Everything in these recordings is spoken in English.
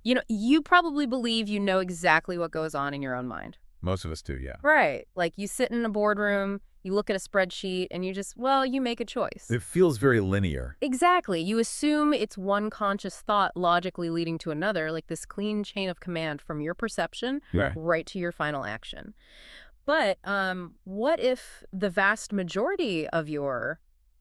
You probably believe you know exactly what goes on in your own mind. Most of us do, yeah. Right. Like you sit in a boardroom, you look at a spreadsheet, and you make a choice. It feels very linear. Exactly. You assume it's one conscious thought logically leading to another, like this clean chain of command from your perception Right. right to your final action. But what if the vast majority of your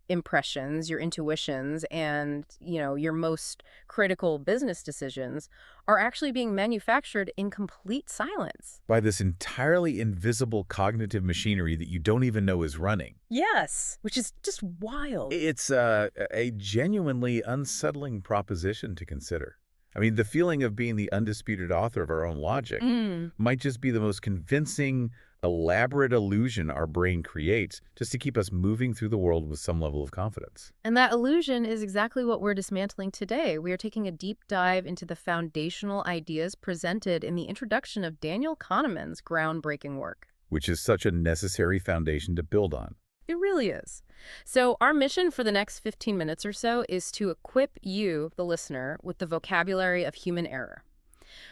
impressions, your intuitions, and, your most critical business decisions are actually being manufactured in complete silence? By this entirely invisible cognitive machinery that you don't even know is running. Yes, which is just wild. It's a genuinely unsettling proposition to consider. I mean, the feeling of being the undisputed author of our own logic Mm. might just be the most convincing, elaborate illusion our brain creates just to keep us moving through the world with some level of confidence. And that illusion is exactly what we're dismantling today. We are taking a deep dive into the foundational ideas presented in the introduction of Daniel Kahneman's groundbreaking work. Which is such a necessary foundation to build on. It really is. So our mission for the next 15 minutes or so is to equip you, the listener, with the vocabulary of human error.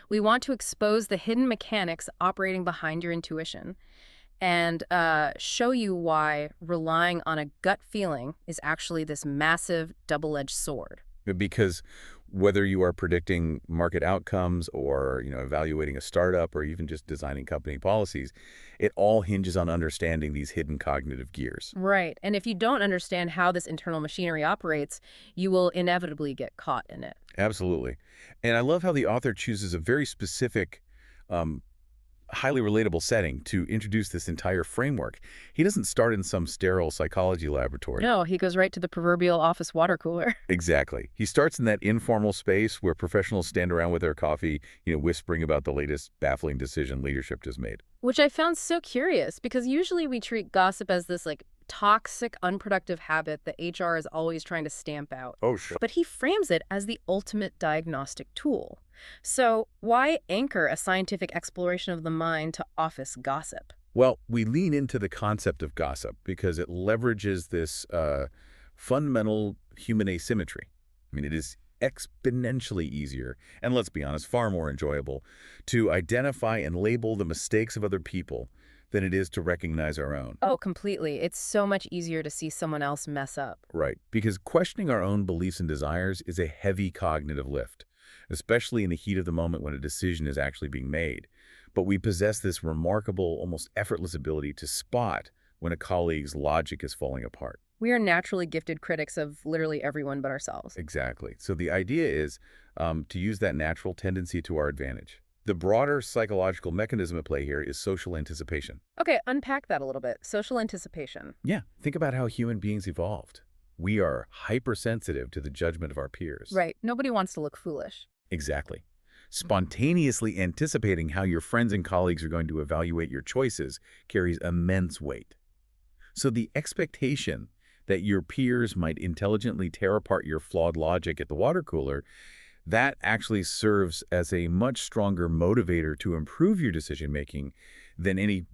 We want to expose the hidden mechanics operating behind your intuition and show you why relying on a gut feeling is actually this massive double-edged sword. Because whether you are predicting market outcomes or, evaluating a startup or even just designing company policies, it all hinges on understanding these hidden cognitive gears. Right. And if you don't understand how this internal machinery operates, you will inevitably get caught in it. Absolutely. And I love how the author chooses a very specific, highly relatable setting to introduce this entire framework. He doesn't start in some sterile psychology laboratory. No, he goes right to the proverbial office water cooler. Exactly. He starts in that informal space where professionals stand around with their coffee, whispering about the latest baffling decision leadership just made. Which I found so curious because usually we treat gossip as this toxic, unproductive habit that HR is always trying to stamp out. Oh, sure. But he frames it as the ultimate diagnostic tool. So why anchor a scientific exploration of the mind to office gossip? Well, we lean into the concept of gossip because it leverages this fundamental human asymmetry. I mean, it is exponentially easier, and let's be honest, far more enjoyable, to identify and label the mistakes of other people than it is to recognize our own. Oh, completely. It's so much easier to see someone else mess up. Right, because questioning our own beliefs and desires is a heavy cognitive lift, especially in the heat of the moment when a decision is actually being made. But we possess this remarkable, almost effortless ability to spot when a colleague's logic is falling apart. We are naturally gifted critics of literally everyone but ourselves. Exactly. So the idea is to use that natural tendency to our advantage. The broader psychological mechanism at play here is social anticipation. Okay, unpack that a little bit. Social anticipation. Yeah, think about how human beings evolved. We are hypersensitive to the judgment of our peers. Right. Nobody wants to look foolish. Exactly. Spontaneously anticipating how your friends and colleagues are going to evaluate your choices carries immense weight. So the expectation that your peers might intelligently tear apart your flawed logic at the water cooler, that actually serves as a much stronger motivator to improve your decision-making than any,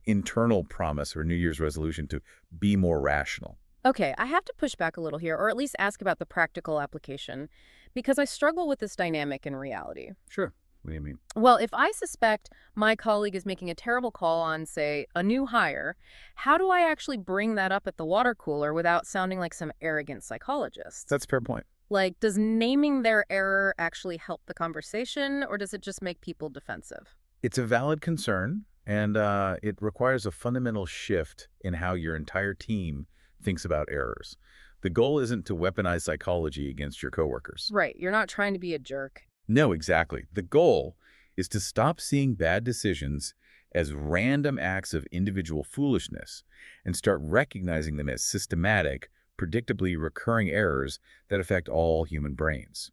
internal promise or New Year's resolution to be more rational. Okay, I have to push back a little here, or at least ask about the practical application, because I struggle with this dynamic in reality. Sure. What do you mean? Well, if I suspect my colleague is making a terrible call on, say, a new hire, how do I actually bring that up at the water cooler without sounding like some arrogant psychologist? That's a fair point. Like, does naming their error actually help the conversation, or does it just make people defensive? It's a valid concern, and it requires a fundamental shift in how your entire team thinks about errors. The goal isn't to weaponize psychology against your coworkers. Right, you're not trying to be a jerk. No, exactly. The goal is to stop seeing bad decisions as random acts of individual foolishness and start recognizing them as systematic, predictably recurring errors that affect all human brains.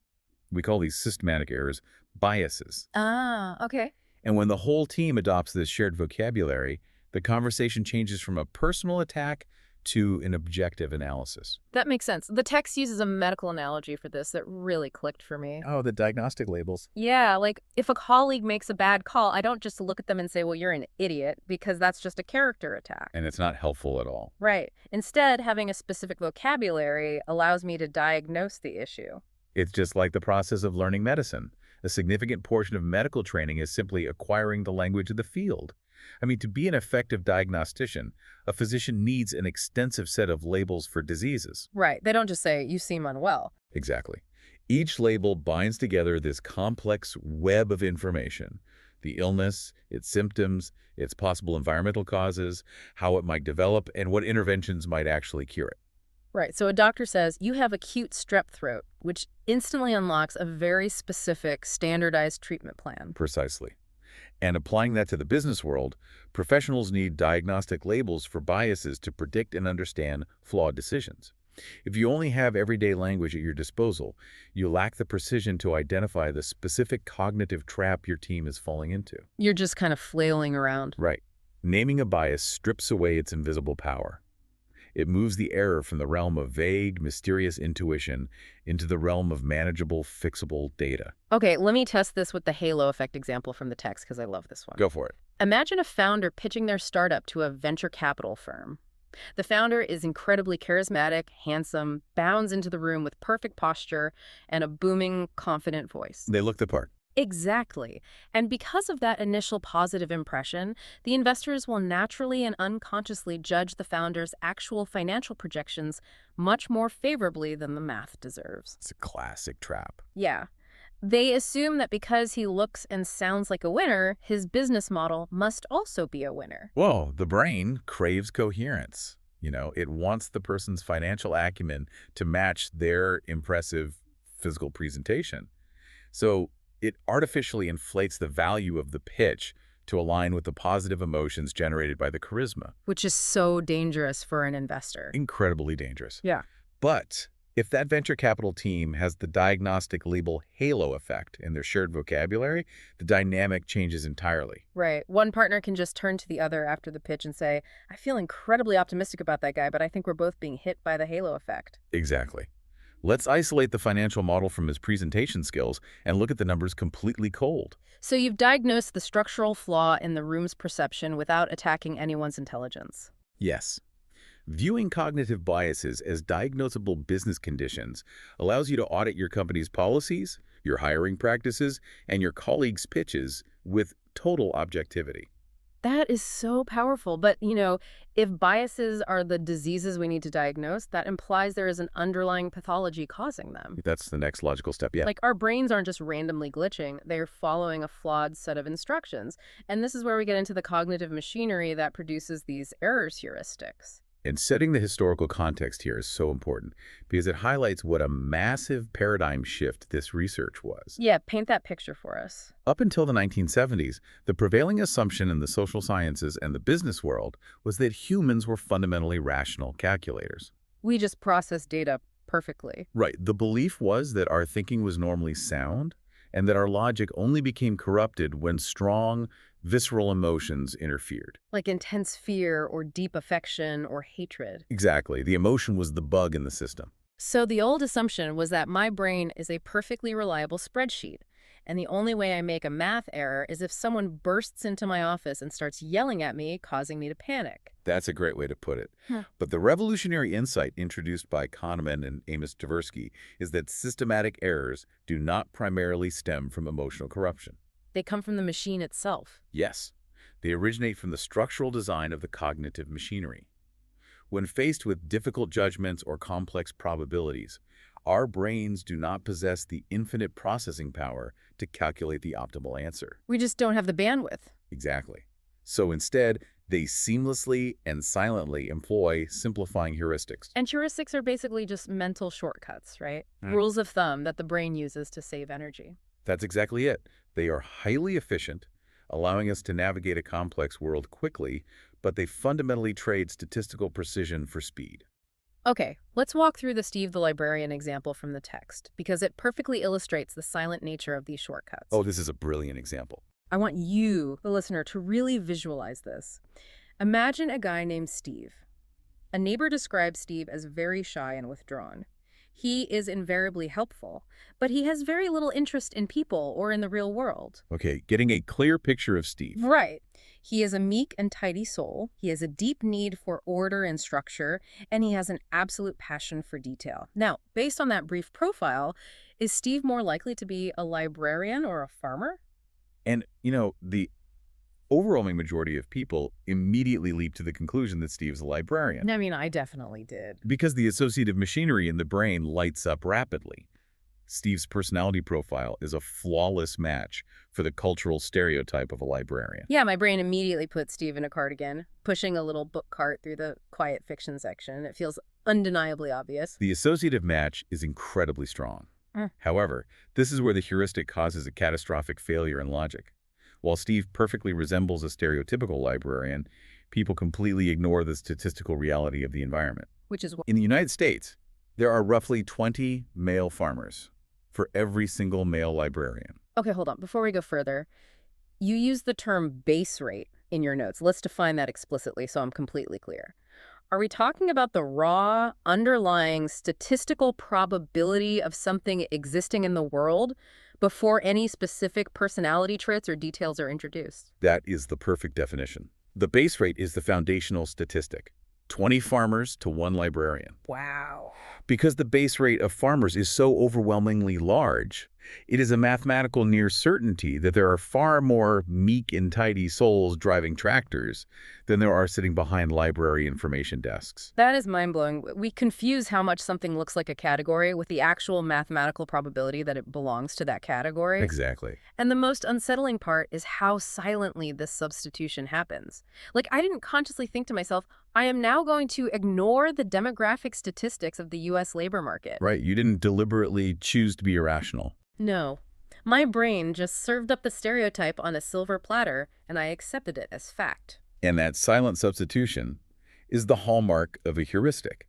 We call these systematic errors biases. Ah, okay. And when the whole team adopts this shared vocabulary, the conversation changes from a personal attack to an objective analysis. That makes sense. The text uses a medical analogy for this that really clicked for me. Oh, the diagnostic labels. Yeah, like if a colleague makes a bad call, I don't just look at them and say, well, you're an idiot, because that's just a character attack. And it's not helpful at all. Right. Instead, having a specific vocabulary allows me to diagnose the issue. It's just like the process of learning medicine. A significant portion of medical training is simply acquiring the language of the field. I mean, to be an effective diagnostician, a physician needs an extensive set of labels for diseases. Right. They don't just say, you seem unwell. Exactly. Each label binds together this complex web of information: the illness, its symptoms, its possible environmental causes, how it might develop, and what interventions might actually cure it. Right. So a doctor says, you have acute strep throat, which instantly unlocks a very specific, standardized treatment plan. Precisely. And applying that to the business world, professionals need diagnostic labels for biases to predict and understand flawed decisions. If you only have everyday language at your disposal, you lack the precision to identify the specific cognitive trap your team is falling into. You're just kind of flailing around. Right. Naming a bias strips away its invisible power. It moves the error from the realm of vague, mysterious intuition into the realm of manageable, fixable data. Okay, let me test this with the halo effect example from the text because I love this one. Go for it. Imagine a founder pitching their startup to a venture capital firm. The founder is incredibly charismatic, handsome, bounds into the room with perfect posture and a booming, confident voice. They look the part. Exactly. And because of that initial positive impression, the investors will naturally and unconsciously judge the founder's actual financial projections much more favorably than the math deserves. It's a classic trap. Yeah. They assume that because he looks and sounds like a winner, his business model must also be a winner. Well, the brain craves coherence. It wants the person's financial acumen to match their impressive physical presentation. So it artificially inflates the value of the pitch to align with the positive emotions generated by the charisma. Which is so dangerous for an investor. Incredibly dangerous. Yeah. But if that venture capital team has the diagnostic label halo effect in their shared vocabulary, the dynamic changes entirely. Right. One partner can just turn to the other after the pitch and say, I feel incredibly optimistic about that guy, but I think we're both being hit by the halo effect. Exactly. Let's isolate the financial model from his presentation skills and look at the numbers completely cold. So you've diagnosed the structural flaw in the room's perception without attacking anyone's intelligence. Yes. Viewing cognitive biases as diagnosable business conditions allows you to audit your company's policies, your hiring practices, and your colleagues' pitches with total objectivity. That is so powerful. But, if biases are the diseases we need to diagnose, that implies there is an underlying pathology causing them. That's the next logical step, yeah. Like, our brains aren't just randomly glitching. They're following a flawed set of instructions. And this is where we get into the cognitive machinery that produces these errors heuristics. And setting the historical context here is so important because it highlights what a massive paradigm shift this research was. Yeah, paint that picture for us. Up until the 1970s, the prevailing assumption in the social sciences and the business world was that humans were fundamentally rational calculators. We just process data perfectly. Right. The belief was that our thinking was normally sound and that our logic only became corrupted when strong, visceral emotions interfered. Like intense fear or deep affection or hatred. Exactly. The emotion was the bug in the system. So the old assumption was that my brain is a perfectly reliable spreadsheet, and the only way I make a math error is if someone bursts into my office and starts yelling at me, causing me to panic. That's a great way to put it. But the revolutionary insight introduced by Kahneman and Amos Tversky is that systematic errors do not primarily stem from emotional corruption. They come from the machine itself. Yes, they originate from the structural design of the cognitive machinery. When faced with difficult judgments or complex probabilities, our brains do not possess the infinite processing power to calculate the optimal answer. We just don't have the bandwidth. Exactly. So instead, they seamlessly and silently employ simplifying heuristics. And heuristics are basically just mental shortcuts, right? Rules of thumb that the brain uses to save energy. That's exactly it. They are highly efficient, allowing us to navigate a complex world quickly, but they fundamentally trade statistical precision for speed. Okay, let's walk through the Steve the Librarian example from the text, because it perfectly illustrates the silent nature of these shortcuts. Oh, this is a brilliant example. I want you, the listener, to really visualize this. Imagine a guy named Steve. A neighbor describes Steve as very shy and withdrawn. He is invariably helpful, but he has very little interest in people or in the real world. Okay, getting a clear picture of Steve. Right. He is a meek and tidy soul. He has a deep need for order and structure, and he has an absolute passion for detail. Now, based on that brief profile, Is Steve more likely to be a librarian or a farmer? And, the overwhelming majority of people immediately leap to the conclusion that Steve's a librarian I mean, I definitely did. because the associative machinery in the brain lights up rapidly. Steve's personality profile is a flawless match for the cultural stereotype of a librarian. Yeah, my brain immediately put Steve in a cardigan, pushing a little book cart through the quiet fiction section. It feels undeniably obvious. The associative match is incredibly strong. However, this is where the heuristic causes a catastrophic failure in logic. While Steve perfectly resembles a stereotypical librarian, people completely ignore the statistical reality of the environment. Which is In the United States, there are roughly 20 male farmers for every single male librarian. Okay, hold on. Before we go further, you use the term base rate in your notes. Let's define that explicitly so I'm completely clear. Are we talking about the raw, underlying statistical probability of something existing in the world before any specific personality traits or details are introduced? That is the perfect definition. The base rate is the foundational statistic. 20 farmers to 1 librarian. Wow. Because the base rate of farmers is so overwhelmingly large, it is a mathematical near certainty that there are far more meek and tidy souls driving tractors than there are sitting behind library information desks. That is mind-blowing. We confuse how much something looks like a category with the actual mathematical probability that it belongs to that category. Exactly. And the most unsettling part is how silently this substitution happens. Like, I didn't consciously think to myself, I am now going to ignore the demographic statistics of the U.S. labor market. Right. You didn't deliberately choose to be irrational. No. My brain just served up the stereotype on a silver platter, and I accepted it as fact. And that silent substitution is the hallmark of a heuristic.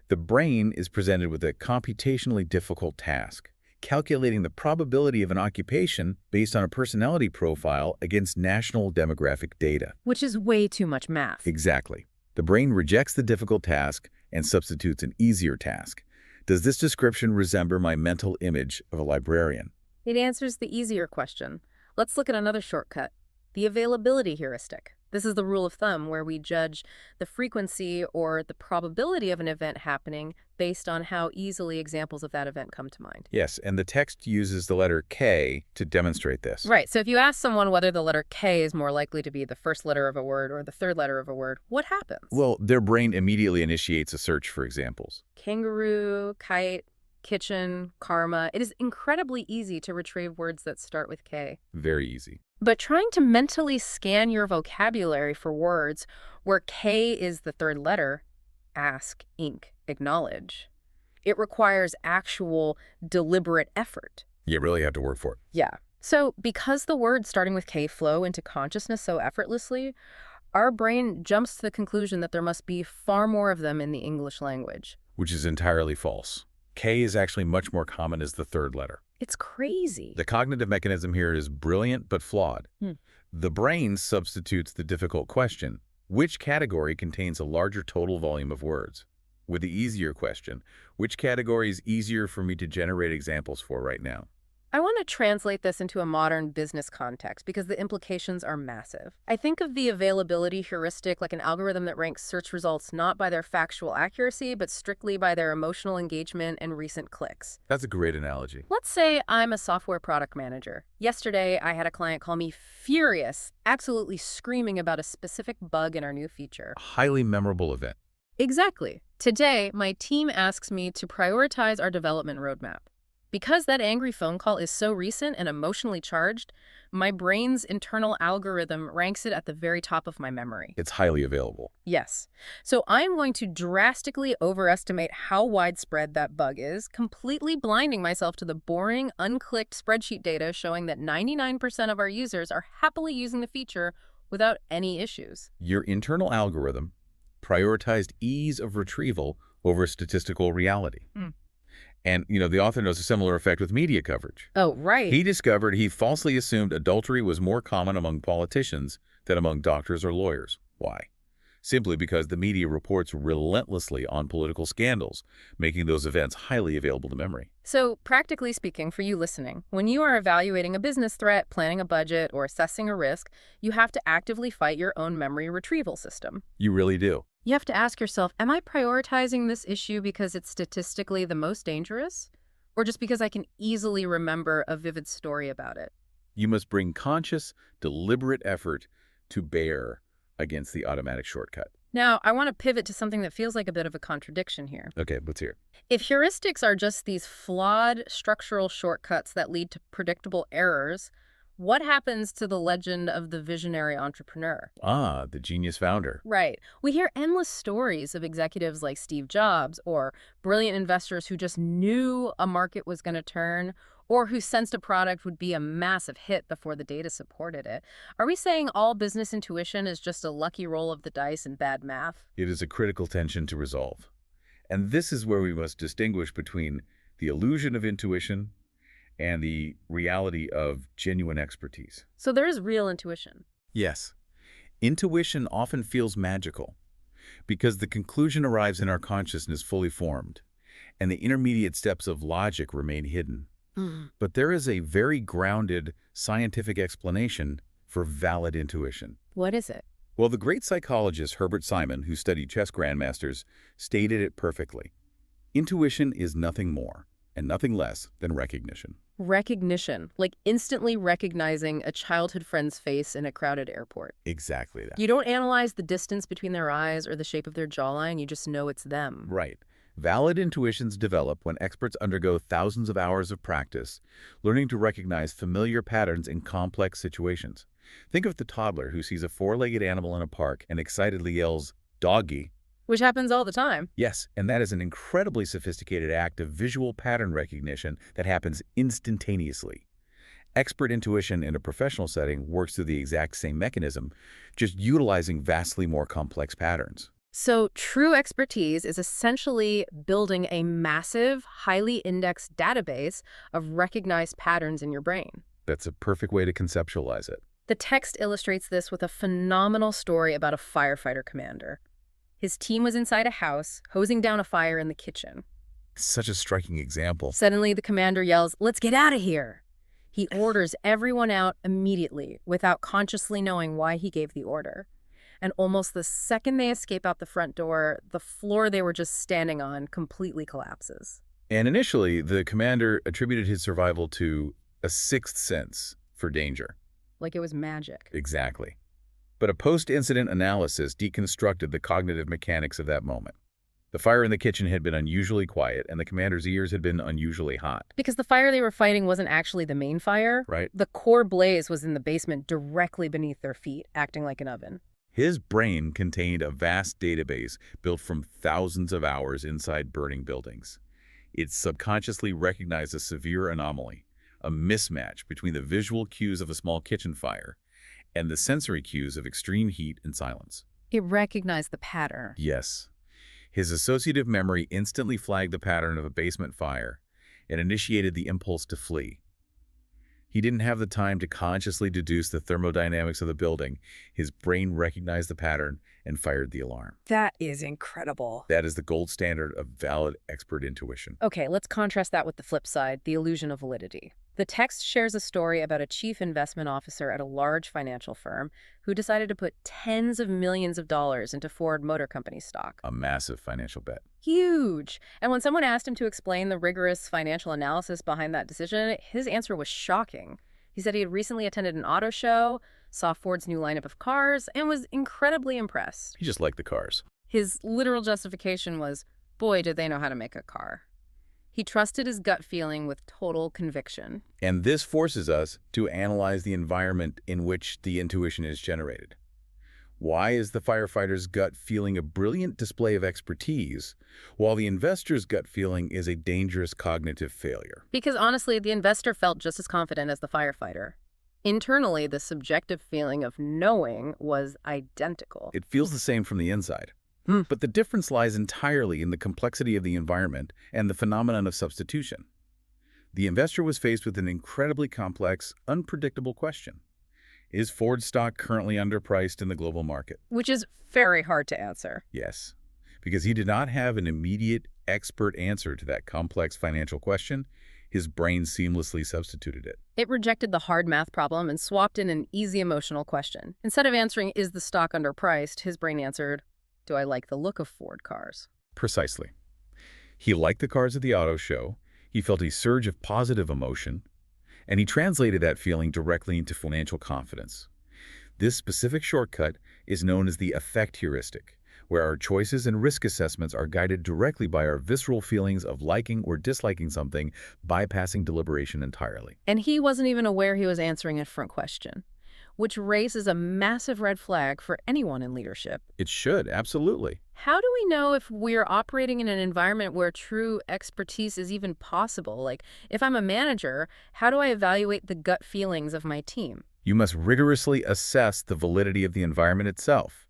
The brain is presented with a computationally difficult task, calculating the probability of an occupation based on a personality profile against national demographic data. Which is way too much math. Exactly. The brain rejects the difficult task and substitutes an easier task. Does this description resemble my mental image of a librarian? It answers the easier question. Let's look at another shortcut, the availability heuristic. This is the rule of thumb where we judge the frequency or the probability of an event happening based on how easily examples of that event come to mind. Yes, and the text uses the letter K to demonstrate this. Right, so if you ask someone whether the letter K is more likely to be the first letter of a word or the third letter of a word, what happens? Well, their brain immediately initiates a search for examples. Kangaroo, kite, kitchen, karma. It is incredibly easy to retrieve words that start with K. Very easy. But trying to mentally scan your vocabulary for words where K is the third letter, ask, ink, acknowledge, it requires actual deliberate effort. You really have to work for it. Yeah. So because the words starting with K flow into consciousness so effortlessly, our brain jumps to the conclusion that there must be far more of them in the English language. Which is entirely false. K is actually much more common as the third letter. It's crazy. The cognitive mechanism here is brilliant but flawed. The brain substitutes the difficult question, which category contains a larger total volume of words? With the easier question, which category is easier for me to generate examples for right now? I want to translate this into a modern business context because the implications are massive. I think of the availability heuristic like an algorithm that ranks search results not by their factual accuracy, but strictly by their emotional engagement and recent clicks. That's a great analogy. Let's say I'm a software product manager. Yesterday, I had a client call me furious, absolutely screaming about a specific bug in our new feature. A highly memorable event. Exactly. Today, my team asks me to prioritize our development roadmap. Because that angry phone call is so recent and emotionally charged, my brain's internal algorithm ranks it at the very top of my memory. It's highly available. Yes. So I'm going to drastically overestimate how widespread that bug is, completely blinding myself to the boring, unclicked spreadsheet data showing that 99% of our users are happily using the feature without any issues. Your internal algorithm prioritized ease of retrieval over statistical reality. And, the author knows a similar effect with media coverage. Oh, right. He discovered he falsely assumed adultery was more common among politicians than among doctors or lawyers. Why? Simply because the media reports relentlessly on political scandals, making those events highly available to memory. So, practically speaking, for you listening, when you are evaluating a business threat, planning a budget, or assessing a risk, you have to actively fight your own memory retrieval system. You really do. You have to ask yourself, am I prioritizing this issue because it's statistically the most dangerous? or just because I can easily remember a vivid story about it? You must bring conscious, deliberate effort to bear against the automatic shortcut. Now, I want to pivot to something that feels like a bit of a contradiction here. Okay, let's hear. If heuristics are just these flawed structural shortcuts that lead to predictable errors, what happens to the legend of the visionary entrepreneur? Ah, the genius founder. Right. We hear endless stories of executives like Steve Jobs or brilliant investors who just knew a market was going to turn or who sensed a product would be a massive hit before the data supported it. Are we saying all business intuition is just a lucky roll of the dice and bad math? It is a critical tension to resolve. And this is where we must distinguish between the illusion of intuition and the reality of genuine expertise. So there is real intuition. Yes. Intuition often feels magical because the conclusion arrives in our consciousness fully formed, and the intermediate steps of logic remain hidden. But there is a very grounded scientific explanation for valid intuition. What is it? Well, the great psychologist Herbert Simon, who studied chess grandmasters, stated it perfectly. Intuition is nothing more and nothing less than recognition. Recognition, like instantly recognizing a childhood friend's face in a crowded airport. Exactly that. You don't analyze the distance between their eyes or the shape of their jawline, you just know it's them. Right. Valid intuitions develop when experts undergo thousands of hours of practice, learning to recognize familiar patterns in complex situations. Think of the toddler who sees a four-legged animal in a park and excitedly yells, "Doggy." Which happens all the time. Yes, and that is an incredibly sophisticated act of visual pattern recognition that happens instantaneously. Expert intuition in a professional setting works through the exact same mechanism, just utilizing vastly more complex patterns. So true expertise is essentially building a massive, highly indexed database of recognized patterns in your brain. That's a perfect way to conceptualize it. The text illustrates this with a phenomenal story about a firefighter commander. His team was inside a house, hosing down a fire in the kitchen. Such a striking example. Suddenly, the commander yells, "Let's get out of here!" He orders everyone out immediately, without consciously knowing why he gave the order. And almost the second they escape out the front door, the floor they were just standing on completely collapses. And initially, the commander attributed his survival to a sixth sense for danger. Like it was magic. Exactly. But a post-incident analysis deconstructed the cognitive mechanics of that moment. The fire in the kitchen had been unusually quiet, and the commander's ears had been unusually hot. Because the fire they were fighting wasn't actually the main fire. Right. The core blaze was in the basement directly beneath their feet, acting like an oven. His brain contained a vast database built from thousands of hours inside burning buildings. It subconsciously recognized a severe anomaly, a mismatch between the visual cues of a small kitchen fire and the sensory cues of extreme heat and silence. It recognized the pattern. Yes. His associative memory instantly flagged the pattern of a basement fire and initiated the impulse to flee. He didn't have the time to consciously deduce the thermodynamics of the building. His brain recognized the pattern and fired the alarm. That is incredible. That is the gold standard of valid expert intuition. Okay, let's contrast that with the flip side, the illusion of validity. The text shares a story about a chief investment officer at a large financial firm who decided to put tens of millions of dollars into Ford Motor Company stock. A massive financial bet. Huge! And when someone asked him to explain the rigorous financial analysis behind that decision, his answer was shocking. He said he had recently attended an auto show, saw Ford's new lineup of cars, and was incredibly impressed. He just liked the cars. His literal justification was, boy, did they know how to make a car. He trusted his gut feeling with total conviction. And this forces us to analyze the environment in which the intuition is generated. Why is the firefighter's gut feeling a brilliant display of expertise, while the investor's gut feeling is a dangerous cognitive failure? Because honestly, the investor felt just as confident as the firefighter. Internally, the subjective feeling of knowing was identical. It feels the same from the inside. But the difference lies entirely in the complexity of the environment and the phenomenon of substitution. The investor was faced with an incredibly complex, unpredictable question. Is Ford stock currently underpriced in the global market? Which is very hard to answer. Yes, because he did not have an immediate, expert answer to that complex financial question. His brain seamlessly substituted it. It rejected the hard math problem and swapped in an easy emotional question. Instead of answering, is the stock underpriced, his brain answered, do I like the look of Ford cars? Precisely. He liked the cars at the auto show. He felt a surge of positive emotion, and he translated that feeling directly into financial confidence. This specific shortcut is known as the effect heuristic, where our choices and risk assessments are guided directly by our visceral feelings of liking or disliking something, bypassing deliberation entirely. And he wasn't even aware he was answering a front question, which raises a massive red flag for anyone in leadership. It should, absolutely. How do we know if we're operating in an environment where true expertise is even possible? Like, if I'm a manager, how do I evaluate the gut feelings of my team? You must rigorously assess the validity of the environment itself.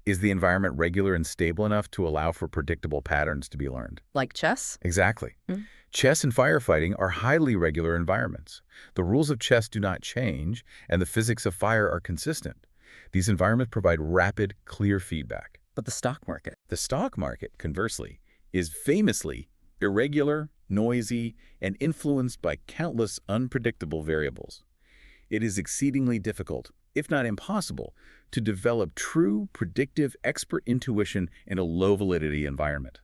Is the environment regular and stable enough to allow for predictable patterns to be learned? Like chess? Exactly. Mm. Chess and firefighting are highly regular environments. The rules of chess do not change, and the physics of fire are consistent. These environments provide rapid, clear feedback. But the stock market? The stock market, conversely, is famously irregular, noisy, and influenced by countless unpredictable variables. It is exceedingly difficult, if not impossible, to develop true, predictive, expert intuition in a low-validity environment.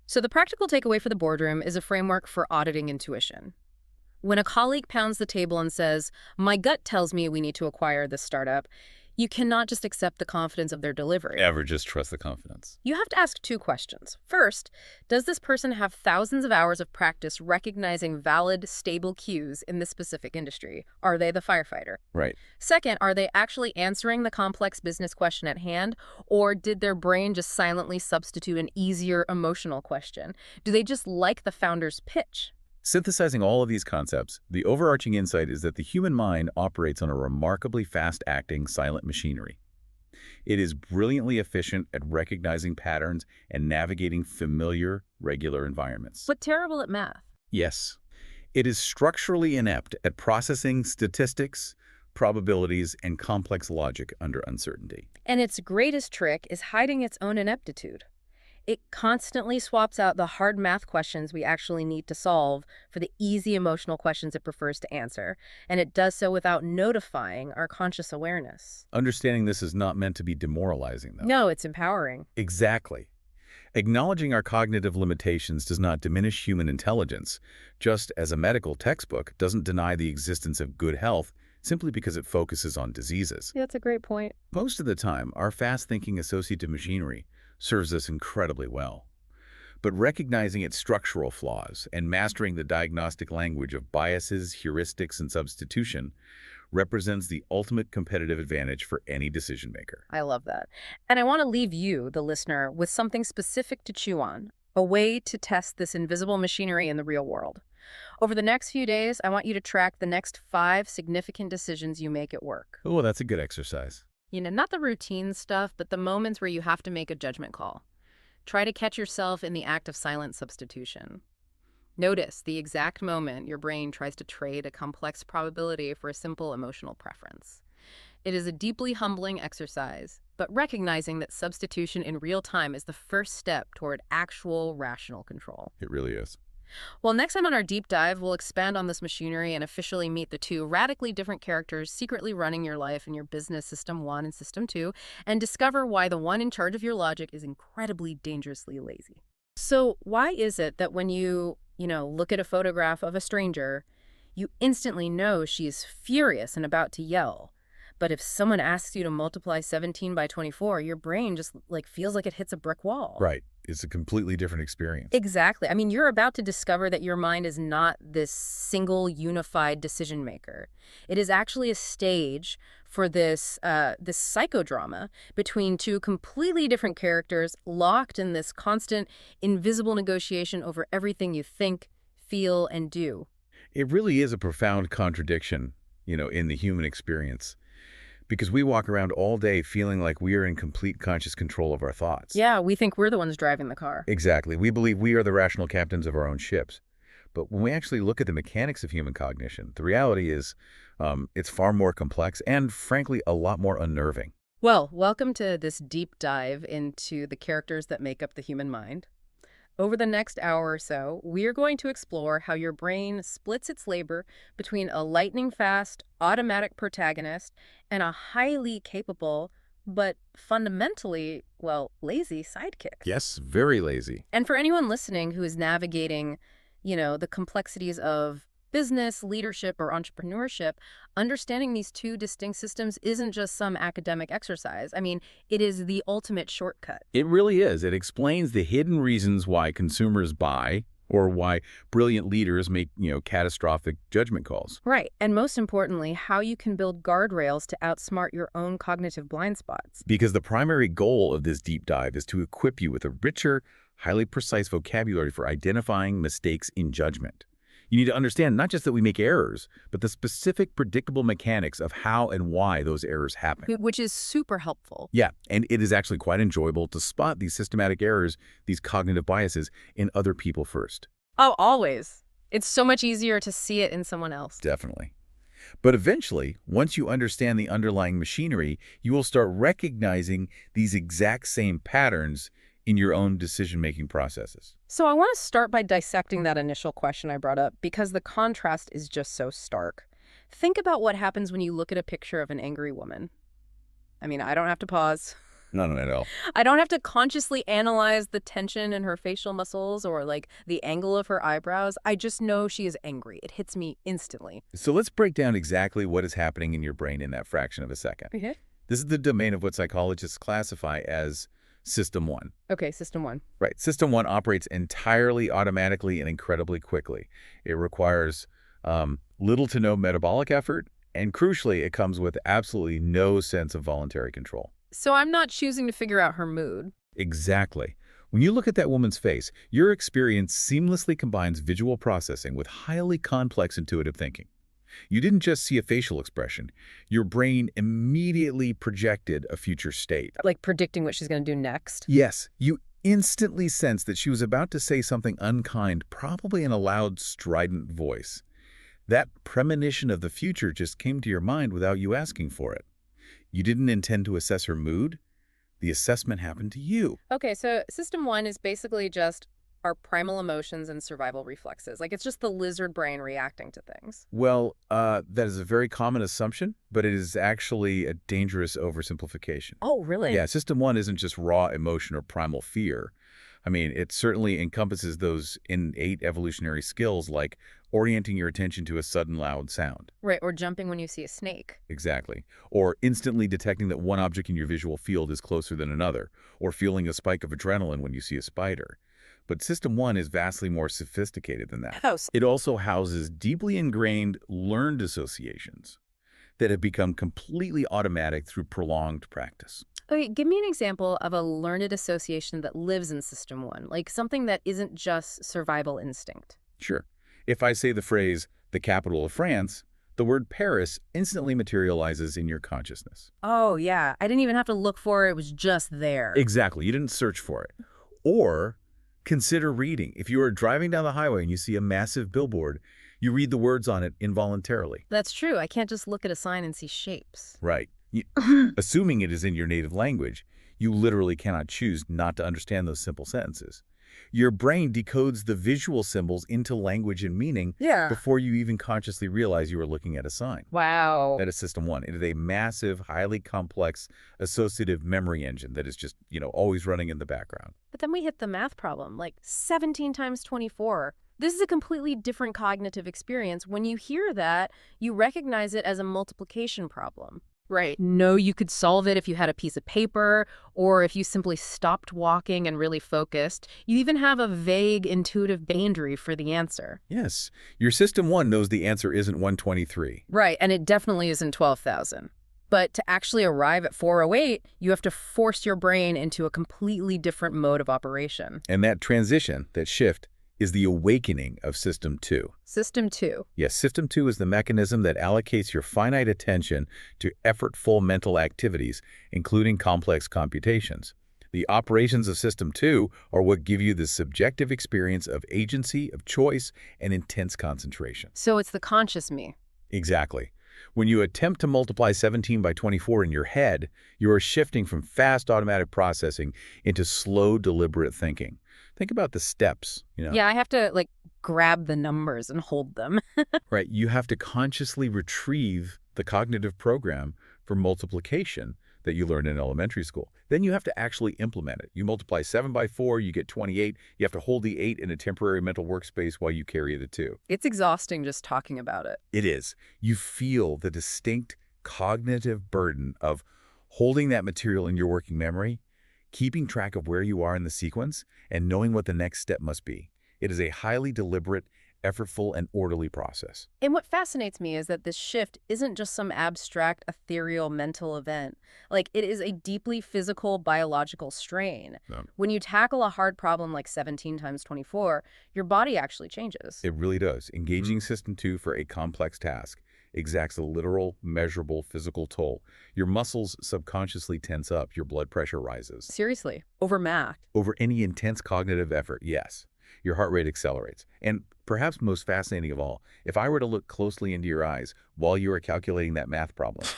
So the practical takeaway for the boardroom is a framework for auditing intuition. When a colleague pounds the table and says, "My gut tells me we need to acquire this startup," you cannot just accept the confidence of their delivery. Ever just trust the confidence. You have to ask two questions. First, does this person have thousands of hours of practice recognizing valid, stable cues in this specific industry? Are they the firefighter? Right. Second, are they actually answering the complex business question at hand, or did their brain just silently substitute an easier emotional question? Do they just like the founder's pitch? Synthesizing all of these concepts, the overarching insight is that the human mind operates on a remarkably fast-acting silent machinery. It is brilliantly efficient at recognizing patterns and navigating familiar, regular environments. But terrible at math. Yes, it is structurally inept at processing statistics, probabilities, and complex logic under uncertainty. And its greatest trick is hiding its own ineptitude. It constantly swaps out the hard math questions we actually need to solve for the easy emotional questions it prefers to answer, and it does so without notifying our conscious awareness. Understanding this is not meant to be demoralizing, though. No, it's empowering. Exactly. Acknowledging our cognitive limitations does not diminish human intelligence, just as a medical textbook doesn't deny the existence of good health simply because it focuses on diseases. Yeah, that's a great point. Most of the time, our fast-thinking associative machinery serves us incredibly well. But recognizing its structural flaws and mastering the diagnostic language of biases, heuristics, and substitution represents the ultimate competitive advantage for any decision maker. I love that. And I want to leave you, the listener, with something specific to chew on, a way to test this invisible machinery in the real world. Over the next few days, I want you to track the next 5 significant decisions you make at work. Oh, that's a good exercise. Not the routine stuff, but the moments where you have to make a judgment call. Try to catch yourself in the act of silent substitution. Notice the exact moment your brain tries to trade a complex probability for a simple emotional preference. It is a deeply humbling exercise, but recognizing that substitution in real time is the first step toward actual rational control. It really is. Well, next time on our deep dive, we'll expand on this machinery and officially meet the two radically different characters secretly running your life and your business, System 1 and System 2, and discover why the one in charge of your logic is incredibly dangerously lazy. So why is it that when you look at a photograph of a stranger, you instantly know she is furious and about to yell? But if someone asks you to multiply 17 by 24, your brain just feels like it hits a brick wall. Right. It's a completely different experience. Exactly. I mean, you're about to discover that your mind is not this single unified decision maker. It is actually a stage for this psychodrama between two completely different characters locked in this constant invisible negotiation over everything you think, feel, and do. It really is a profound contradiction, in the human experience. Because we walk around all day feeling like we are in complete conscious control of our thoughts. Yeah, we think we're the ones driving the car. Exactly. We believe we are the rational captains of our own ships. But when we actually look at the mechanics of human cognition, the reality is it's far more complex and, frankly, a lot more unnerving. Well, welcome to this deep dive into the characters that make up the human mind. Over the next hour or so, we're going to explore how your brain splits its labor between a lightning-fast, automatic protagonist and a highly capable, but fundamentally, lazy sidekick. Yes, very lazy. And for anyone listening who is navigating the complexities of business, leadership, or entrepreneurship, understanding these two distinct systems isn't just some academic exercise. I mean, it is the ultimate shortcut. It really is. It explains the hidden reasons why consumers buy or why brilliant leaders make, catastrophic judgment calls. Right. And most importantly, how you can build guardrails to outsmart your own cognitive blind spots. Because the primary goal of this deep dive is to equip you with a richer, highly precise vocabulary for identifying mistakes in judgment. You need to understand not just that we make errors, but the specific predictable mechanics of how and why those errors happen. Which is super helpful. Yeah, and it is actually quite enjoyable to spot these systematic errors, these cognitive biases, in other people first. Oh, always. It's so much easier to see it in someone else. Definitely. But eventually, once you understand the underlying machinery, you will start recognizing these exact same patterns in your own decision-making processes. So I want to start by dissecting that initial question I brought up because the contrast is just so stark. Think about what happens when you look at a picture of an angry woman. I mean, I don't have to pause. Not at all. I don't have to consciously analyze the tension in her facial muscles or the angle of her eyebrows. I just know she is angry. It hits me instantly. So let's break down exactly what is happening in your brain in that fraction of a second. Okay. This is the domain of what psychologists classify as System 1. Okay, System 1. Right. System 1 operates entirely automatically and incredibly quickly. It requires little to no metabolic effort, and crucially, it comes with absolutely no sense of voluntary control. So I'm not choosing to figure out her mood. Exactly. When you look at that woman's face, your experience seamlessly combines visual processing with highly complex intuitive thinking. You didn't just see a facial expression. Your brain immediately projected a future state. Like predicting what she's going to do next. Yes, you instantly sensed that she was about to say something unkind, probably in a loud, strident voice. That premonition of the future just came to your mind without you asking for it. You didn't intend to assess her mood. The assessment happened to you. Okay, so System 1 is basically just our primal emotions and survival reflexes. It's just the lizard brain reacting to things. Well, that is a very common assumption, but it is actually a dangerous oversimplification. Oh, really? Yeah, System 1 isn't just raw emotion or primal fear. I mean, it certainly encompasses those innate evolutionary skills like orienting your attention to a sudden loud sound. Right, or jumping when you see a snake. Exactly. Or instantly detecting that one object in your visual field is closer than another, or feeling a spike of adrenaline when you see a spider. But System 1 is vastly more sophisticated than that. It also houses deeply ingrained learned associations that have become completely automatic through prolonged practice. Okay, give me an example of a learned association that lives in System 1, like something that isn't just survival instinct. Sure. If I say the phrase, the capital of France, the word Paris instantly materializes in your consciousness. Oh, yeah. I didn't even have to look for it. It was just there. Exactly. You didn't search for it. Or consider reading. If you are driving down the highway and you see a massive billboard, you read the words on it involuntarily. That's true. I can't just look at a sign and see shapes. Right. Assuming it is in your native language, you literally cannot choose not to understand those simple sentences. Your brain decodes the visual symbols into language and meaning before you even consciously realize you are looking at a sign. Wow. That is System 1. It is a massive, highly complex associative memory engine that is just, always running in the background. But then we hit the math problem, like 17 times 24. This is a completely different cognitive experience. When you hear that, you recognize it as a multiplication problem. Right. No, you could solve it if you had a piece of paper or if you simply stopped walking and really focused. You even have a vague intuitive boundary for the answer. Yes. Your System 1 knows the answer isn't 123. Right, and it definitely isn't 12,000. But to actually arrive at 408, you have to force your brain into a completely different mode of operation. And that transition, that shift, is the awakening of System 2. System 2. Yes, System 2 is the mechanism that allocates your finite attention to effortful mental activities, including complex computations. The operations of System 2 are what give you the subjective experience of agency, of choice, and intense concentration. So it's the conscious me. Exactly. When you attempt to multiply 17 by 24 in your head, you are shifting from fast automatic processing into slow, deliberate thinking. Think about the steps, Yeah, I have to, grab the numbers and hold them. Right. You have to consciously retrieve the cognitive program for multiplication that you learned in elementary school. Then you have to actually implement it. You multiply 7 by 4, you get 28. You have to hold the 8 in a temporary mental workspace while you carry the 2. It's exhausting just talking about it. It is. You feel the distinct cognitive burden of holding that material in your working memory, keeping track of where you are in the sequence, and knowing what the next step must be. It is a highly deliberate, effortful, and orderly process. And what fascinates me is that this shift isn't just some abstract, ethereal mental event. Like, it is a deeply physical, biological strain. No. When you tackle a hard problem like 17 times 24, your body actually changes. It really does. Engaging System 2 for a complex task exacts a literal, measurable physical toll. Your muscles subconsciously tense up, your blood pressure rises. Seriously, over math. Over any intense cognitive effort, yes. Your heart rate accelerates. And perhaps most fascinating of all, if I were to look closely into your eyes while you are calculating that math problem,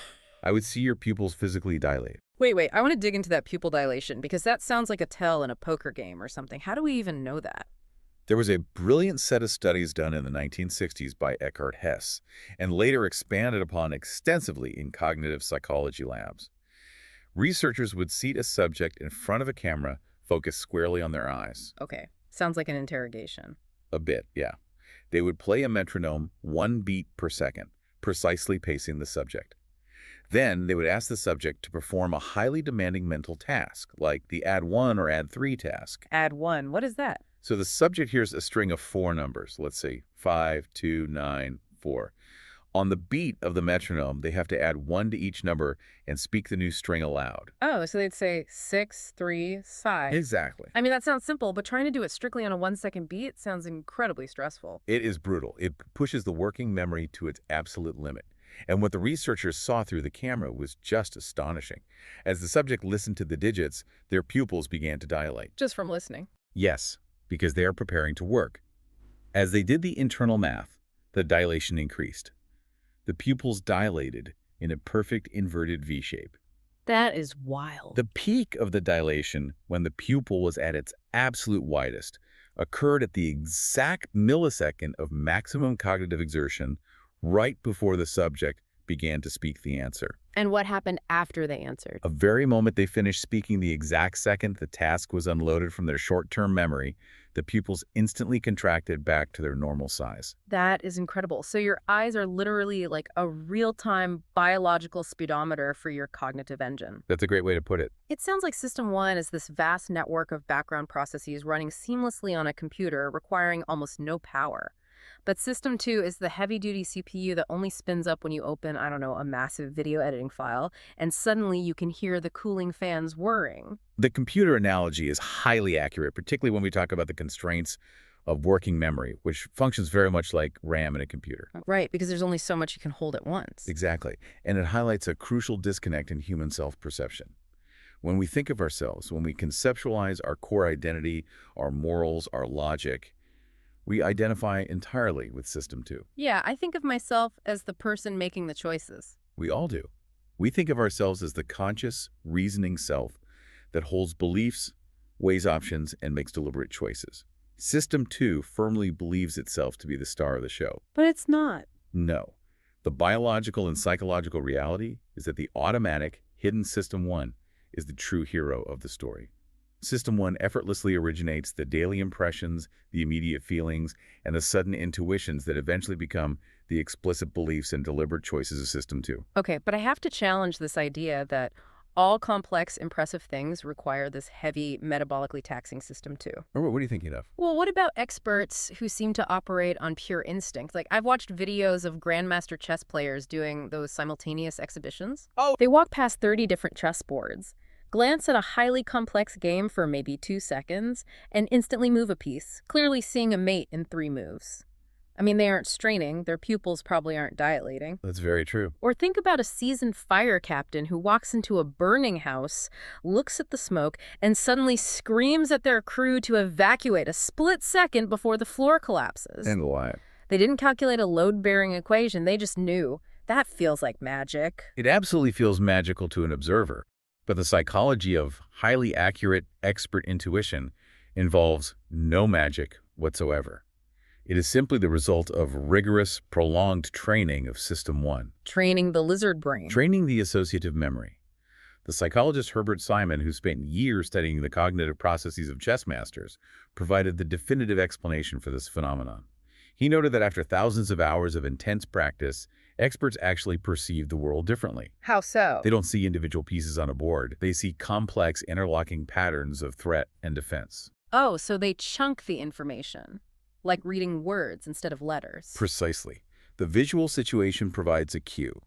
I would see your pupils physically dilate. Wait, I want to dig into that pupil dilation because that sounds like a tell in a poker game or something. How do we even know that? There was a brilliant set of studies done in the 1960s by Eckhart Hess and later expanded upon extensively in cognitive psychology labs. Researchers would seat a subject in front of a camera focused squarely on their eyes. Okay, sounds like an interrogation. A bit, yeah. They would play a metronome 1 beat per second, precisely pacing the subject. Then they would ask the subject to perform a highly demanding mental task, like the add 1 or add 3 task. Add 1, what is that? So the subject hears a string of 4 numbers, let's say 5, 2, 9, 4. On the beat of the metronome, they have to add 1 to each number and speak the new string aloud. Oh, so they'd say 6, 3, 5. Exactly. I mean, that sounds simple, but trying to do it strictly on a 1-second beat sounds incredibly stressful. It is brutal. It pushes the working memory to its absolute limit. And what the researchers saw through the camera was just astonishing. As the subject listened to the digits, their pupils began to dilate. Just from listening. Yes, because they are preparing to work. As they did the internal math, the dilation increased. The pupils dilated in a perfect inverted V shape. That is wild. The peak of the dilation, when the pupil was at its absolute widest, occurred at the exact millisecond of maximum cognitive exertion right before the subject began to speak the answer. And what happened after they answered? The very moment they finished speaking, the exact second the task was unloaded from their short-term memory, the pupils instantly contracted back to their normal size. That is incredible. So your eyes are literally like a real-time biological speedometer for your cognitive engine. That's a great way to put it. It sounds like System 1 is this vast network of background processes running seamlessly on a computer, requiring almost no power. But System 2 is the heavy-duty CPU that only spins up when you open, I don't know, a massive video editing file, and suddenly you can hear the cooling fans whirring. The computer analogy is highly accurate, particularly when we talk about the constraints of working memory, which functions very much like RAM in a computer. Right, because there's only so much you can hold at once. Exactly. And it highlights a crucial disconnect in human self-perception. When we think of ourselves, when we conceptualize our core identity, our morals, our logic, we identify entirely with System 2. Yeah, I think of myself as the person making the choices. We all do. We think of ourselves as the conscious, reasoning self that holds beliefs, weighs options, and makes deliberate choices. System 2 firmly believes itself to be the star of the show. But it's not. No. The biological and psychological reality is that the automatic, hidden System 1 is the true hero of the story. System 1 effortlessly originates the daily impressions, the immediate feelings, and the sudden intuitions that eventually become the explicit beliefs and deliberate choices of System 2. Okay, but I have to challenge this idea that all complex, impressive things require this heavy, metabolically taxing System 2. Or what are you thinking of? Well, what about experts who seem to operate on pure instinct? Like, I've watched videos of grandmaster chess players doing those simultaneous exhibitions. Oh! They walk past 30 different chess boards, glance at a highly complex game for maybe 2 seconds, and instantly move a piece, clearly seeing a mate in 3 moves. I mean, they aren't straining, their pupils probably aren't dilating. That's very true. Or think about a seasoned fire captain who walks into a burning house, looks at the smoke, and suddenly screams at their crew to evacuate a split second before the floor collapses. And why? They didn't calculate a load-bearing equation, they just knew. That feels like magic. It absolutely feels magical to an observer. But the psychology of highly accurate, expert intuition involves no magic whatsoever. It is simply the result of rigorous, prolonged training of System 1, Training the lizard brain. training the associative memory. The psychologist Herbert Simon, who spent years studying the cognitive processes of chess masters, provided the definitive explanation for this phenomenon. He noted that after thousands of hours of intense practice, experts actually perceive the world differently. How so? They don't see individual pieces on a board. They see complex, interlocking patterns of threat and defense. Oh, so they chunk the information, like reading words instead of letters. Precisely. The visual situation provides a cue.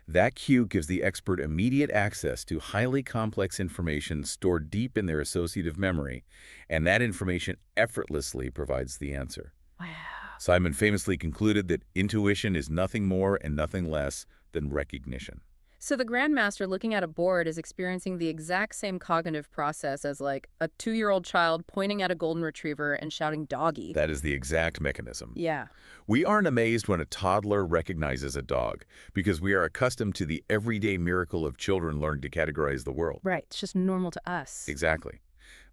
That cue gives the expert immediate access to highly complex information stored deep in their associative memory, and that information effortlessly provides the answer. Wow. Simon famously concluded that intuition is nothing more and nothing less than recognition. So the grandmaster looking at a board is experiencing the exact same cognitive process as like a 2-year-old child pointing at a golden retriever and shouting doggy. That is the exact mechanism. Yeah. We aren't amazed when a toddler recognizes a dog because we are accustomed to the everyday miracle of children learning to categorize the world. Right. It's just normal to us. Exactly.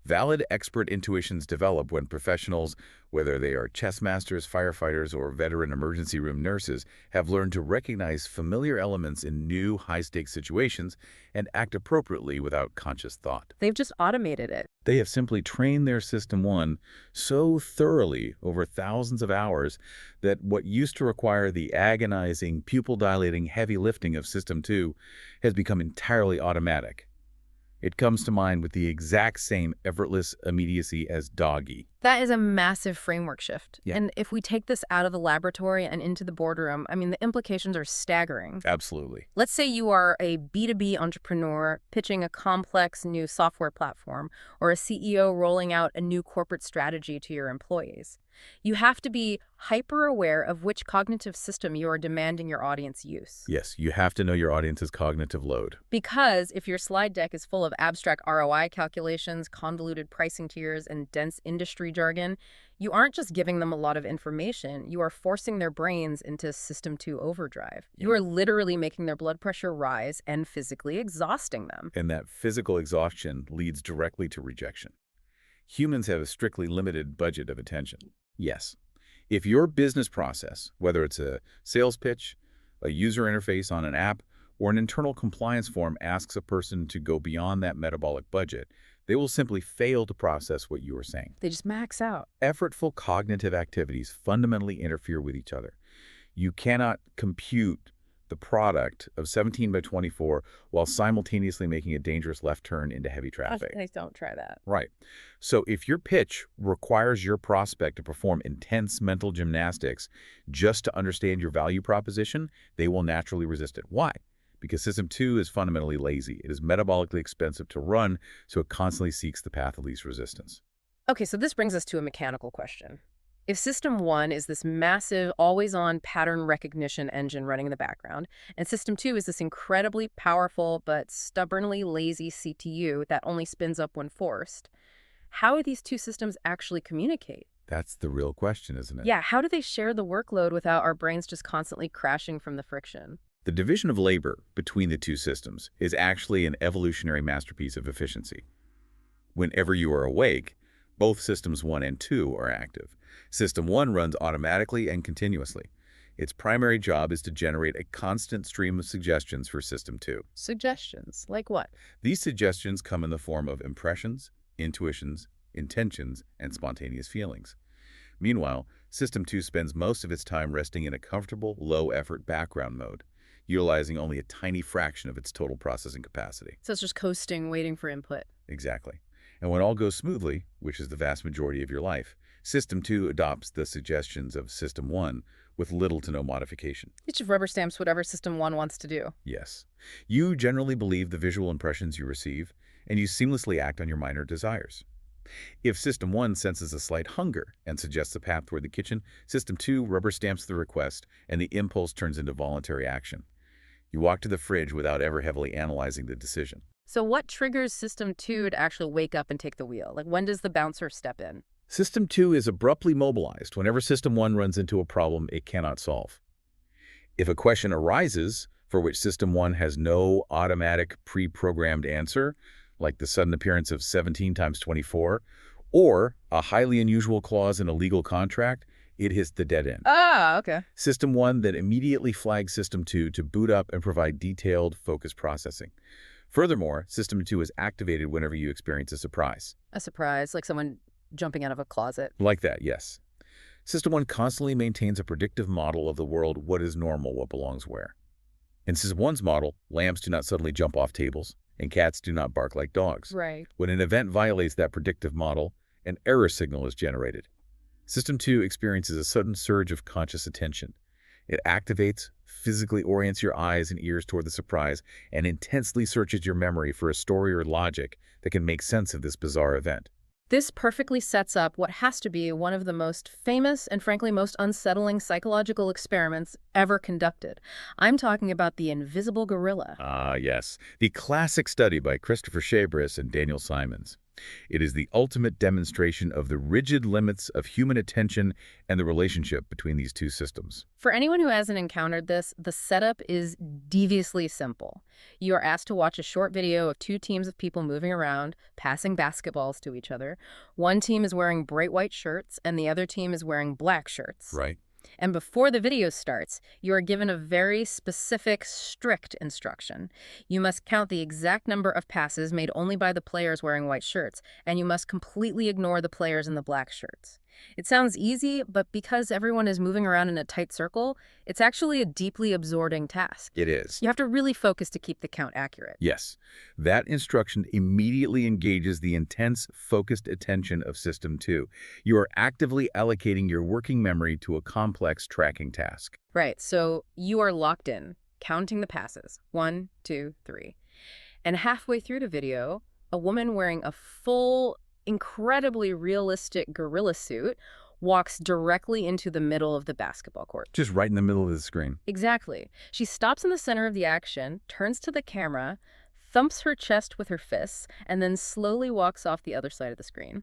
Valid expert intuitions develop when professionals, whether they are chess masters, firefighters, or veteran emergency room nurses, have learned to recognize familiar elements in new, high-stakes situations and act appropriately without conscious thought. They've just automated it. They have simply trained their System 1 so thoroughly over thousands of hours that what used to require the agonizing, pupil-dilating heavy lifting of System 2 has become entirely automatic. It comes to mind with the exact same effortless immediacy as doggy. That is a massive framework shift. Yeah. And if we take this out of the laboratory and into the boardroom, I mean, the implications are staggering. Absolutely. Let's say you are a B2B entrepreneur pitching a complex new software platform, or a CEO rolling out a new corporate strategy to your employees. You have to be hyper-aware of which cognitive system you are demanding your audience use. Yes, you have to know your audience's cognitive load. Because if your slide deck is full of abstract ROI calculations, convoluted pricing tiers, and dense industry jargon, you aren't just giving them a lot of information, you are forcing their brains into System 2 overdrive. You are literally making their blood pressure rise and physically exhausting them. And that physical exhaustion leads directly to rejection. Humans have a strictly limited budget of attention. Yes. If your business process, whether it's a sales pitch, a user interface on an app, or an internal compliance form asks a person to go beyond that metabolic budget, they will simply fail to process what you are saying. They just max out. Effortful cognitive activities fundamentally interfere with each other. You cannot compute the product of 17 by 24 while simultaneously making a dangerous left turn into heavy traffic. Please don't try that. Right. So if your pitch requires your prospect to perform intense mental gymnastics just to understand your value proposition, they will naturally resist it. Why? Because System 2 is fundamentally lazy. It is metabolically expensive to run, so it constantly seeks the path of least resistance. Okay, so this brings us to a mechanical question. If System 1 is this massive, always-on pattern recognition engine running in the background, and System 2 is this incredibly powerful but stubbornly lazy CTU that only spins up when forced, how do these two systems actually communicate? That's the real question, isn't it? Yeah, how do they share the workload without our brains just constantly crashing from the friction? The division of labor between the two systems is actually an evolutionary masterpiece of efficiency. Whenever you are awake, both Systems 1 and 2 are active. System 1 runs automatically and continuously. Its primary job is to generate a constant stream of suggestions for System 2. Suggestions? Like what? These suggestions come in the form of impressions, intuitions, intentions, and spontaneous feelings. Meanwhile, System 2 spends most of its time resting in a comfortable, low-effort background mode, utilizing only a tiny fraction of its total processing capacity. So it's just coasting, waiting for input. Exactly. And when all goes smoothly, which is the vast majority of your life, System 2 adopts the suggestions of System 1 with little to no modification. It just rubber stamps whatever System 1 wants to do. Yes. You generally believe the visual impressions you receive, and you seamlessly act on your minor desires. If System 1 senses a slight hunger and suggests a path toward the kitchen, System 2 rubber stamps the request, and the impulse turns into voluntary action. You walk to the fridge without ever heavily analyzing the decision. So what triggers System 2 to actually wake up and take the wheel? Like, when does the bouncer step in? System 2 is abruptly mobilized whenever System 1 runs into a problem it cannot solve. If a question arises for which System 1 has no automatic pre-programmed answer, like the sudden appearance of 17 times 24, or a highly unusual clause in a legal contract, it hits the dead end. Ah, okay. System 1 then immediately flags System 2 to boot up and provide detailed, focused processing. Furthermore, System 2 is activated whenever you experience a surprise. A surprise, like someone jumping out of a closet. Like that, yes. System 1 constantly maintains a predictive model of the world, what is normal, what belongs where. In System 1's model, lambs do not suddenly jump off tables, and cats do not bark like dogs. Right. When an event violates that predictive model, an error signal is generated. System 2 experiences a sudden surge of conscious attention. It activates, physically orients your eyes and ears toward the surprise, and intensely searches your memory for a story or logic that can make sense of this bizarre event. This perfectly sets up what has to be one of the most famous and frankly most unsettling psychological experiments ever conducted. I'm talking about the invisible gorilla. Ah, yes. The classic study by Christopher Chabris and Daniel Simons. It is the ultimate demonstration of the rigid limits of human attention and the relationship between these two systems. For anyone who hasn't encountered this, the setup is deviously simple. You are asked to watch a short video of two teams of people moving around, passing basketballs to each other. One team is wearing bright white shirts, and the other team is wearing black shirts. Right. And before the video starts, you are given a very specific, strict instruction. You must count the exact number of passes made only by the players wearing white shirts, and you must completely ignore the players in the black shirts. It sounds easy, but because everyone is moving around in a tight circle, it's actually a deeply absorbing task. It is. You have to really focus to keep the count accurate. Yes. That instruction immediately engages the intense, focused attention of System 2. You are actively allocating your working memory to a complex tracking task. Right, so you are locked in, counting the passes. 1, 2, 3. And halfway through the video, a woman wearing a full, incredibly realistic gorilla suit walks directly into the middle of the basketball court. Just right in the middle of the screen. Exactly. She stops in the center of the action, turns to the camera, thumps her chest with her fists, and then slowly walks off the other side of the screen.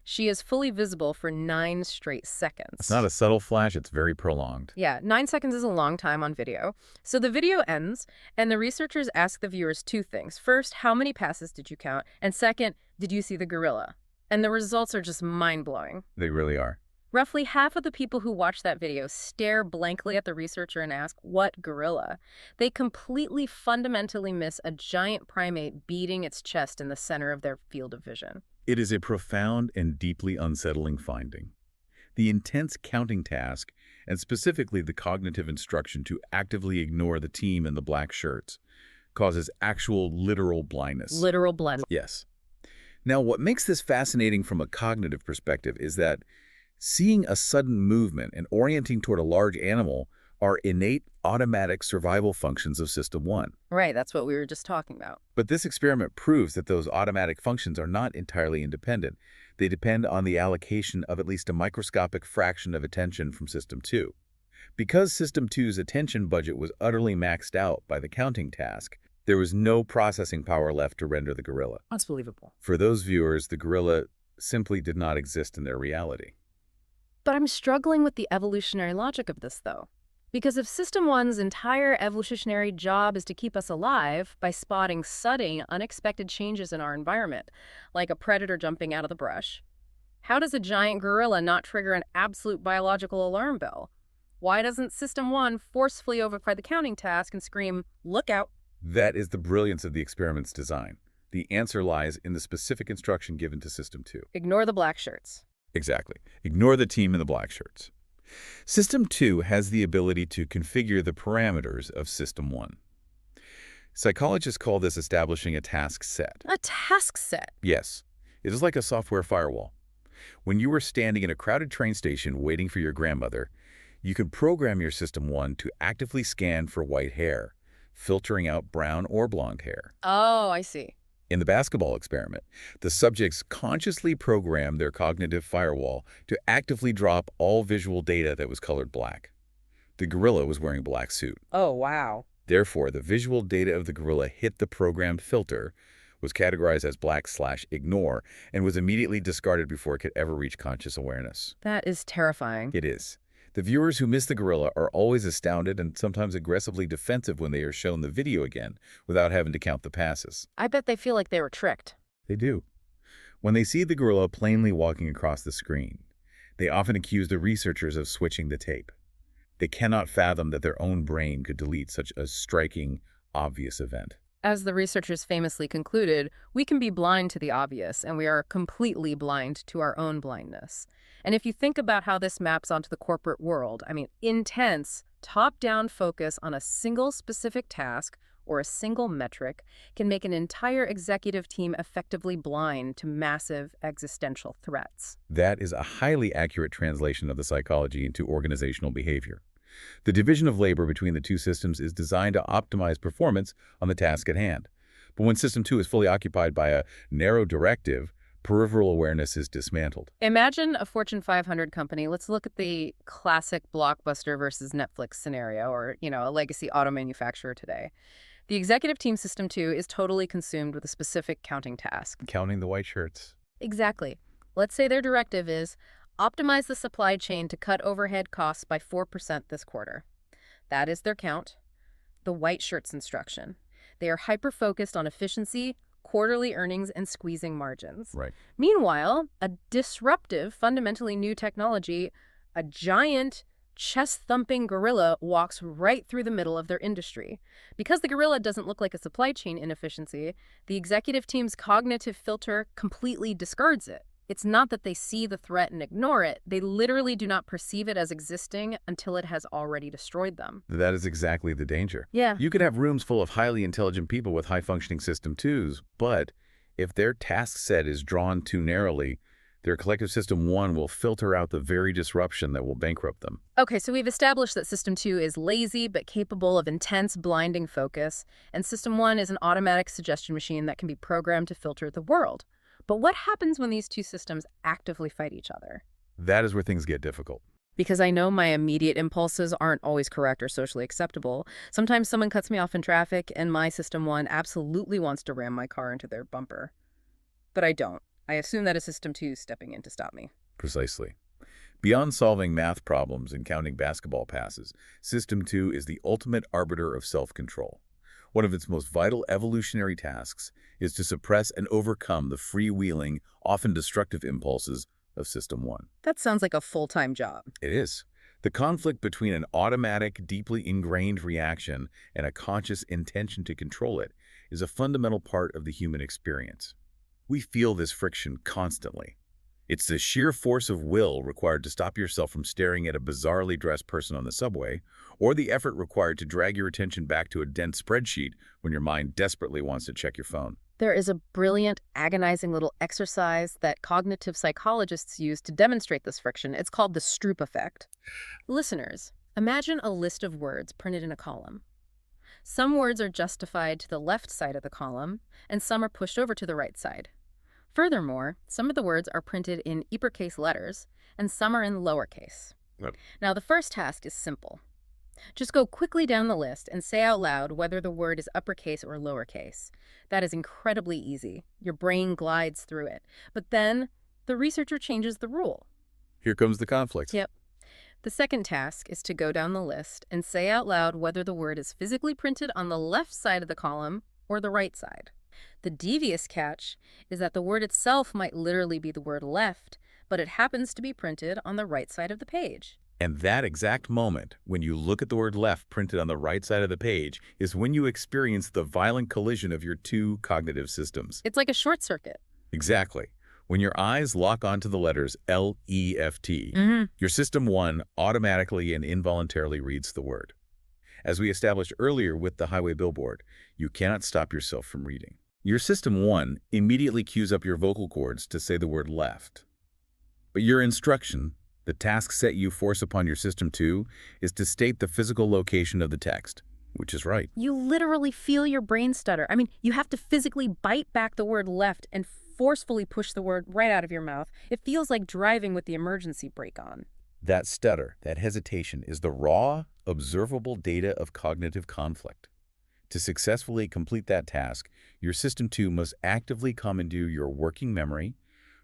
She is fully visible for 9 straight seconds. It's not a subtle flash, it's very prolonged. Yeah, 9 seconds is a long time on video. So the video ends, and the researchers ask the viewers 2 things. First, how many passes did you count? And second, did you see the gorilla? And the results are just mind-blowing. They really are. Roughly half of the people who watch that video stare blankly at the researcher and ask, what gorilla? They completely fundamentally miss a giant primate beating its chest in the center of their field of vision. It is a profound and deeply unsettling finding. The intense counting task, and specifically the cognitive instruction to actively ignore the team in the black shirts, causes actual literal blindness. Literal blindness. Yes. Now, what makes this fascinating from a cognitive perspective is that seeing a sudden movement and orienting toward a large animal are innate, automatic survival functions of System 1. Right, that's what we were just talking about. But this experiment proves that those automatic functions are not entirely independent. They depend on the allocation of at least a microscopic fraction of attention from System 2. Because System 2's attention budget was utterly maxed out by the counting task, there was no processing power left to render the gorilla. That's believable. For those viewers, the gorilla simply did not exist in their reality. But I'm struggling with the evolutionary logic of this, though. Because if System 1's entire evolutionary job is to keep us alive by spotting sudden, unexpected changes in our environment, like a predator jumping out of the brush, how does a giant gorilla not trigger an absolute biological alarm bell? Why doesn't System 1 forcefully override the counting task and scream, look out? That is the brilliance of the experiment's design. The answer lies in the specific instruction given to System 2. Ignore the black shirts. Exactly. Ignore the team in the black shirts. System 2 has the ability to configure the parameters of System 1. Psychologists call this establishing a task set. A task set? Yes. It is like a software firewall. When you are standing in a crowded train station waiting for your grandmother, you can program your System 1 to actively scan for white hair, filtering out brown or blonde hair. Oh, I see. In the basketball experiment, the subjects consciously programmed their cognitive firewall to actively drop all visual data that was colored black. The gorilla was wearing a black suit. Oh, wow. Therefore, the visual data of the gorilla hit the programmed filter, was categorized as black/ignore, and was immediately discarded before it could ever reach conscious awareness. That is terrifying. It is. The viewers who miss the gorilla are always astounded and sometimes aggressively defensive when they are shown the video again without having to count the passes. I bet they feel like they were tricked. They do. When they see the gorilla plainly walking across the screen, They often accuse the researchers of switching the tape. They cannot fathom that their own brain could delete such a striking, obvious event. As the researchers famously concluded, we can be blind to the obvious, and we are completely blind to our own blindness. And if you think about how this maps onto the corporate world, intense, top-down focus on a single specific task or a single metric can make an entire executive team effectively blind to massive existential threats. That is a highly accurate translation of the psychology into organizational behavior. The division of labor between the two systems is designed to optimize performance on the task at hand. But when System 2 is fully occupied by a narrow directive, peripheral awareness is dismantled. Imagine a Fortune 500 company. Let's look at the classic Blockbuster versus Netflix scenario, or, a legacy auto manufacturer today. The executive team System 2 is totally consumed with a specific counting task. Counting the white shirts. Exactly. Let's say their directive is optimize the supply chain to cut overhead costs by 4% this quarter. That is their count. The white shirts instruction. They are hyper-focused on efficiency, quarterly earnings, and squeezing margins. Right. Meanwhile, a disruptive, fundamentally new technology, a giant, chest-thumping gorilla walks right through the middle of their industry. Because the gorilla doesn't look like a supply chain inefficiency, the executive team's cognitive filter completely discards it. It's not that they see the threat and ignore it. They literally do not perceive it as existing until it has already destroyed them. That is exactly the danger. Yeah. You could have rooms full of highly intelligent people with high-functioning System 2s, but if their task set is drawn too narrowly, their collective System 1 will filter out the very disruption that will bankrupt them. Okay, so we've established that System 2 is lazy but capable of intense, blinding focus, and System 1 is an automatic suggestion machine that can be programmed to filter the world. But what happens when these two systems actively fight each other? That is where things get difficult. Because I know my immediate impulses aren't always correct or socially acceptable. Sometimes someone cuts me off in traffic, and my System 1 absolutely wants to ram my car into their bumper. But I don't. I assume that is System 2 stepping in to stop me. Precisely. Beyond solving math problems and counting basketball passes, System 2 is the ultimate arbiter of self-control. One of its most vital evolutionary tasks is to suppress and overcome the freewheeling, often destructive impulses of System 1. That sounds like a full-time job. It is. The conflict between an automatic, deeply ingrained reaction and a conscious intention to control it is a fundamental part of the human experience. We feel this friction constantly. It's the sheer force of will required to stop yourself from staring at a bizarrely dressed person on the subway, or the effort required to drag your attention back to a dense spreadsheet when your mind desperately wants to check your phone. There is a brilliant, agonizing little exercise that cognitive psychologists use to demonstrate this friction. It's called the Stroop effect. Listeners, imagine a list of words printed in a column. Some words are justified to the left side of the column, and some are pushed over to the right side. Furthermore, some of the words are printed in uppercase letters, and some are in lowercase. Yep. Now, the first task is simple. Just go quickly down the list and say out loud whether the word is uppercase or lowercase. That is incredibly easy. Your brain glides through it. But then, the researcher changes the rule. Here comes the conflict. Yep. The second task is to go down the list and say out loud whether the word is physically printed on the left side of the column or the right side. The devious catch is that the word itself might literally be the word left, but it happens to be printed on the right side of the page. And that exact moment, when you look at the word left printed on the right side of the page, is when you experience the violent collision of your two cognitive systems. It's like a short circuit. Exactly. When your eyes lock onto the letters L-E-F-T, your System 1 automatically and involuntarily reads the word. As we established earlier with the highway billboard, you cannot stop yourself from reading. Your System 1 immediately cues up your vocal cords to say the word left. But your instruction, the task set you force upon your System 2, is to state the physical location of the text, which is right. You literally feel your brain stutter. You have to physically bite back the word left and forcefully push the word right out of your mouth. It feels like driving with the emergency brake on. That stutter, that hesitation, is the raw, observable data of cognitive conflict. To successfully complete that task, your System 2 must actively commandeer your working memory,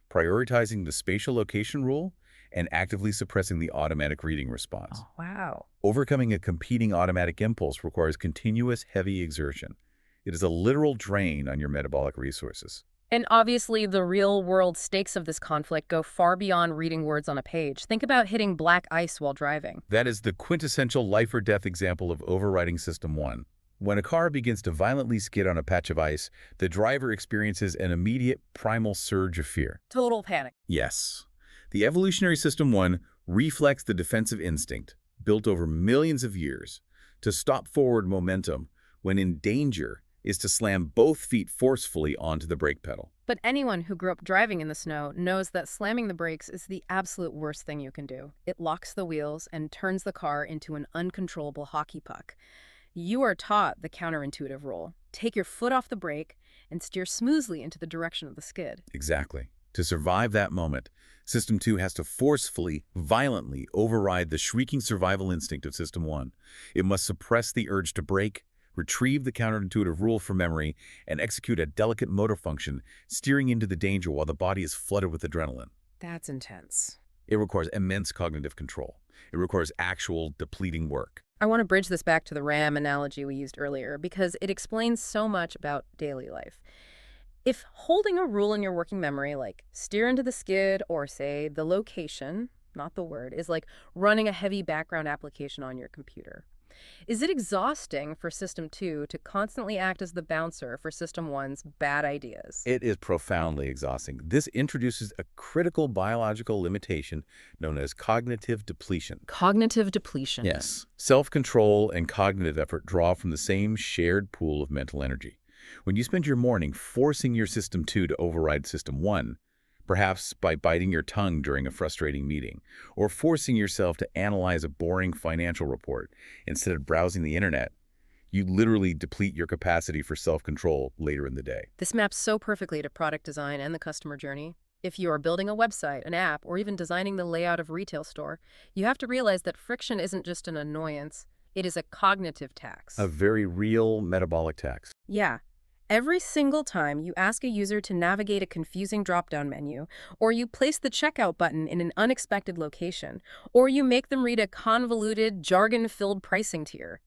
prioritizing the spatial location rule, and actively suppressing the automatic reading response. Oh, wow. Overcoming a competing automatic impulse requires continuous heavy exertion. It is a literal drain on your metabolic resources. And obviously, the real-world stakes of this conflict go far beyond reading words on a page. Think about hitting black ice while driving. That is the quintessential life or death example of overriding System 1. When a car begins to violently skid on a patch of ice, the driver experiences an immediate primal surge of fear. Total panic. Yes. The evolutionary System 1 reflects the defensive instinct, built over millions of years, to stop forward momentum when in danger is to slam both feet forcefully onto the brake pedal. But anyone who grew up driving in the snow knows that slamming the brakes is the absolute worst thing you can do. It locks the wheels and turns the car into an uncontrollable hockey puck. You are taught the counterintuitive rule. Take your foot off the brake and steer smoothly into the direction of the skid. Exactly. To survive that moment, System 2 has to forcefully, violently override the shrieking survival instinct of System 1. It must suppress the urge to brake, retrieve the counterintuitive rule from memory, and execute a delicate motor function, steering into the danger while the body is flooded with adrenaline. That's intense. It requires immense cognitive control. It requires actual depleting work. I want to bridge this back to the RAM analogy we used earlier because it explains so much about daily life. If holding a rule in your working memory, like steer into the skid or say the location, not the word, is like running a heavy background application on your computer. Is it exhausting for System 2 to constantly act as the bouncer for System 1's bad ideas? It is profoundly exhausting. This introduces a critical biological limitation known as cognitive depletion. Cognitive depletion. Yes. Self-control and cognitive effort draw from the same shared pool of mental energy. When you spend your morning forcing your System 2 to override System 1, perhaps by biting your tongue during a frustrating meeting, or forcing yourself to analyze a boring financial report instead of browsing the internet, you literally deplete your capacity for self-control later in the day. This maps so perfectly to product design and the customer journey. If you are building a website, an app, or even designing the layout of a retail store, you have to realize that friction isn't just an annoyance, it is a cognitive tax. A very real metabolic tax. Yeah. Every single time you ask a user to navigate a confusing drop-down menu, or you place the checkout button in an unexpected location, or you make them read a convoluted, jargon-filled pricing tier,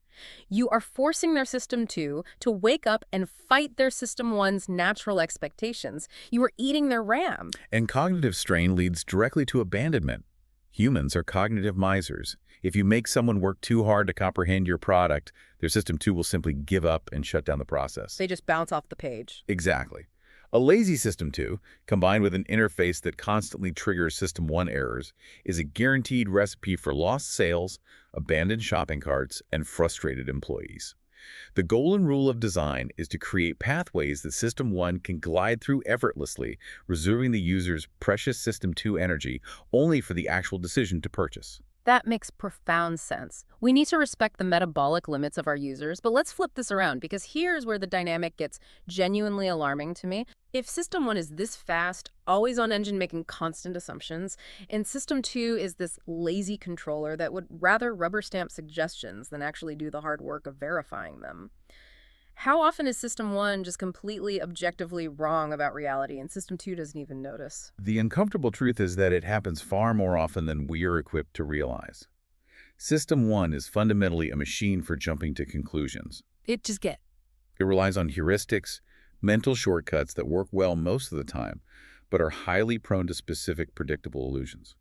you are forcing their System 2 to wake up and fight their System 1's natural expectations. You are eating their RAM. And cognitive strain leads directly to abandonment. Humans are cognitive misers. If you make someone work too hard to comprehend your product, their System 2 will simply give up and shut down the process. They just bounce off the page. Exactly. A lazy System 2, combined with an interface that constantly triggers System 1 errors, is a guaranteed recipe for lost sales, abandoned shopping carts, and frustrated employees. The golden rule of design is to create pathways that System 1 can glide through effortlessly, reserving the user's precious System 2 energy only for the actual decision to purchase. That makes profound sense. We need to respect the metabolic limits of our users, but let's flip this around because here's where the dynamic gets genuinely alarming to me. If System 1 is this fast, always on engine making constant assumptions, and System 2 is this lazy controller that would rather rubber stamp suggestions than actually do the hard work of verifying them, how often is System 1 just completely objectively wrong about reality and System 2 doesn't even notice? The uncomfortable truth is that it happens far more often than we are equipped to realize. System 1 is fundamentally a machine for jumping to conclusions. It relies on heuristics, mental shortcuts that work well most of the time, but are highly prone to specific predictable illusions.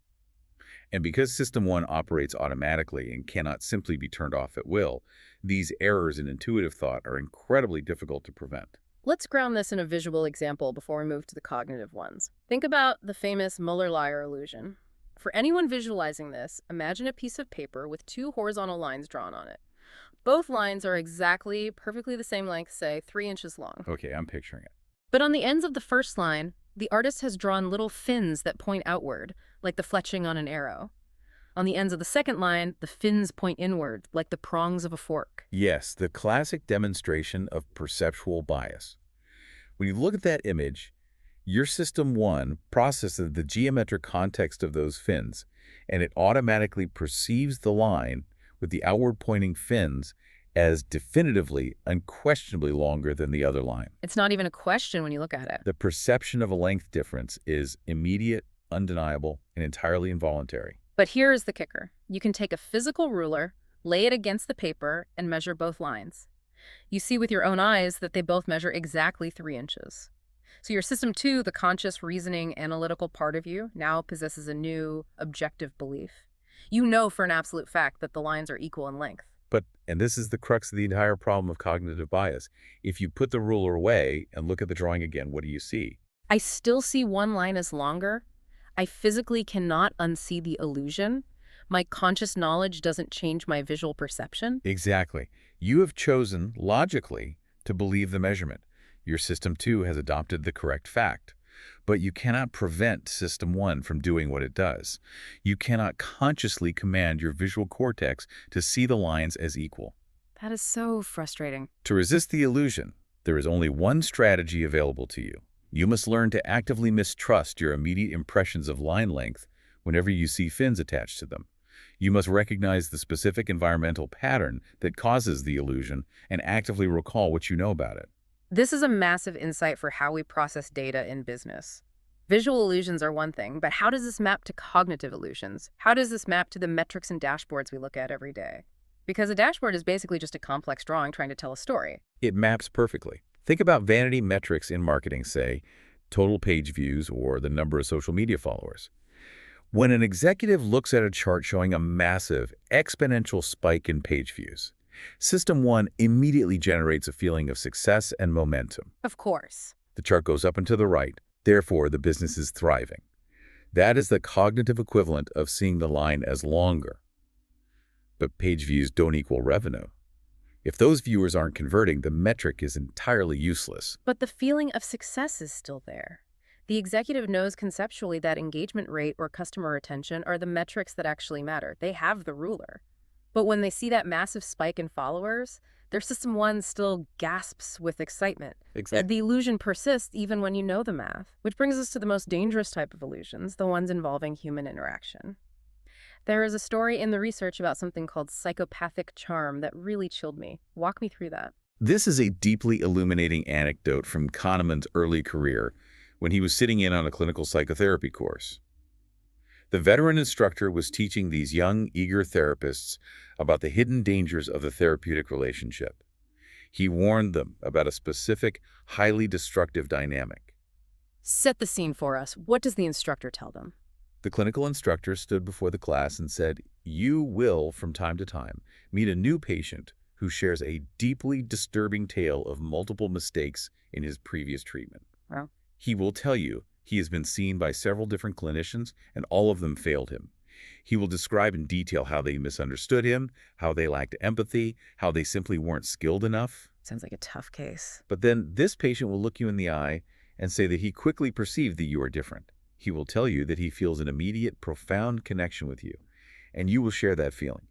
And because System 1 operates automatically and cannot simply be turned off at will, these errors in intuitive thought are incredibly difficult to prevent. Let's ground this in a visual example before we move to the cognitive ones. Think about the famous Muller-Lyer illusion. For anyone visualizing this, imagine a piece of paper with two horizontal lines drawn on it. Both lines are exactly, perfectly the same length, say 3 inches long. Okay, I'm picturing it. But on the ends of the first line, the artist has drawn little fins that point outward, like the fletching on an arrow. On the ends of the second line, the fins point inward, like the prongs of a fork. Yes, the classic demonstration of perceptual bias. When you look at that image, your System 1 processes the geometric context of those fins, and it automatically perceives the line with the outward-pointing fins as definitively, unquestionably longer than the other line. It's not even a question when you look at it. The perception of a length difference is immediate, undeniable, and entirely involuntary. But here is the kicker. You can take a physical ruler, lay it against the paper, and measure both lines. You see with your own eyes that they both measure exactly 3 inches. So your system 2, the conscious, reasoning, analytical part of you, now possesses a new, objective belief. You know for an absolute fact that the lines are equal in length. But, and this is the crux of the entire problem of cognitive bias, if you put the ruler away and look at the drawing again, what do you see? I still see one line as longer. I physically cannot unsee the illusion. My conscious knowledge doesn't change my visual perception. Exactly. You have chosen, logically, to believe the measurement. Your System 2 has adopted the correct fact. But you cannot prevent System 1 from doing what it does. You cannot consciously command your visual cortex to see the lines as equal. That is so frustrating. To resist the illusion, there is only one strategy available to you. You must learn to actively mistrust your immediate impressions of line length whenever you see fins attached to them. You must recognize the specific environmental pattern that causes the illusion and actively recall what you know about it. This is a massive insight for how we process data in business. Visual illusions are one thing, but how does this map to cognitive illusions? How does this map to the metrics and dashboards we look at every day? Because a dashboard is basically just a complex drawing trying to tell a story. It maps perfectly. Think about vanity metrics in marketing, say, total page views or the number of social media followers. When an executive looks at a chart showing a massive, exponential spike in page views, System 1 immediately generates a feeling of success and momentum. Of course. The chart goes up and to the right, therefore the business is thriving. That is the cognitive equivalent of seeing the line as longer. But page views don't equal revenue. If those viewers aren't converting, the metric is entirely useless. But the feeling of success is still there. The executive knows conceptually that engagement rate or customer retention are the metrics that actually matter. They have the ruler. But when they see that massive spike in followers, their System 1 still gasps with excitement. Exactly. The illusion persists even when you know the math, which brings us to the most dangerous type of illusions, the ones involving human interaction. There is a story in the research about something called psychopathic charm that really chilled me. Walk me through that. This is a deeply illuminating anecdote from Kahneman's early career when he was sitting in on a clinical psychotherapy course. The veteran instructor was teaching these young, eager therapists about the hidden dangers of the therapeutic relationship. He warned them about a specific, highly destructive dynamic. Set the scene for us. What does the instructor tell them? The clinical instructor stood before the class and said, "You will, from time to time, meet a new patient who shares a deeply disturbing tale of multiple mistakes in his previous treatment. Well, He will tell you he has been seen by several different clinicians and all of them failed him. He will describe in detail how they misunderstood him, how they lacked empathy, how they simply weren't skilled enough. sounds like a tough case. But then this patient will look you in the eye and say that he quickly perceived that you are different. He will tell you that he feels an immediate, profound connection with you, and you will share that feeling.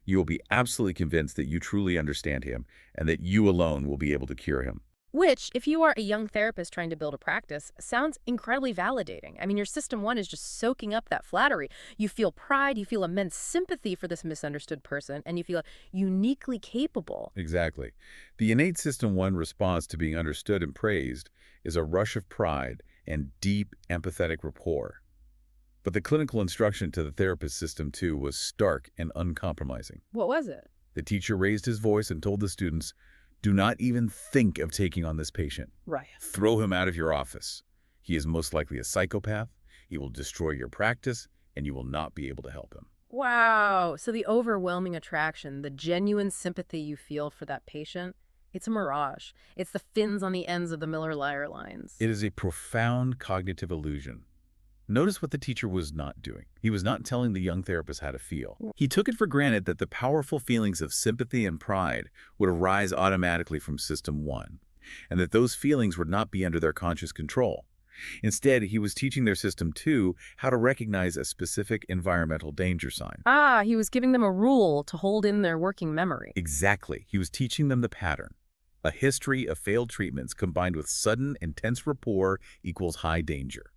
You will be absolutely convinced that you truly understand him and that you alone will be able to cure him." Which, if you are a young therapist trying to build a practice, sounds incredibly validating. I mean, your System 1 is just soaking up that flattery. You feel pride, you feel immense sympathy for this misunderstood person, and you feel uniquely capable. Exactly. The innate System 1 response to being understood and praised is a rush of pride and deep empathetic rapport. But the clinical instruction to the therapist System 2 was stark and uncompromising. What was it? The teacher raised his voice and told the students, "Do not even think of taking on this patient. Right. Throw him out of your office. He is most likely a psychopath. He will destroy your practice, and you will not be able to help him." Wow. So the overwhelming attraction, the genuine sympathy you feel for that patient, it's a mirage. It's the fins on the ends of the Miller-Lyer lines. It is a profound cognitive illusion. Notice what the teacher was not doing. He was not telling the young therapist how to feel. He took it for granted that the powerful feelings of sympathy and pride would arise automatically from System 1, and that those feelings would not be under their conscious control. Instead, he was teaching their System 2 how to recognize a specific environmental danger sign. Ah, he was giving them a rule to hold in their working memory. Exactly. He was teaching them the pattern. A history of failed treatments combined with sudden, intense rapport equals high danger.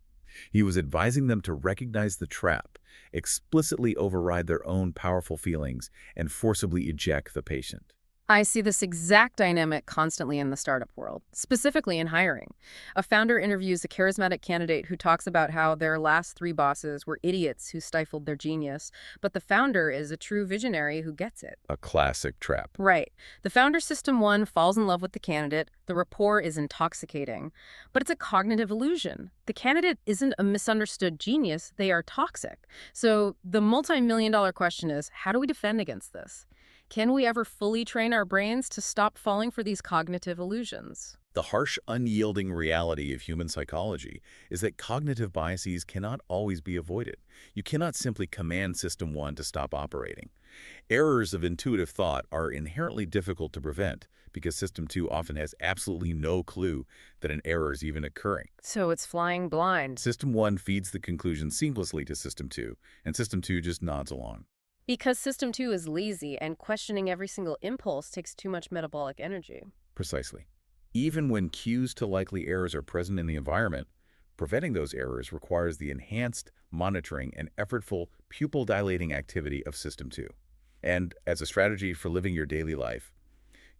He was advising them to recognize the trap, explicitly override their own powerful feelings, and forcibly eject the patient. I see this exact dynamic constantly in the startup world, specifically in hiring. A founder interviews a charismatic candidate who talks about how their last three bosses were idiots who stifled their genius, but the founder is a true visionary who gets it. A classic trap. Right. The founder system one falls in love with the candidate. The rapport is intoxicating. But it's a cognitive illusion. The candidate isn't a misunderstood genius. They are toxic. So the multi-million-dollar question is, how do we defend against this? Can we ever fully train our brains to stop falling for these cognitive illusions? The harsh, unyielding reality of human psychology is that cognitive biases cannot always be avoided. You cannot simply command System 1 to stop operating. Errors of intuitive thought are inherently difficult to prevent because System 2 often has absolutely no clue that an error is even occurring. So it's flying blind. System 1 feeds the conclusion seamlessly to System 2, and System 2 just nods along. Because System 2 is lazy and questioning every single impulse takes too much metabolic energy. Precisely. Even when cues to likely errors are present in the environment, preventing those errors requires the enhanced monitoring and effortful pupil-dilating activity of System 2. And as a strategy for living your daily life,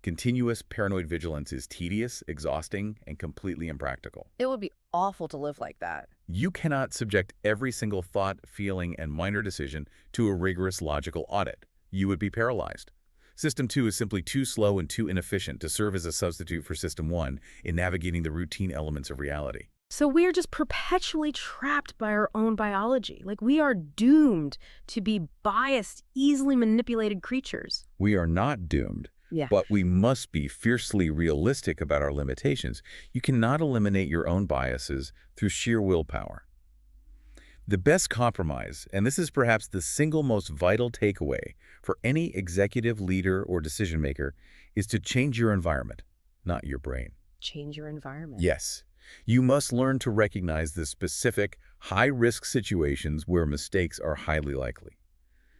continuous paranoid vigilance is tedious, exhausting, and completely impractical. It would be awful to live like that. You cannot subject every single thought, feeling, and minor decision to a rigorous logical audit. You would be paralyzed. System 2 is simply too slow and too inefficient to serve as a substitute for System 1 in navigating the routine elements of reality. So we are just perpetually trapped by our own biology. Like we are doomed to be biased, easily manipulated creatures. We are not doomed. Yeah. But we must be fiercely realistic about our limitations. You cannot eliminate your own biases through sheer willpower. The best compromise, and this is perhaps the single most vital takeaway for any executive, leader, or decision maker, is to change your environment, not your brain. Change your environment. Yes. You must learn to recognize the specific, high-risk situations where mistakes are highly likely.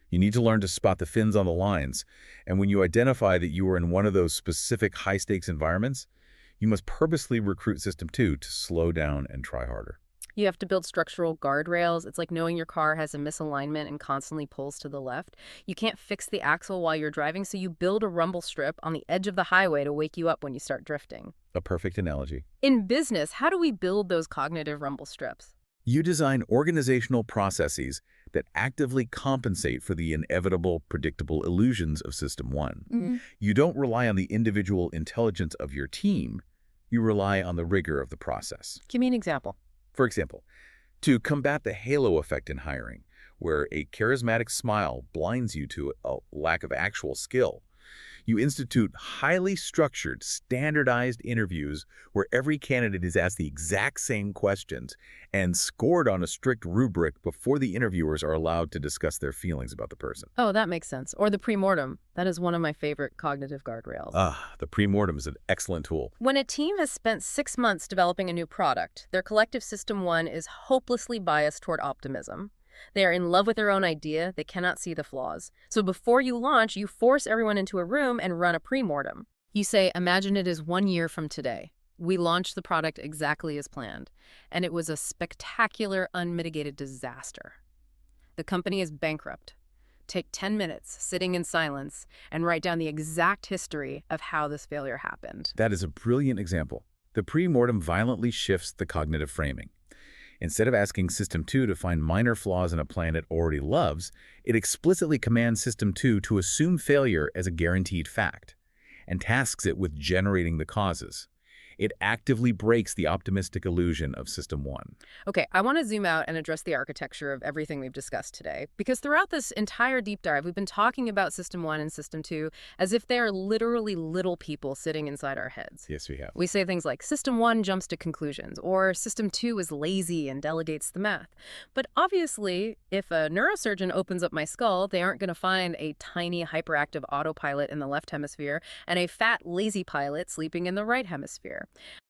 You need to learn to spot the fins on the lines, and when you identify that you are in one of those specific high-stakes environments, you must purposely recruit System 2 to slow down and try harder. You have to build structural guardrails. It's like knowing your car has a misalignment and constantly pulls to the left. You can't fix the axle while you're driving, so you build a rumble strip on the edge of the highway to wake you up when you start drifting. A perfect analogy. In business, how do we build those cognitive rumble strips? You design organizational processes that actively compensate for the inevitable, predictable illusions of System 1. You don't rely on the individual intelligence of your team. You rely on the rigor of the process. Give me an example. For example, to combat the halo effect in hiring, where a charismatic smile blinds you to a lack of actual skill, you institute highly structured, standardized interviews where every candidate is asked the exact same questions and scored on a strict rubric before the interviewers are allowed to discuss their feelings about the person. Oh, that makes sense. Or the pre-mortem. That is one of my favorite cognitive guardrails. The pre-mortem is an excellent tool. When a team has spent 6 months developing a new product, their collective System 1 is hopelessly biased toward optimism. They are in love with their own idea. They cannot see the flaws. So before you launch, you force everyone into a room and run a pre-mortem. You say, imagine it is 1 year from today. We launched the product exactly as planned, and it was a spectacular, unmitigated disaster. The company is bankrupt. Take 10 minutes, sitting in silence, and write down the exact history of how this failure happened. That is a brilliant example. The pre-mortem violently shifts the cognitive framing. Instead of asking System 2 to find minor flaws in a plan it already loves, it explicitly commands System 2 to assume failure as a guaranteed fact and tasks it with generating the causes. It actively breaks the optimistic illusion of System 1. Okay, I want to zoom out and address the architecture of everything we've discussed today, because throughout this entire deep dive, we've been talking about System 1 and System 2 as if they are literally little people sitting inside our heads. Yes, we have. We say things like System 1 jumps to conclusions, or System 2 is lazy and delegates the math. But obviously, if a neurosurgeon opens up my skull, they aren't going to find a tiny hyperactive autopilot in the left hemisphere and a fat, lazy pilot sleeping in the right hemisphere.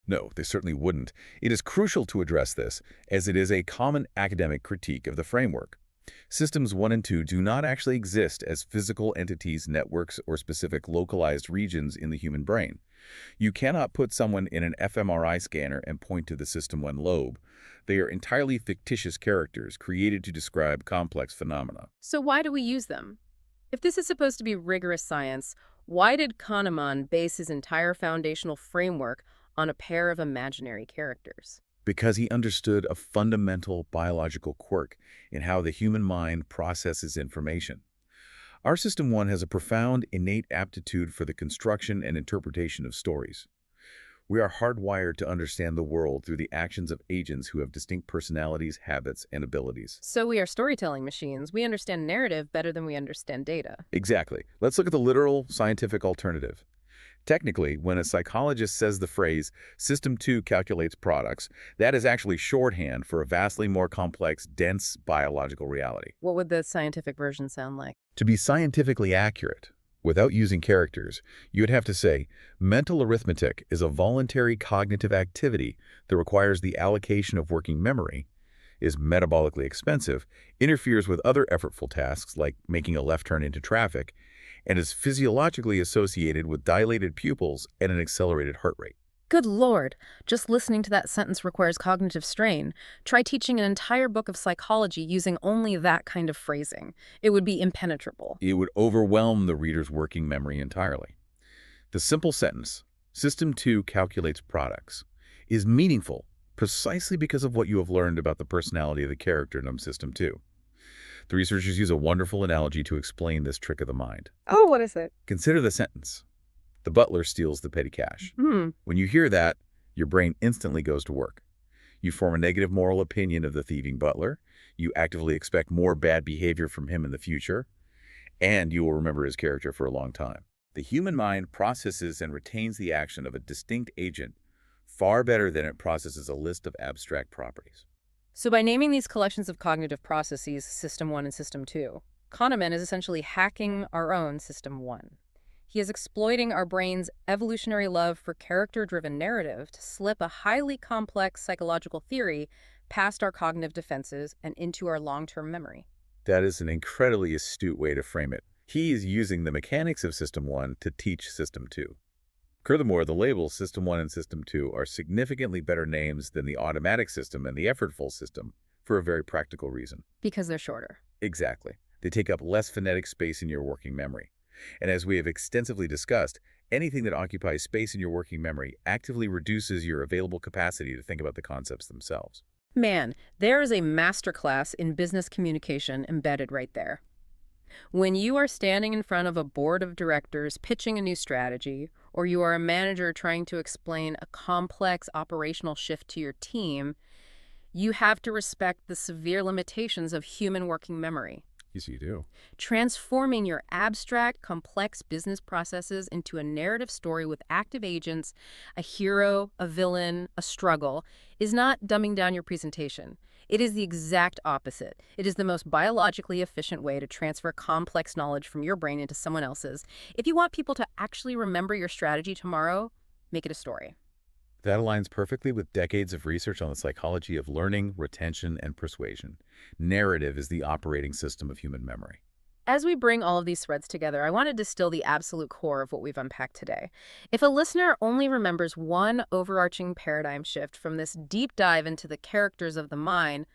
No, they certainly wouldn't. It is crucial to address this, as it is a common academic critique of the framework. Systems 1 and 2 do not actually exist as physical entities, networks, or specific localized regions in the human brain. You cannot put someone in an fMRI scanner and point to the System 1 lobe. They are entirely fictitious characters created to describe complex phenomena. So why do we use them? If this is supposed to be rigorous science, Why did Kahneman base his entire foundational framework on a pair of imaginary characters? Because he understood a fundamental biological quirk in how the human mind processes information. Our System 1 has a profound innate aptitude for the construction and interpretation of stories. We are hardwired to understand the world through the actions of agents who have distinct personalities, habits, and abilities. So we are storytelling machines. We understand narrative better than we understand data. Exactly. Let's look at the literal scientific alternative. Technically, when a psychologist says the phrase, System 2 calculates products, that is actually shorthand for a vastly more complex, dense biological reality. What would the scientific version sound like? To be scientifically accurate, without using characters, you'd have to say, mental arithmetic is a voluntary cognitive activity that requires the allocation of working memory, is metabolically expensive, interferes with other effortful tasks like making a left turn into traffic, and is physiologically associated with dilated pupils and an accelerated heart rate. Good Lord, just listening to that sentence requires cognitive strain. Try teaching an entire book of psychology using only that kind of phrasing. It would be impenetrable. It would overwhelm the reader's working memory entirely. The simple sentence, System 2 calculates products, is meaningful precisely because of what you have learned about the personality of the character in System 2. The researchers use a wonderful analogy to explain this trick of the mind. Oh, what is it? Consider the sentence, the butler steals the petty cash. When you hear that, your brain instantly goes to work. You form a negative moral opinion of the thieving butler, you actively expect more bad behavior from him in the future, and you will remember his character for a long time. The human mind processes and retains the action of a distinct agent far better than it processes a list of abstract properties. So by naming these collections of cognitive processes, System 1 and System 2, Kahneman is essentially hacking our own System 1. He is exploiting our brain's evolutionary love for character-driven narrative to slip a highly complex psychological theory past our cognitive defenses and into our long-term memory. That is an incredibly astute way to frame it. He is using the mechanics of System 1 to teach System 2. Furthermore, the labels System 1 and System 2 are significantly better names than the automatic system and the effortful system for a very practical reason. Because they're shorter. Exactly. They take up less phonetic space in your working memory. And as we have extensively discussed, anything that occupies space in your working memory actively reduces your available capacity to think about the concepts themselves. Man, there is a masterclass in business communication embedded right there. When you are standing in front of a board of directors pitching a new strategy, or you are a manager trying to explain a complex operational shift to your team, you have to respect the severe limitations of human working memory. Yes, you do. Transforming your abstract, complex business processes into a narrative story with active agents, a hero, a villain, a struggle, is not dumbing down your presentation. It is the exact opposite. It is the most biologically efficient way to transfer complex knowledge from your brain into someone else's. If you want people to actually remember your strategy tomorrow, make it a story. That aligns perfectly with decades of research on the psychology of learning, retention, and persuasion. Narrative is the operating system of human memory. As we bring all of these threads together, I want to distill the absolute core of what we've unpacked today. If a listener only remembers one overarching paradigm shift from this deep dive into the characters of the mind,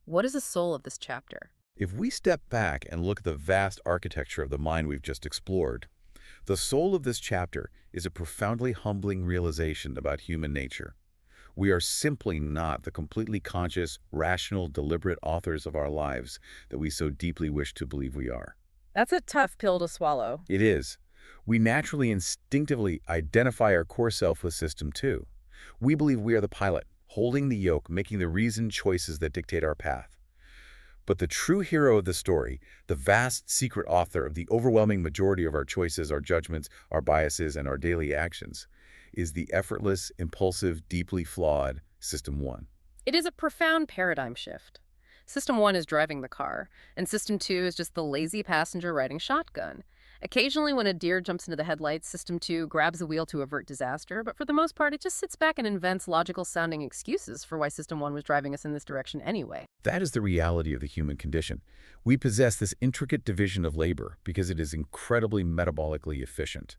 what is the soul of this chapter? If we step back and look at the vast architecture of the mind we've just explored, the soul of this chapter is a profoundly humbling realization about human nature. We are simply not the completely conscious, rational, deliberate authors of our lives that we so deeply wish to believe we are. That's a tough pill to swallow. It is. We naturally instinctively identify our core self with System 2. We believe we are the pilot, holding the yoke, making the reasoned choices that dictate our path. But the true hero of the story, the vast secret author of the overwhelming majority of our choices, our judgments, our biases, and our daily actions, is the effortless, impulsive, deeply flawed System 1. It is a profound paradigm shift. System 1 is driving the car, and System 2 is just the lazy passenger riding shotgun. Occasionally, when a deer jumps into the headlights, System 2 grabs the wheel to avert disaster, but for the most part, it just sits back and invents logical-sounding excuses for why System 1 was driving us in this direction anyway. That is the reality of the human condition. We possess this intricate division of labor because it is incredibly metabolically efficient.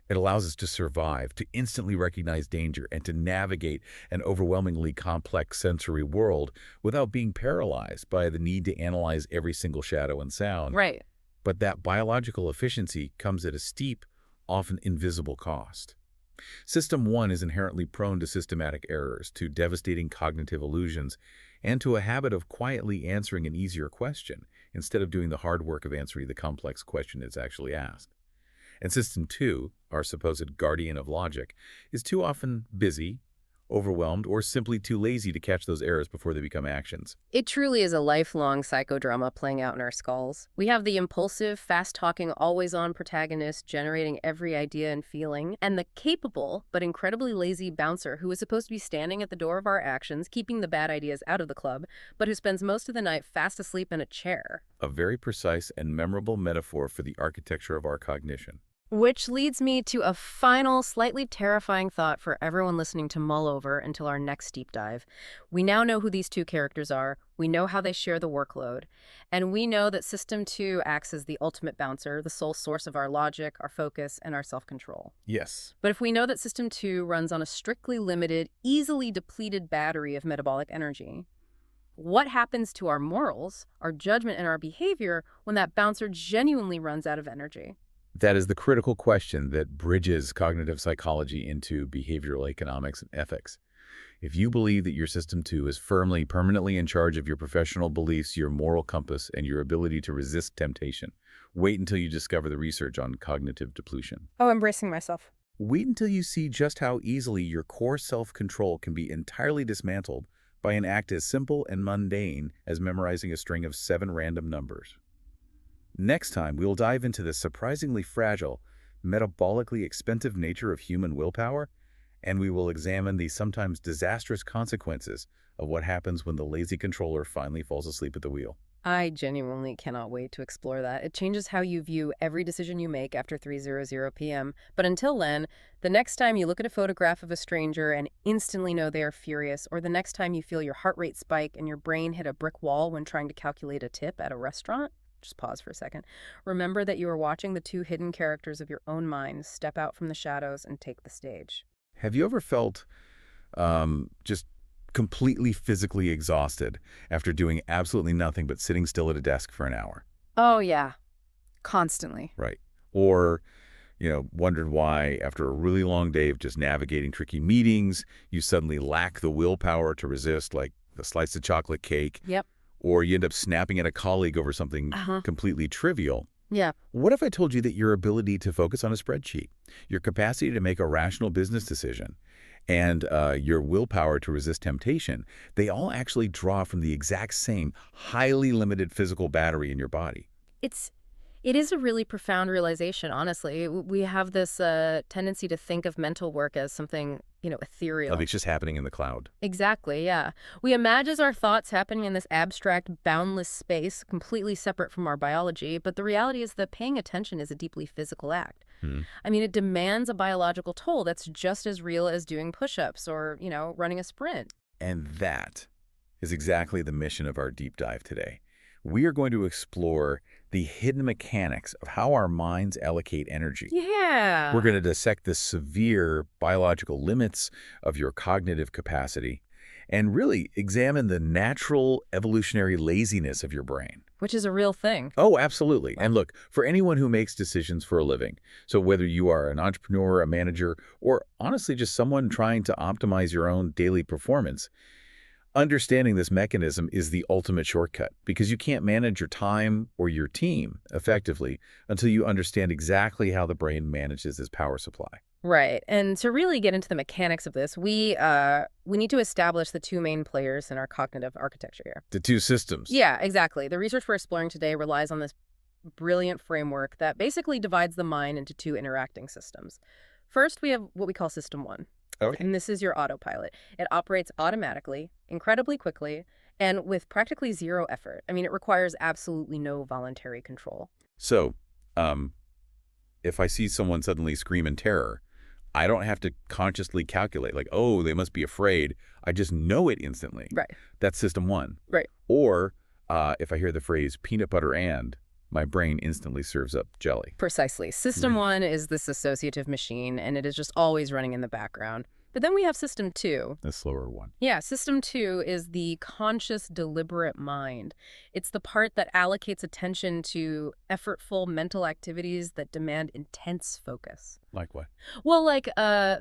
It allows us to survive, to instantly recognize danger, and to navigate an overwhelmingly complex sensory world without being paralyzed by the need to analyze every single shadow and sound. Right. But that biological efficiency comes at a steep, often invisible cost. System 1 is inherently prone to systematic errors, to devastating cognitive illusions, and to a habit of quietly answering an easier question instead of doing the hard work of answering the complex question it's actually asked. And System 2, our supposed guardian of logic, is too often busy, overwhelmed, or simply too lazy to catch those errors before they become actions. It truly is a lifelong psychodrama playing out in our skulls. We have the impulsive, fast-talking, always-on protagonist generating every idea and feeling, and the capable but incredibly lazy bouncer who is supposed to be standing at the door of our actions, keeping the bad ideas out of the club, but who spends most of the night fast asleep in a chair. A very precise and memorable metaphor for the architecture of our cognition. Which leads me to a final, slightly terrifying thought for everyone listening to mull over until our next deep dive. We now know who these two characters are, we know how they share the workload, and we know that System 2 acts as the ultimate bouncer, the sole source of our logic, our focus, and our self-control. Yes. But if we know that System 2 runs on a strictly limited, easily depleted battery of metabolic energy, what happens to our morals, our judgment, and our behavior when that bouncer genuinely runs out of energy? That is the critical question that bridges cognitive psychology into behavioral economics and ethics. If you believe that your System 2 is firmly, permanently in charge of your professional beliefs, your moral compass, and your ability to resist temptation, wait until you discover the research on cognitive depletion. Oh, I'm bracing myself. Wait until you see just how easily your core self-control can be entirely dismantled by an act as simple and mundane as memorizing a string of 7 random numbers. Next time, we'll dive into the surprisingly fragile, metabolically expensive nature of human willpower, and we will examine the sometimes disastrous consequences of what happens when the lazy controller finally falls asleep at the wheel. I genuinely cannot wait to explore that. It changes how you view every decision you make after 3:00 p.m. But until then, the next time you look at a photograph of a stranger and instantly know they are furious, or the next time you feel your heart rate spike and your brain hit a brick wall when trying to calculate a tip at a restaurant, just pause for a second. Remember that you are watching the two hidden characters of your own mind step out from the shadows and take the stage. Have you ever felt just completely physically exhausted after doing absolutely nothing but sitting still at a desk for an hour? Oh, yeah. Constantly. Right. Or, wondered why, after a really long day of just navigating tricky meetings, you suddenly lack the willpower to resist, like a slice of chocolate cake. Yep. Or you end up snapping at a colleague over something completely trivial. Yeah. What if I told you that your ability to focus on a spreadsheet, your capacity to make a rational business decision, and your willpower to resist temptation, they all actually draw from the exact same highly limited physical battery in your body? It is a really profound realization, honestly. We have this tendency to think of mental work as something, ethereal. Like it's just happening in the cloud. Exactly, yeah. We imagine our thoughts happening in this abstract, boundless space, completely separate from our biology, but the reality is that paying attention is a deeply physical act. I mean, it demands a biological toll that's just as real as doing push-ups or, running a sprint. And that is exactly the mission of our deep dive today. We are going to explore the hidden mechanics of how our minds allocate energy. Yeah. We're going to dissect the severe biological limits of your cognitive capacity and really examine the natural evolutionary laziness of your brain. Which is a real thing. Oh, absolutely. And look, for anyone who makes decisions for a living, so whether you are an entrepreneur, a manager, or honestly just someone trying to optimize your own daily performance, understanding this mechanism is the ultimate shortcut because you can't manage your time or your team effectively until you understand exactly how the brain manages its power supply. Right. And to really get into the mechanics of this, we need to establish the two main players in our cognitive architecture here. The two systems. Yeah, exactly. The research we're exploring today relies on this brilliant framework that basically divides the mind into two interacting systems. First, we have what we call System 1. Okay. And this is your autopilot. It operates automatically, incredibly quickly, and with practically zero effort. I mean, it requires absolutely no voluntary control. So, if I see someone suddenly scream in terror, I don't have to consciously calculate, like, oh, they must be afraid. I just know it instantly. Right. That's System 1. Right. Or if I hear the phrase peanut butter and, my brain instantly serves up jelly. Precisely. System 1 is this associative machine, and it is just always running in the background. But then we have system 2. The slower one. Yeah, system 2 is the conscious, deliberate mind. It's the part that allocates attention to effortful mental activities that demand intense focus. Like what? Well, like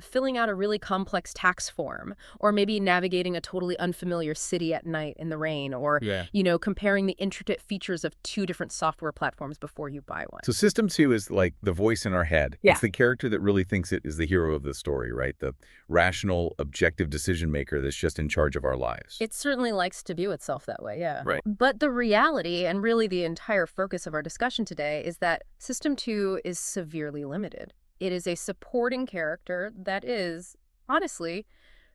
filling out a really complex tax form, or maybe navigating a totally unfamiliar city at night in the rain, or, Yeah. Comparing the intricate features of 2 different software platforms before you buy one. So system 2 is like the voice in our head. Yeah. It's the character that really thinks it is the hero of the story, right? The rational, objective decision maker that's just in charge of our lives. It certainly likes to view itself that way, yeah. Right. But the reality, and really the entire focus of our discussion today, is that system 2 is severely limited. It is a supporting character that is, honestly,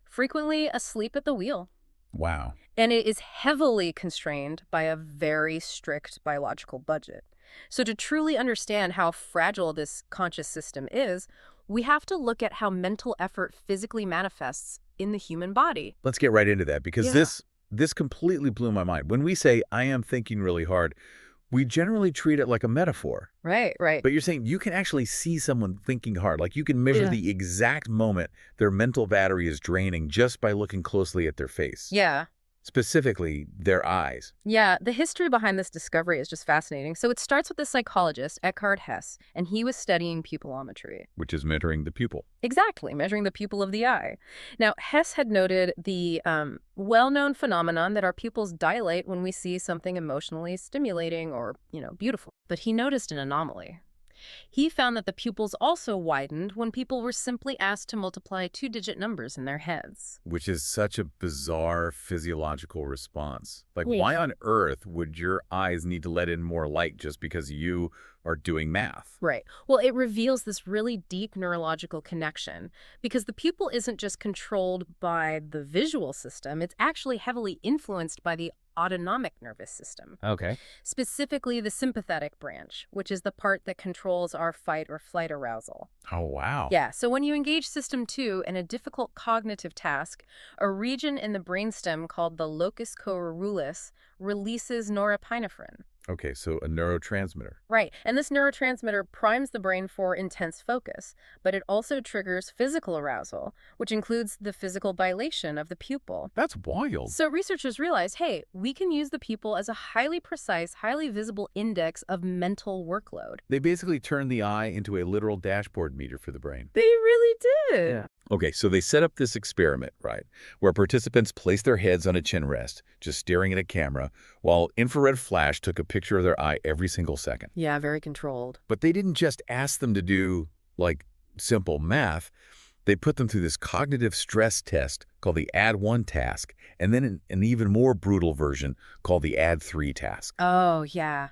frequently asleep at the wheel. Wow. And it is heavily constrained by a very strict biological budget. So to truly understand how fragile this conscious system is, we have to look at how mental effort physically manifests in the human body. Let's get right into that because Yeah. this completely blew my mind. When we say, I am thinking really hard, we generally treat it like a metaphor. Right. But you're saying you can actually see someone thinking hard. Like you can measure Yeah. the exact moment their mental battery is draining just by looking closely at their face. Yeah. Specifically, their eyes. Yeah, the history behind this discovery is just fascinating. So it starts with the psychologist, Eckhart Hess, and he was studying pupillometry. Which is measuring the pupil. Exactly, measuring the pupil of the eye. Now, Hess had noted the well-known phenomenon that our pupils dilate when we see something emotionally stimulating or, beautiful. But he noticed an anomaly. He found that the pupils also widened when people were simply asked to multiply 2-digit numbers in their heads. Which is such a bizarre physiological response. Like, Yeah. why on earth would your eyes need to let in more light just because you are doing math? Right. Well, it reveals this really deep neurological connection because the pupil isn't just controlled by the visual system, it's actually heavily influenced by the autonomic nervous system, Okay. specifically the sympathetic branch, which is the part that controls our fight or flight arousal. Oh, wow. Yeah, so when you engage system 2 in a difficult cognitive task, a region in the brainstem called the locus coeruleus releases norepinephrine. Okay, so a neurotransmitter. Right, and this neurotransmitter primes the brain for intense focus, but it also triggers physical arousal, which includes the physical dilation of the pupil. That's wild. So researchers realized, hey, we can use the pupil as a highly precise, highly visible index of mental workload. They basically turned the eye into a literal dashboard meter for the brain. They really did. Yeah. Okay, so they set up this experiment, right, where participants placed their heads on a chin rest, just staring at a camera, while infrared flash took a picture of their eye every single second. Yeah, very controlled. But they didn't just ask them to do, like, simple math. They put them through this cognitive stress test called the Add-1 task, and then an even more brutal version called the Add-3 task. Oh, yeah.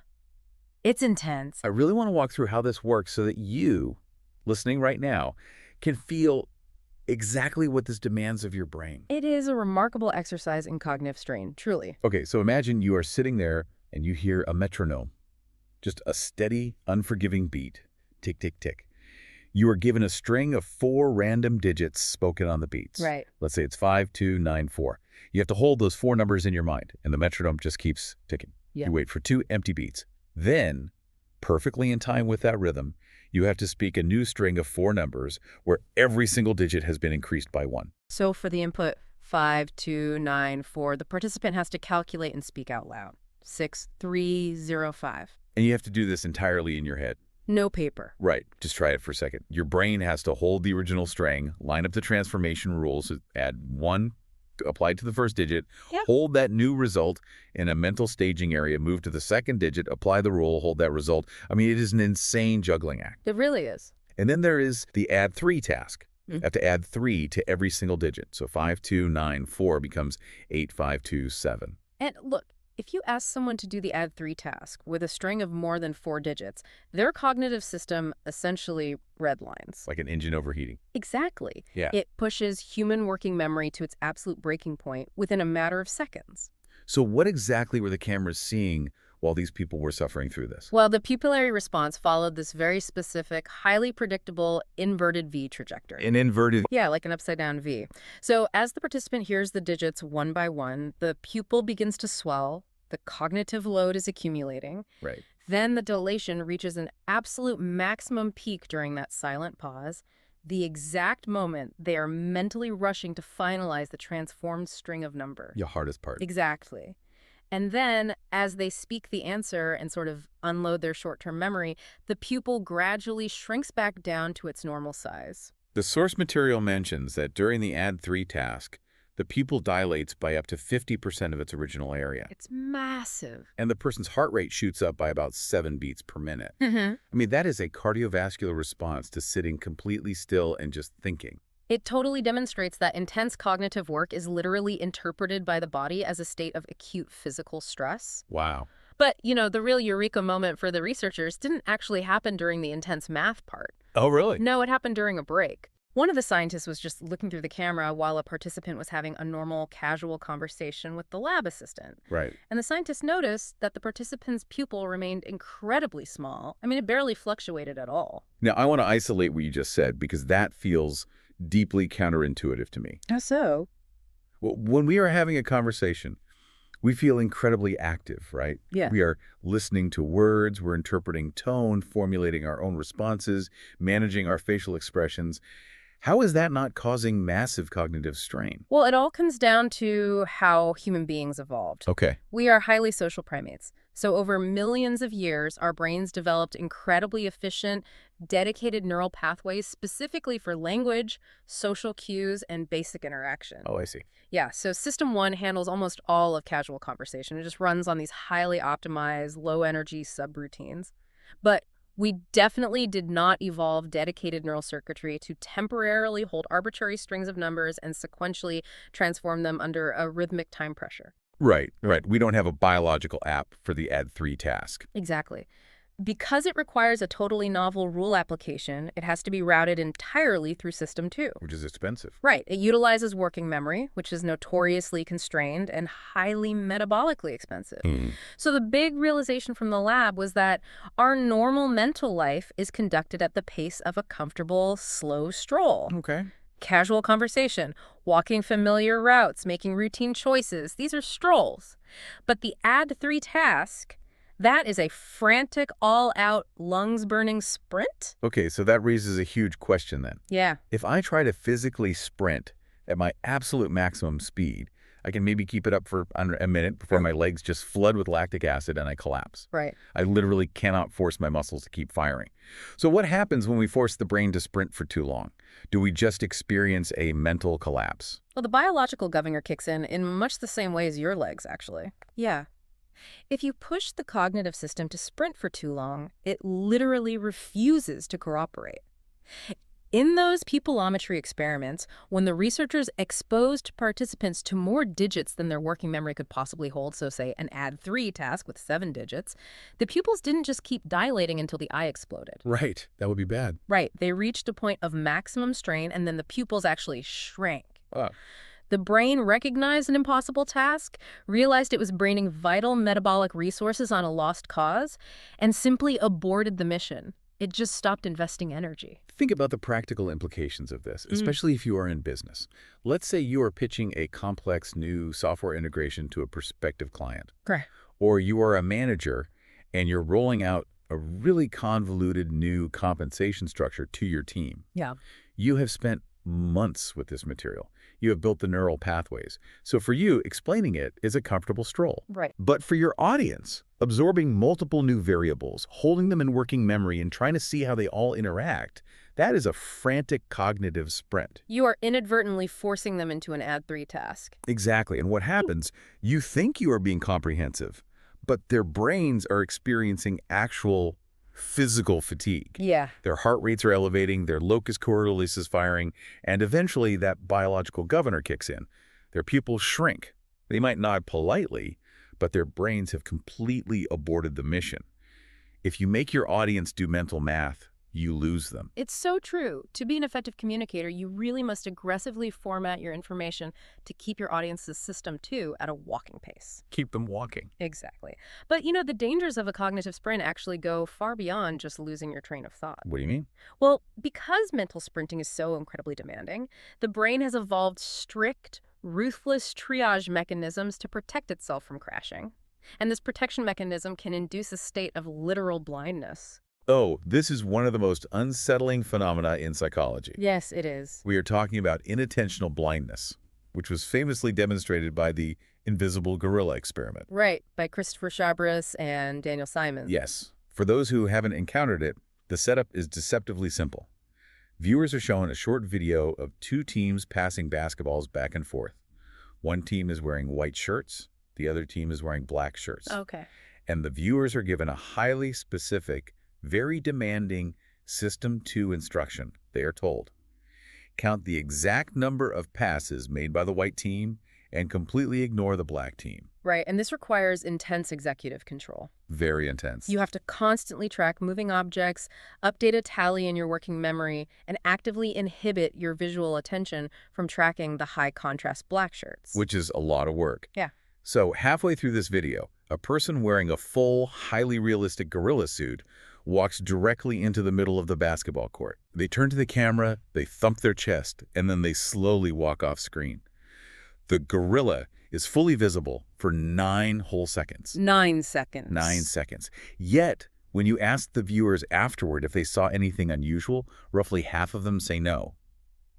It's intense. I really want to walk through how this works so that you, listening right now, can feel exactly what this demands of your brain. It is a remarkable exercise in cognitive strain, truly. Okay, so imagine you are sitting there and you hear a metronome, just a steady, unforgiving beat, tick, tick, tick. You are given a string of 4 random digits spoken on the beats. Right. Let's say it's 5, 2, 9, 4. You have to hold those 4 numbers in your mind, and the metronome just keeps ticking. Yeah. You wait for 2 empty beats. Then, perfectly in time with that rhythm, you have to speak a new string of 4 numbers where every single digit has been increased by 1. So for the input 5, 2, 9, 4, the participant has to calculate and speak out loud. 6, 3, 0, 5. And you have to do this entirely in your head. No paper. Right. Just try it for a second. Your brain has to hold the original string, line up the transformation rules, add 1 applied to the first digit, Yep. hold that new result in a mental staging area, move to the second digit, apply the rule, hold that result. I mean, it is an insane juggling act. It really is. And then there is the Add-3 task. Mhm. You have to add 3 to every single digit. So 5, 2, 9, 4 becomes 8, 5, 2, 7. And look, if you ask someone to do the Add-3 task with a string of more than 4 digits, their cognitive system essentially redlines. Like an engine overheating. Exactly. Yeah. It pushes human working memory to its absolute breaking point within a matter of seconds. So what exactly were the cameras seeing while these people were suffering through this? Well, the pupillary response followed this very specific, highly predictable inverted V trajectory. An inverted. Yeah, like an upside-down V. So as the participant hears the digits one by one, the pupil begins to swell, the cognitive load is accumulating, Right. then the dilation reaches an absolute maximum peak during that silent pause, the exact moment they are mentally rushing to finalize the transformed string of number. The hardest part. Exactly. And then, as they speak the answer and sort of unload their short-term memory, the pupil gradually shrinks back down to its normal size. The source material mentions that during the add 3 task, the pupil dilates by up to 50% of its original area. It's massive. And the person's heart rate shoots up by about 7 beats per minute. I mean, that is a cardiovascular response to sitting completely still and just thinking. It totally demonstrates that intense cognitive work is literally interpreted by the body as a state of acute physical stress. Wow. But, the real eureka moment for the researchers didn't actually happen during the intense math part. Oh, really? No, it happened during a break. One of the scientists was just looking through the camera while a participant was having a normal, casual conversation with the lab assistant. Right. And the scientist noticed that the participant's pupil remained incredibly small. I mean, it barely fluctuated at all. Now, I want to isolate what you just said because that feels deeply counterintuitive to me. How so? Well, when we are having a conversation, we feel incredibly active, right? Yeah. We are listening to words, we're interpreting tone, formulating our own responses, managing our facial expressions. How is that not causing massive cognitive strain? Well, it all comes down to how human beings evolved. Okay. We are highly social primates. So over millions of years, our brains developed incredibly efficient, dedicated neural pathways specifically for language, social cues, and basic interaction. Oh, I see. Yeah, so System 1 handles almost all of casual conversation. It just runs on these highly optimized, low-energy subroutines. But we definitely did not evolve dedicated neural circuitry to temporarily hold arbitrary strings of numbers and sequentially transform them under a rhythmic time pressure. Right. We don't have a biological app for the add 3 task. Exactly. Because it requires a totally novel rule application, it has to be routed entirely through System 2. Which is expensive. Right. It utilizes working memory, which is notoriously constrained and highly metabolically expensive. So the big realization from the lab was that our normal mental life is conducted at the pace of a comfortable, slow stroll. Okay. Casual conversation, walking familiar routes, making routine choices. These are strolls. But the add 3 task, that is a frantic, all-out, lungs-burning sprint? Okay, so that raises a huge question then. Yeah. If I try to physically sprint at my absolute maximum speed, I can maybe keep it up for under a minute before my legs just flood with lactic acid and I collapse. Right. I literally cannot force my muscles to keep firing. So what happens when we force the brain to sprint for too long? Do we just experience a mental collapse? Well, the biological governor kicks in much the same way as your legs, actually. Yeah. If you push the cognitive system to sprint for too long, it literally refuses to cooperate. In those pupilometry experiments, when the researchers exposed participants to more digits than their working memory could possibly hold, so say an add 3 task with 7 digits, the pupils didn't just keep dilating until the eye exploded. Right. That would be bad. Right. They reached a point of maximum strain, and then the pupils actually shrank. Wow. The brain recognized an impossible task, realized it was draining vital metabolic resources on a lost cause, and simply aborted the mission. It just stopped investing energy. Think about the practical implications of this, especially if you are in business. Let's say you are pitching a complex new software integration to a prospective client. Correct. Or you are a manager and you're rolling out a really convoluted new compensation structure to your team. Yeah. You have spent months with this material. You have built the neural pathways. So for you, explaining it is a comfortable stroll. Right. But for your audience, absorbing multiple new variables, holding them in working memory, and trying to see how they all interact, that is a frantic cognitive sprint. You are inadvertently forcing them into an add 3 task. Exactly. And what happens, you think you are being comprehensive, but their brains are experiencing actual physical fatigue. Yeah. Their heart rates are elevating, their locus coeruleus is firing, and eventually that biological governor kicks in. Their pupils shrink. They might nod politely, but their brains have completely aborted the mission. If you make your audience do mental math, you lose them. It's so true. To be an effective communicator, you really must aggressively format your information to keep your audience's system, too, at a walking pace. Keep them walking. Exactly. But, the dangers of a cognitive sprint actually go far beyond just losing your train of thought. What do you mean? Well, because mental sprinting is so incredibly demanding, the brain has evolved strict, ruthless triage mechanisms to protect itself from crashing. And this protection mechanism can induce a state of literal blindness. Oh, this is one of the most unsettling phenomena in psychology. Yes, it is. We are talking about inattentional blindness, which was famously demonstrated by the invisible gorilla experiment. Right, by Christopher Chabris and Daniel Simons. Yes, for those who haven't encountered it, the setup is deceptively simple. Viewers are shown a short video of two teams passing basketballs back and forth. One team is wearing white shirts, the other team is wearing black shirts. Okay. And the viewers are given a highly specific, very demanding System 2 instruction. They are told, count the exact number of passes made by the white team and completely ignore the black team. Right, and this requires intense executive control. Very intense. You have to constantly track moving objects, update a tally in your working memory, and actively inhibit your visual attention from tracking the high-contrast black shirts. Which is a lot of work. Yeah. So halfway through this video, a person wearing a full, highly realistic gorilla suit walks directly into the middle of the basketball court. They turn to the camera, they thump their chest, and then they slowly walk off screen. The gorilla is fully visible for 9 whole seconds. 9 seconds. 9 seconds. Yet, when you ask the viewers afterward if they saw anything unusual, roughly half of them say no.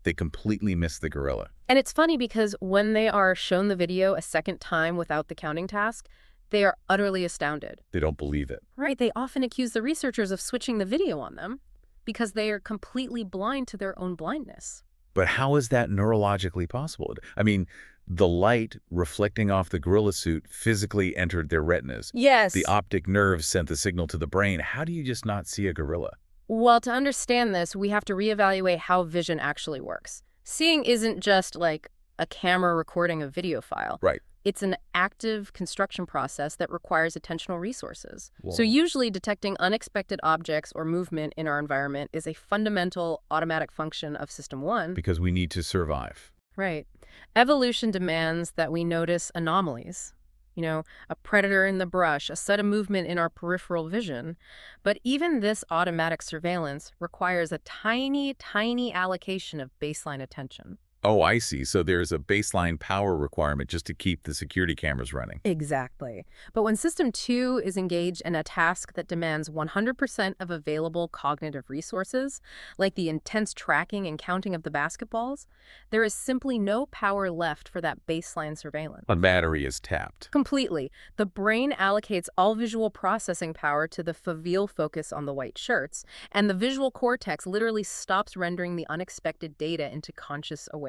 They completely miss the gorilla. And it's funny because when they are shown the video a second time without the counting task, they are utterly astounded. They don't believe it. Right, they often accuse the researchers of switching the video on them because they are completely blind to their own blindness. But how is that neurologically possible? I mean, the light reflecting off the gorilla suit physically entered their retinas. Yes. The optic nerves sent the signal to the brain. How do you just not see a gorilla? Well, to understand this, we have to reevaluate how vision actually works. Seeing isn't just like a camera recording a video file. Right. It's an active construction process that requires attentional resources. Whoa. So usually detecting unexpected objects or movement in our environment is a fundamental automatic function of System 1. Because we need to survive. Right. Evolution demands that we notice anomalies. You know, a predator in the brush, a sudden movement in our peripheral vision. But even this automatic surveillance requires a tiny, tiny allocation of baseline attention. Oh, I see. So there's a baseline power requirement just to keep the security cameras running. Exactly. But when System 2 is engaged in a task that demands 100% of available cognitive resources, like the intense tracking and counting of the basketballs, there is simply no power left for that baseline surveillance. A battery is tapped. Completely. The brain allocates all visual processing power to the foveal focus on the white shirts, and the visual cortex literally stops rendering the unexpected data into conscious awareness.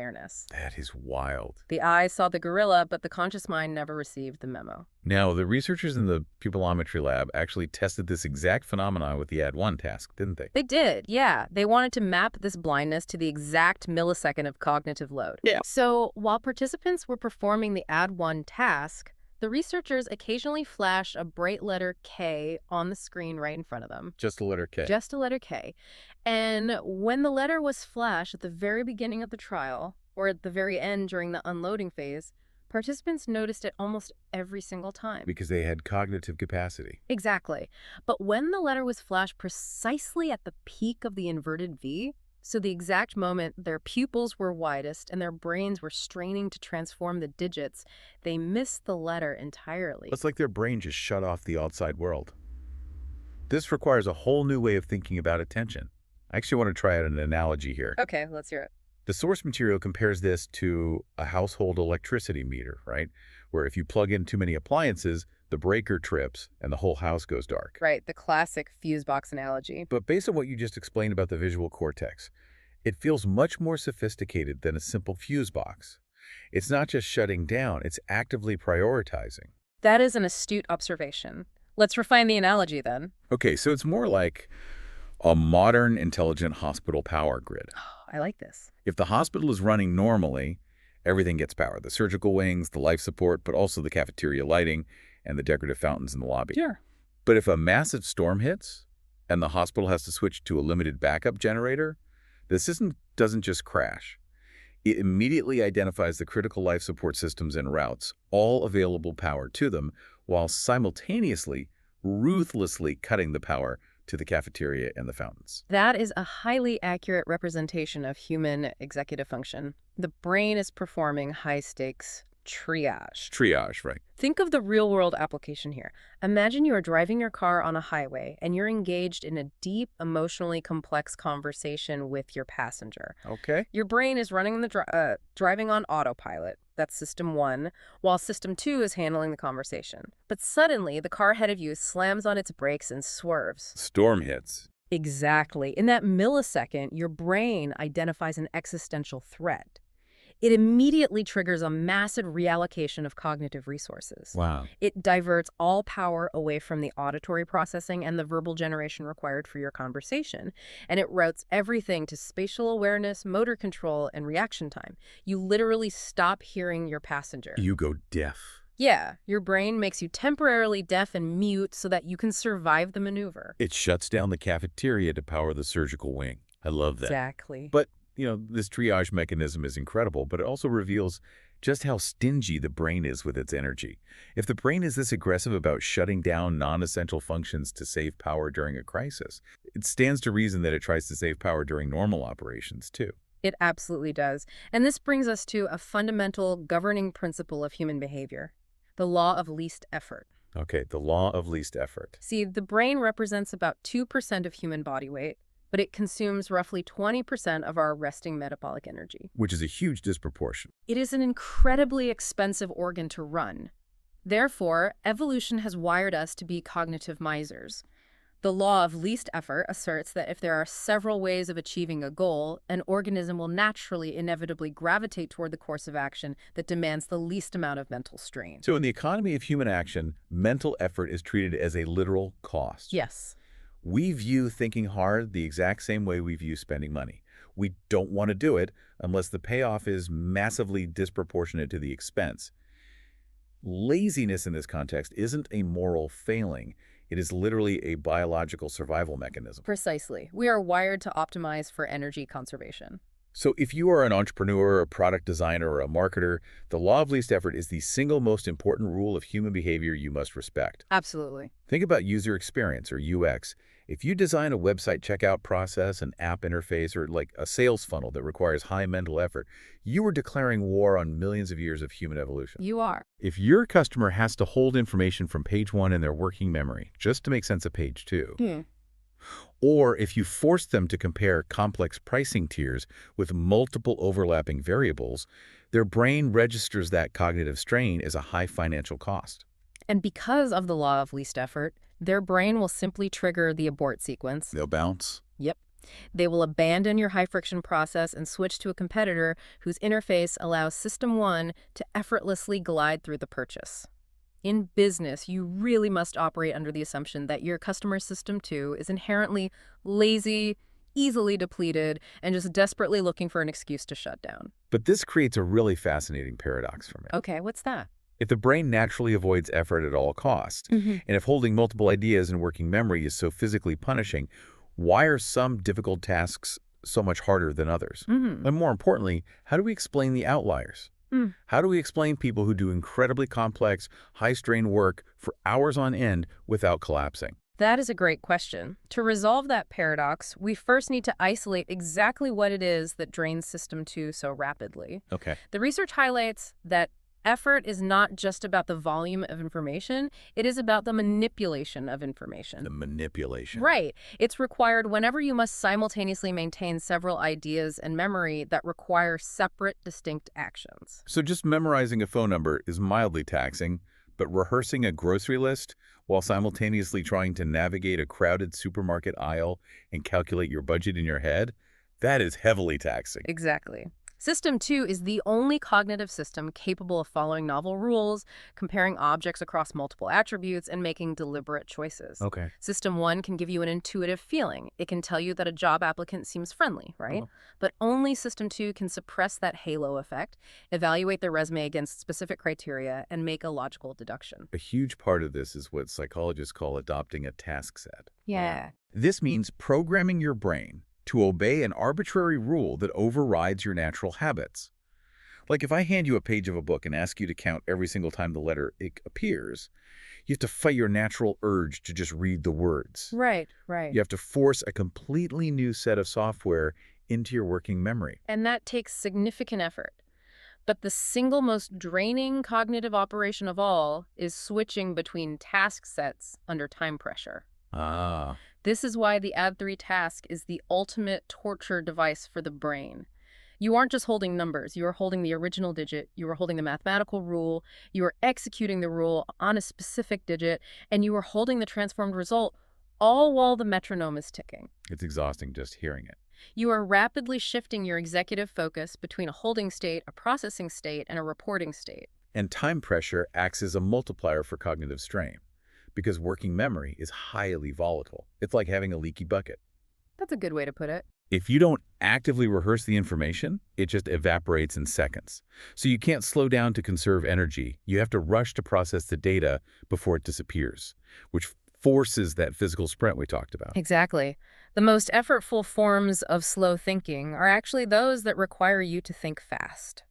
That is wild. The eye saw the gorilla, but the conscious mind never received the memo. Now, the researchers in the pupillometry lab actually tested this exact phenomenon with the AD1 task, didn't they? They did, yeah. They wanted to map this blindness to the exact millisecond of cognitive load. Yeah. So while participants were performing the AD1 task, the researchers occasionally flashed a bright letter K on the screen right in front of them. Just the letter K. Just a letter K. And when the letter was flashed at the very beginning of the trial, or at the very end during the unloading phase, participants noticed it almost every single time. Because they had cognitive capacity. Exactly. But when the letter was flashed precisely at the peak of the inverted V, so the exact moment their pupils were widest and their brains were straining to transform the digits, they missed the letter entirely. It's like their brain just shut off the outside world. This requires a whole new way of thinking about attention. I actually want to try out an analogy here. Okay, let's hear it. The source material compares this to a household electricity meter, right? Where if you plug in too many appliances, the breaker trips and the whole house goes dark. Right, the classic fuse box analogy. But based on what you just explained about the visual cortex, it feels much more sophisticated than a simple fuse box. It's not just shutting down, it's actively prioritizing. That is an astute observation. Let's refine the analogy then. Okay, so it's more like a modern, intelligent hospital power grid. I like this. If the hospital is running normally, everything gets power. The surgical wings, the life support, but also the cafeteria lighting and the decorative fountains in the lobby. Sure. But if a massive storm hits and the hospital has to switch to a limited backup generator, the system doesn't just crash. It immediately identifies the critical life support systems and routes all available power to them, while simultaneously, ruthlessly cutting the power to the cafeteria and the fountains. That is a highly accurate representation of human executive function. The brain is performing high-stakes triage. Triage, right. Think of the real-world application here. Imagine you are driving your car on a highway and you're engaged in a deep, emotionally complex conversation with your passenger. Okay. Your brain is running driving on autopilot. That's system 1, while system 2 is handling the conversation. But suddenly, the car ahead of you slams on its brakes and swerves. Storm hits. Exactly. In that millisecond, your brain identifies an existential threat. It immediately triggers a massive reallocation of cognitive resources. Wow. It diverts all power away from the auditory processing and the verbal generation required for your conversation, and it routes everything to spatial awareness, motor control, and reaction time. You literally stop hearing your passenger. You go deaf. Yeah, your brain makes you temporarily deaf and mute so that you can survive the maneuver. It shuts down the cafeteria to power the surgical wing. I love that. Exactly. But this triage mechanism is incredible, but it also reveals just how stingy the brain is with its energy. If the brain is this aggressive about shutting down non-essential functions to save power during a crisis, it stands to reason that it tries to save power during normal operations, too. It absolutely does. And this brings us to a fundamental governing principle of human behavior, the law of least effort. Okay, the law of least effort. See, the brain represents about 2% of human body weight, but it consumes roughly 20% of our resting metabolic energy. Which is a huge disproportion. It is an incredibly expensive organ to run. Therefore, evolution has wired us to be cognitive misers. The law of least effort asserts that if there are several ways of achieving a goal, an organism will naturally, inevitably gravitate toward the course of action that demands the least amount of mental strain. So in the economy of human action, mental effort is treated as a literal cost. Yes. We view thinking hard the exact same way we view spending money. We don't want to do it unless the payoff is massively disproportionate to the expense. Laziness in this context isn't a moral failing. It is literally a biological survival mechanism. Precisely. We are wired to optimize for energy conservation. So if you are an entrepreneur, a product designer, or a marketer, the law of least effort is the single most important rule of human behavior you must respect. Absolutely. Think about user experience, or UX. If you design a website checkout process, an app interface, or like a sales funnel that requires high mental effort, you are declaring war on millions of years of human evolution. You are. If your customer has to hold information from page 1 in their working memory just to make sense of page 2, or if you force them to compare complex pricing tiers with multiple overlapping variables, their brain registers that cognitive strain as a high financial cost. And because of the law of least effort, their brain will simply trigger the abort sequence. They'll bounce. Yep. They will abandon your high-friction process and switch to a competitor whose interface allows System 1 to effortlessly glide through the purchase. In business, you really must operate under the assumption that your customer System 2 is inherently lazy, easily depleted, and just desperately looking for an excuse to shut down. But this creates a really fascinating paradox for me. Okay, what's that? If the brain naturally avoids effort at all costs, and if holding multiple ideas in working memory is so physically punishing, why are some difficult tasks so much harder than others? And more importantly, how do we explain the outliers? How do we explain people who do incredibly complex, high-strain work for hours on end without collapsing? That is a great question. To resolve that paradox, we first need to isolate exactly what it is that drains System 2 so rapidly. Okay. The research highlights that effort is not just about the volume of information, it is about the manipulation of information. The manipulation. Right. It's required whenever you must simultaneously maintain several ideas and memory that require separate, distinct actions. So just memorizing a phone number is mildly taxing, but rehearsing a grocery list while simultaneously trying to navigate a crowded supermarket aisle and calculate your budget in your head, that is heavily taxing. Exactly. System 2 is the only cognitive system capable of following novel rules, comparing objects across multiple attributes, and making deliberate choices. Okay. System 1 can give you an intuitive feeling. It can tell you that a job applicant seems friendly, right? But only System 2 can suppress that halo effect, evaluate their resume against specific criteria, and make a logical deduction. A huge part of this is what psychologists call adopting a task set. Yeah. This means programming your brain to obey an arbitrary rule that overrides your natural habits. Like if I hand you a page of a book and ask you to count every single time the letter "ik" appears, you have to fight your natural urge to just read the words. Right. You have to force a completely new set of software into your working memory. And that takes significant effort. But the single most draining cognitive operation of all is switching between task sets under time pressure. Ah, This is why the add 3 task is the ultimate torture device for the brain. You aren't just holding numbers, you are holding the original digit, you are holding the mathematical rule, you are executing the rule on a specific digit, and you are holding the transformed result, all while the metronome is ticking. it's exhausting just hearing it. You are rapidly shifting your executive focus between a holding state, a processing state, and a reporting state. And time pressure acts as a multiplier for cognitive strain, because working memory is highly volatile. It's like having a leaky bucket. That's a good way to put it. If you don't actively rehearse the information, it just evaporates in seconds. So you can't slow down to conserve energy. You have to rush to process the data before it disappears, which forces that physical sprint we talked about. Exactly. The most effortful forms of slow thinking are actually those that require you to think fast.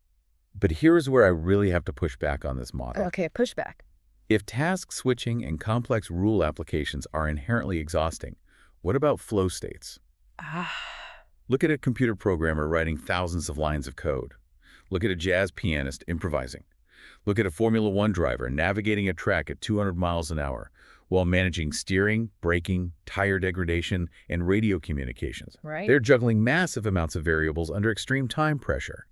But here's where I really have to push back on this model. Okay, pushback. If task switching and complex rule applications are inherently exhausting, what about flow states? Look at a computer programmer writing thousands of lines of code. Look at a jazz pianist improvising. Look at a Formula One driver navigating a track at 200 miles an hour while managing steering, braking, tire degradation, and radio communications. Right. They're juggling massive amounts of variables under extreme time pressure.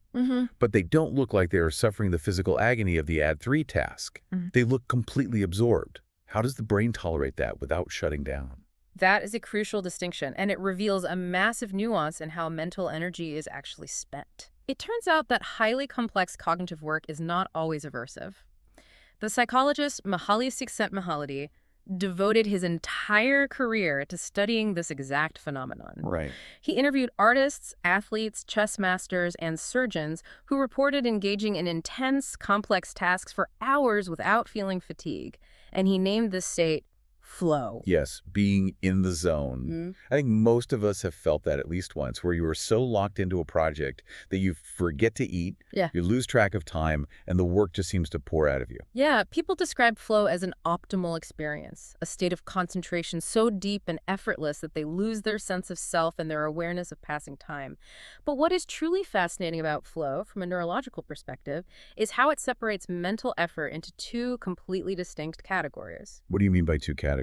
But they don't look like they are suffering the physical agony of the add 3 task. They look completely absorbed. How does the brain tolerate that without shutting down? That is a crucial distinction, and it reveals a massive nuance in how mental energy is actually spent. It turns out that highly complex cognitive work is not always aversive. The psychologist Mihaly Csikszentmihalyi devoted his entire career to studying this exact phenomenon. Right. He interviewed artists, athletes, chess masters, and surgeons who reported engaging in intense, complex tasks for hours without feeling fatigue, and he named this state flow. Yes, being in the zone. I think most of us have felt that at least once, where you are so locked into a project that you forget to eat, you lose track of time, and the work just seems to pour out of you. Yeah, people describe flow as an optimal experience, a state of concentration so deep and effortless that they lose their sense of self and their awareness of passing time. But what is truly fascinating about flow, from a neurological perspective, is how it separates mental effort into two completely distinct categories. What do you mean by two categories?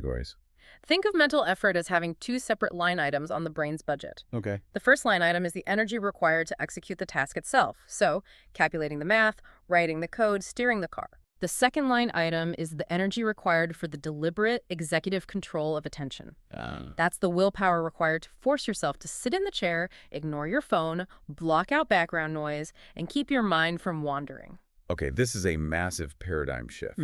Think of mental effort as having two separate line items on the brain's budget. Okay. The first line item is the energy required to execute the task itself, so calculating the math, writing the code, steering the car. The second line item is the energy required for the deliberate executive control of attention. That's the willpower required to force yourself to sit in the chair, ignore your phone, block out background noise, and keep your mind from wandering. Okay, this is a massive paradigm shift.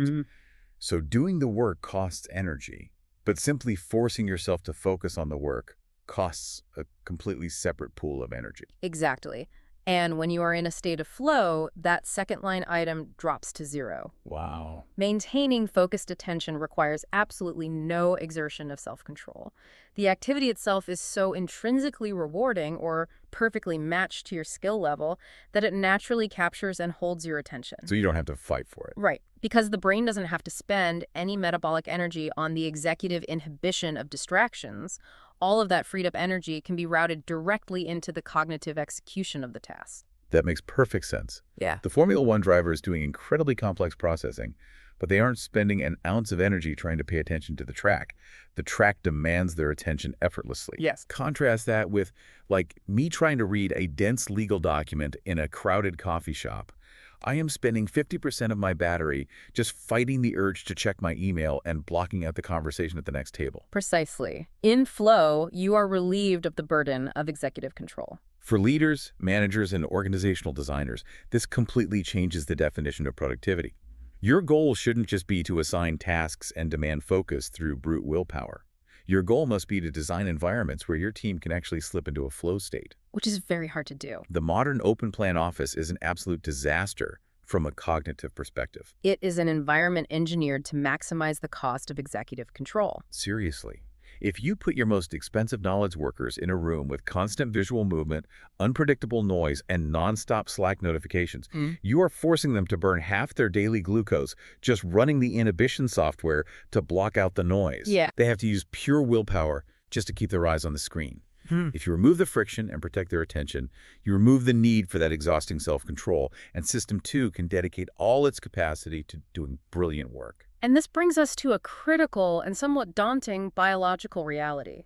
So doing the work costs energy, but simply forcing yourself to focus on the work costs a completely separate pool of energy. Exactly. And when you are in a state of flow, that second line item drops to zero. Wow. Maintaining focused attention requires absolutely no exertion of self-control. The activity itself is so intrinsically rewarding or perfectly matched to your skill level that it naturally captures and holds your attention. So you don't have to fight for it. Right. Because the brain doesn't have to spend any metabolic energy on the executive inhibition of distractions. All of that freed up energy can be routed directly into the cognitive execution of the task. That makes perfect sense. Yeah. The Formula One driver is doing incredibly complex processing, but they aren't spending an ounce of energy trying to pay attention to the track. The track demands their attention effortlessly. Yes. Contrast that with, like, me trying to read a dense legal document in a crowded coffee shop. I am spending 50% of my battery just fighting the urge to check my email and blocking out the conversation at the next table. Precisely. In flow, you are relieved of the burden of executive control. For leaders, managers, and organizational designers, this completely changes the definition of productivity. Your goal shouldn't just be to assign tasks and demand focus through brute willpower. Your goal must be to design environments where your team can actually slip into a flow state. Which is very hard to do. The modern open-plan office is an absolute disaster from a cognitive perspective. It is an environment engineered to maximize the cost of executive control. Seriously. If you put your most expensive knowledge workers in a room with constant visual movement, unpredictable noise, and nonstop Slack notifications, you are forcing them to burn half their daily glucose just running the inhibition software to block out the noise. Yeah. They have to use pure willpower just to keep their eyes on the screen. If you remove the friction and protect their attention, you remove the need for that exhausting self-control, and System 2 can dedicate all its capacity to doing brilliant work. And this brings us to a critical and somewhat daunting biological reality.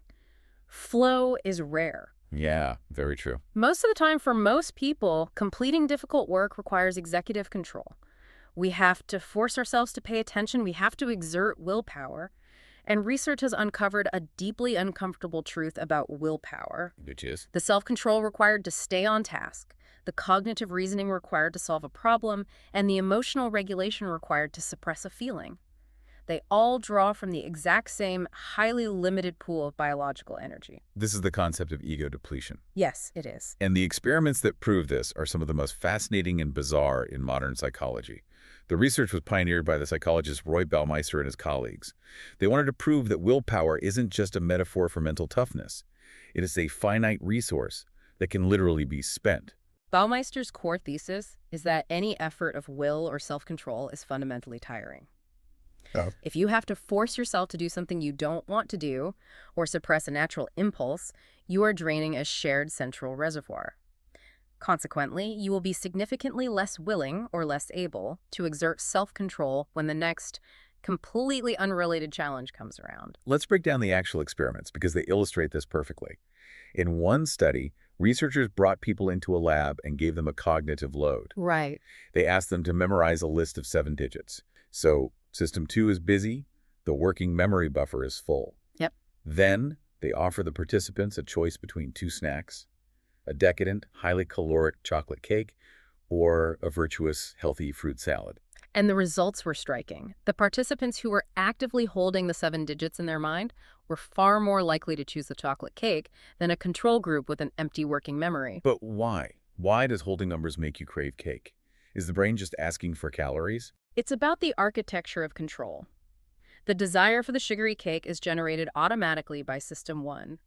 Flow is rare. Yeah, very true. Most of the time, for most people, completing difficult work requires executive control. We have to force ourselves to pay attention. We have to exert willpower. And research has uncovered a deeply uncomfortable truth about willpower. Which is? The self-control required to stay on task, the cognitive reasoning required to solve a problem, and the emotional regulation required to suppress a feeling. They all draw from the exact same highly limited pool of biological energy. This is the concept of ego depletion. Yes, it is. And the experiments that prove this are some of the most fascinating and bizarre in modern psychology. The research was pioneered by the psychologist Roy Baumeister and his colleagues. They wanted to prove that willpower isn't just a metaphor for mental toughness. It is a finite resource that can literally be spent. Baumeister's core thesis is that any effort of will or self-control is fundamentally tiring. Oh. If you have to force yourself to do something you don't want to do or suppress a natural impulse, you are draining a shared central reservoir. Consequently, you will be significantly less willing or less able to exert self-control when the next completely unrelated challenge comes around. Let's break down the actual experiments because they illustrate this perfectly. In one study, researchers brought people into a lab and gave them a cognitive load. Right. They asked them to memorize a list of 7 digits. So System 2 is busy, the working memory buffer is full. Yep. Then they offer the participants a choice between 2 snacks, a decadent, highly caloric chocolate cake, or a virtuous, healthy fruit salad. And the results were striking. The participants who were actively holding the 7 digits in their mind were far more likely to choose the chocolate cake than a control group with an empty working memory. But why? Why does holding numbers make you crave cake? Is the brain just asking for calories? It's about the architecture of control. The desire for the sugary cake is generated automatically by System 1.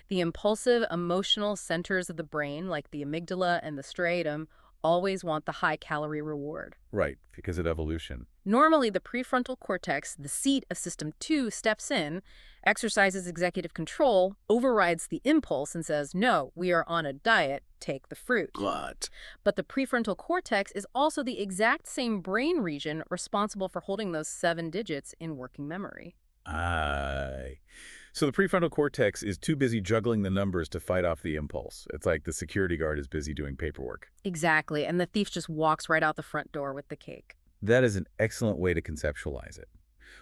The impulsive, emotional centers of the brain, like the amygdala and the striatum, always want the high-calorie reward. Right, because of evolution. Normally, the prefrontal cortex, the seat of System 2, steps in, exercises executive control, overrides the impulse, and says, no, we are on a diet, take the fruit. What? But the prefrontal cortex is also the exact same brain region responsible for holding those 7 digits in working memory. So the prefrontal cortex is too busy juggling the numbers to fight off the impulse. It's like the security guard is busy doing paperwork. Exactly, and the thief just walks right out the front door with the cake. That is an excellent way to conceptualize it.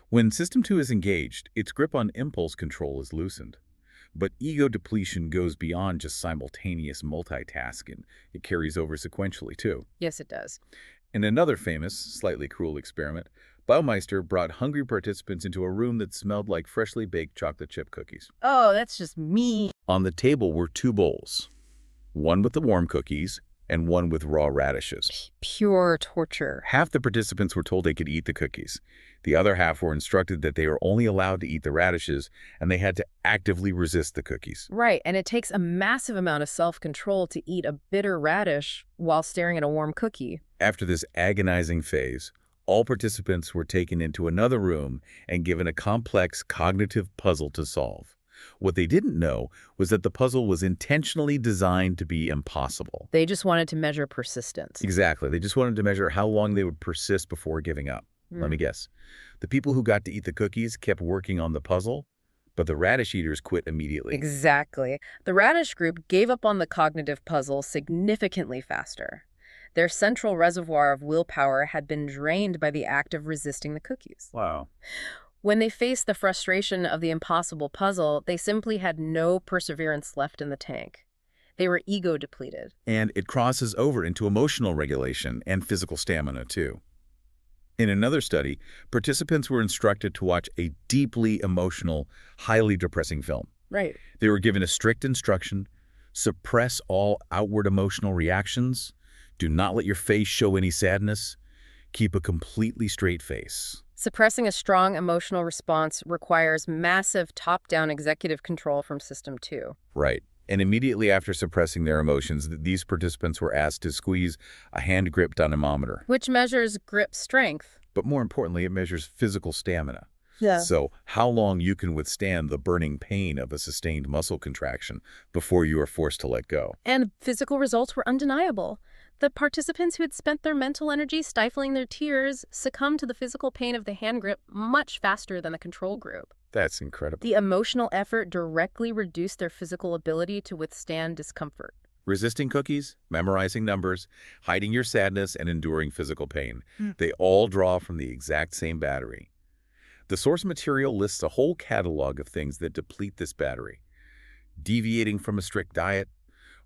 When System 2 is engaged, its grip on impulse control is loosened. But ego depletion goes beyond just simultaneous multitasking. It carries over sequentially, too. Yes, it does. In another famous, slightly cruel experiment, Baumeister brought hungry participants into a room that smelled like freshly baked chocolate chip cookies. Oh, that's just mean. On the table were 2 bowls, one with the warm cookies and one with raw radishes. Pure torture. Half the participants were told they could eat the cookies. The other half were instructed that they were only allowed to eat the radishes and they had to actively resist the cookies. Right, and it takes a massive amount of self-control to eat a bitter radish while staring at a warm cookie. After this agonizing phase, all participants were taken into another room and given a complex cognitive puzzle to solve. What they didn't know was that the puzzle was intentionally designed to be impossible. They just wanted to measure persistence. Exactly. They just wanted to measure how long they would persist before giving up. Let me guess. The people who got to eat the cookies kept working on the puzzle, but the radish eaters quit immediately. Exactly. The radish group gave up on the cognitive puzzle significantly faster. Their central reservoir of willpower had been drained by the act of resisting the cookies. Wow. When they faced the frustration of the impossible puzzle, they simply had no perseverance left in the tank. They were ego depleted. And it crosses over into emotional regulation and physical stamina, too. In another study, participants were instructed to watch a deeply emotional, highly depressing film. Right. They were given a strict instruction: suppress all outward emotional reactions, do not let your face show any sadness, keep a completely straight face. Suppressing a strong emotional response requires massive top-down executive control from System 2. Right. And immediately after suppressing their emotions, these participants were asked to squeeze a hand-grip dynamometer. Which measures grip strength. But more importantly, it measures physical stamina. Yeah. So how long you can withstand the burning pain of a sustained muscle contraction before you are forced to let go. And physical results were undeniable. The participants who had spent their mental energy stifling their tears succumbed to the physical pain of the hand grip much faster than the control group. That's incredible. The emotional effort directly reduced their physical ability to withstand discomfort. Resisting cookies, memorizing numbers, hiding your sadness, and enduring physical pain. They all draw from the exact same battery. The source material lists a whole catalog of things that deplete this battery. Deviating from a strict diet,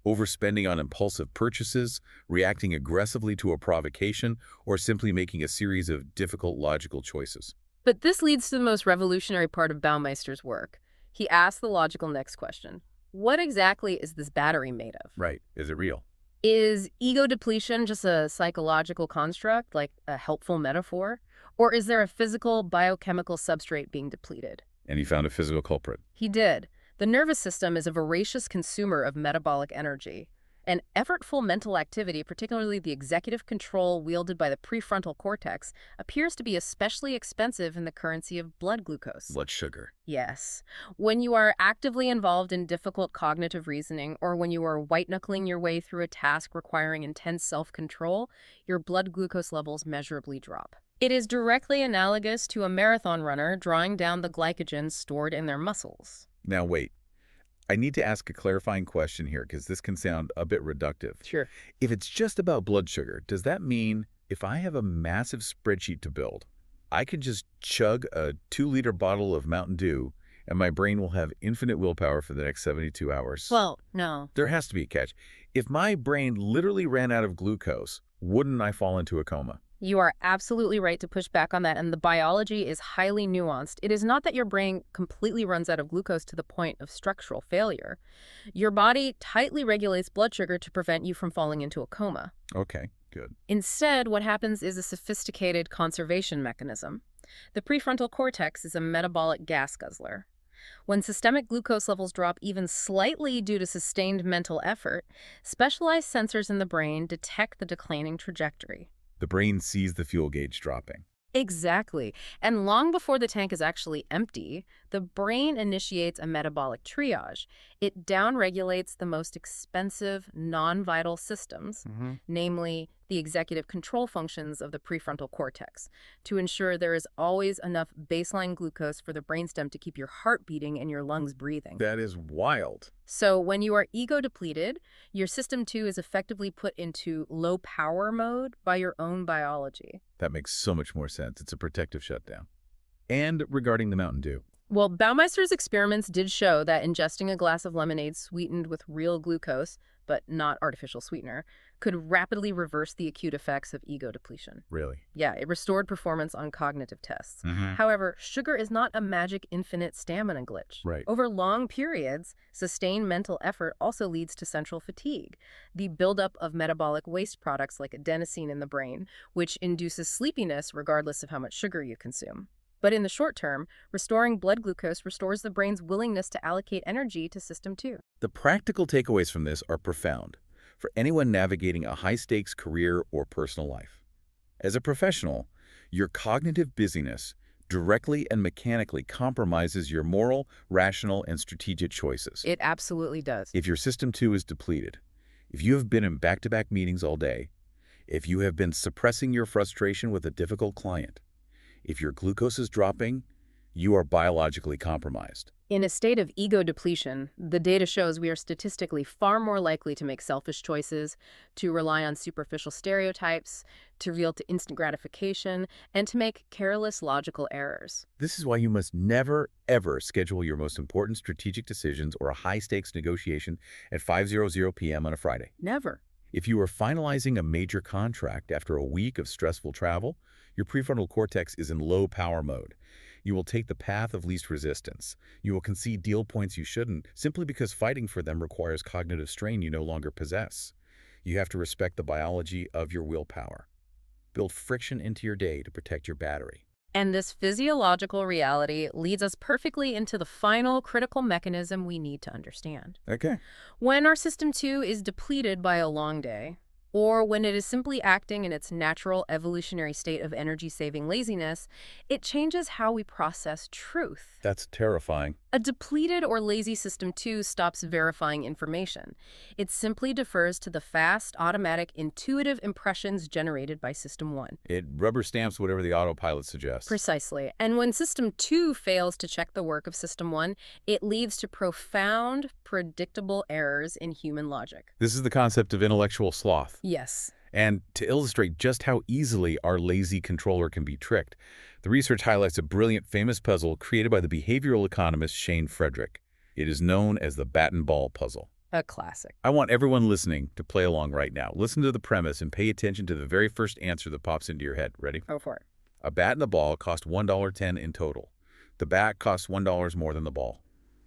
overspending on impulsive purchases, reacting aggressively to a provocation, or simply making a series of difficult logical choices. But this leads to the most revolutionary part of Baumeister's work. He asked the logical next question. What exactly is this battery made of? Right. Is it real? Is ego depletion just a psychological construct, like a helpful metaphor? Or is there a physical, biochemical substrate being depleted? And he found a physical culprit. He did. The nervous system is a voracious consumer of metabolic energy. And effortful mental activity, particularly the executive control wielded by the prefrontal cortex, appears to be especially expensive in the currency of blood glucose. Blood sugar. Yes. When you are actively involved in difficult cognitive reasoning, or when you are white-knuckling your way through a task requiring intense self-control, your blood glucose levels measurably drop. It is directly analogous to a marathon runner drawing down the glycogen stored in their muscles. Now wait. I need to ask a clarifying question here because this can sound a bit reductive. Sure. If it's just about blood sugar, does that mean if I have a massive spreadsheet to build, I can just chug a 2-liter bottle of Mountain Dew and my brain will have infinite willpower for the next 72 hours? Well, no. There has to be a catch. If my brain literally ran out of glucose, wouldn't I fall into a coma? You are absolutely right to push back on that, and the biology is highly nuanced. It is not that your brain completely runs out of glucose to the point of structural failure. Your body tightly regulates blood sugar to prevent you from falling into a coma. Okay, good. Instead, what happens is a sophisticated conservation mechanism. The prefrontal cortex is a metabolic gas guzzler. When systemic glucose levels drop even slightly due to sustained mental effort, specialized sensors in the brain detect the declining trajectory. The brain sees the fuel gauge dropping. Exactly. And long before the tank is actually empty, the brain initiates a metabolic triage. It downregulates the most expensive, non-vital systems, namely the executive control functions of the prefrontal cortex, to ensure there is always enough baseline glucose for the brainstem to keep your heart beating and your lungs breathing. That is wild. So when you are ego depleted, your system 2 is effectively put into low power mode by your own biology. That makes so much more sense. It's a protective shutdown. And regarding the Mountain Dew. Well, Baumeister's experiments did show that ingesting a glass of lemonade sweetened with real glucose, but not artificial sweetener, could rapidly reverse the acute effects of ego depletion. Really? Yeah, it restored performance on cognitive tests. However, sugar is not a magic infinite stamina glitch. Right. Over long periods, sustained mental effort also leads to central fatigue, the buildup of metabolic waste products like adenosine in the brain, which induces sleepiness regardless of how much sugar you consume. But in the short term, restoring blood glucose restores the brain's willingness to allocate energy to system 2. The practical takeaways from this are profound for anyone navigating a high-stakes career or personal life. As a professional, your cognitive busyness directly and mechanically compromises your moral, rational, and strategic choices. It absolutely does. If your system 2 is depleted, if you have been in back-to-back meetings all day, if you have been suppressing your frustration with a difficult client, if your glucose is dropping, you are biologically compromised. In a state of ego depletion, the data shows we are statistically far more likely to make selfish choices, to rely on superficial stereotypes, to reel to instant gratification, and to make careless logical errors. This is why you must never, ever schedule your most important strategic decisions or a high-stakes negotiation at 5:00 p.m. on a Friday. Never. If you are finalizing a major contract after a week of stressful travel, your prefrontal cortex is in low power mode. You will take the path of least resistance. You will concede deal points you shouldn't, simply because fighting for them requires cognitive strain you no longer possess. You have to respect the biology of your willpower. Build friction into your day to protect your battery. And this physiological reality leads us perfectly into the final critical mechanism we need to understand. Okay. When our system 2 is depleted by a long day, or when it is simply acting in its natural evolutionary state of energy-saving laziness, it changes how we process truth. That's terrifying. A depleted or lazy system 2 stops verifying information. It simply defers to the fast, automatic, intuitive impressions generated by system 1. It rubber stamps whatever the autopilot suggests. Precisely. And when system 2 fails to check the work of system 1, it leads to profound, predictable errors in human logic. This is the concept of intellectual sloth. Yes. And to illustrate just how easily our lazy controller can be tricked, the research highlights a brilliant, famous puzzle created by the behavioral economist Shane Frederick. It is known as the bat and ball puzzle. A classic. I want everyone listening to play along right now. Listen to the premise and pay attention to the very first answer that pops into your head. Ready? Go for it. A bat and the ball cost $1.10 in total. The bat costs $1 more than the ball.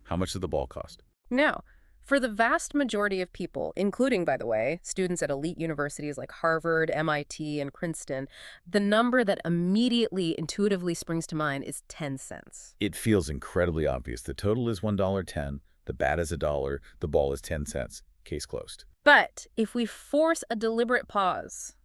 How much does the ball cost? Now, for the vast majority of people, including, by the way, students at elite universities like Harvard, MIT, and Princeton, the number that immediately, intuitively springs to mind is 10 cents. It feels incredibly obvious. The total is $1.10, the bat is $1, the ball is 10 cents. Case closed. But if we force a deliberate pause,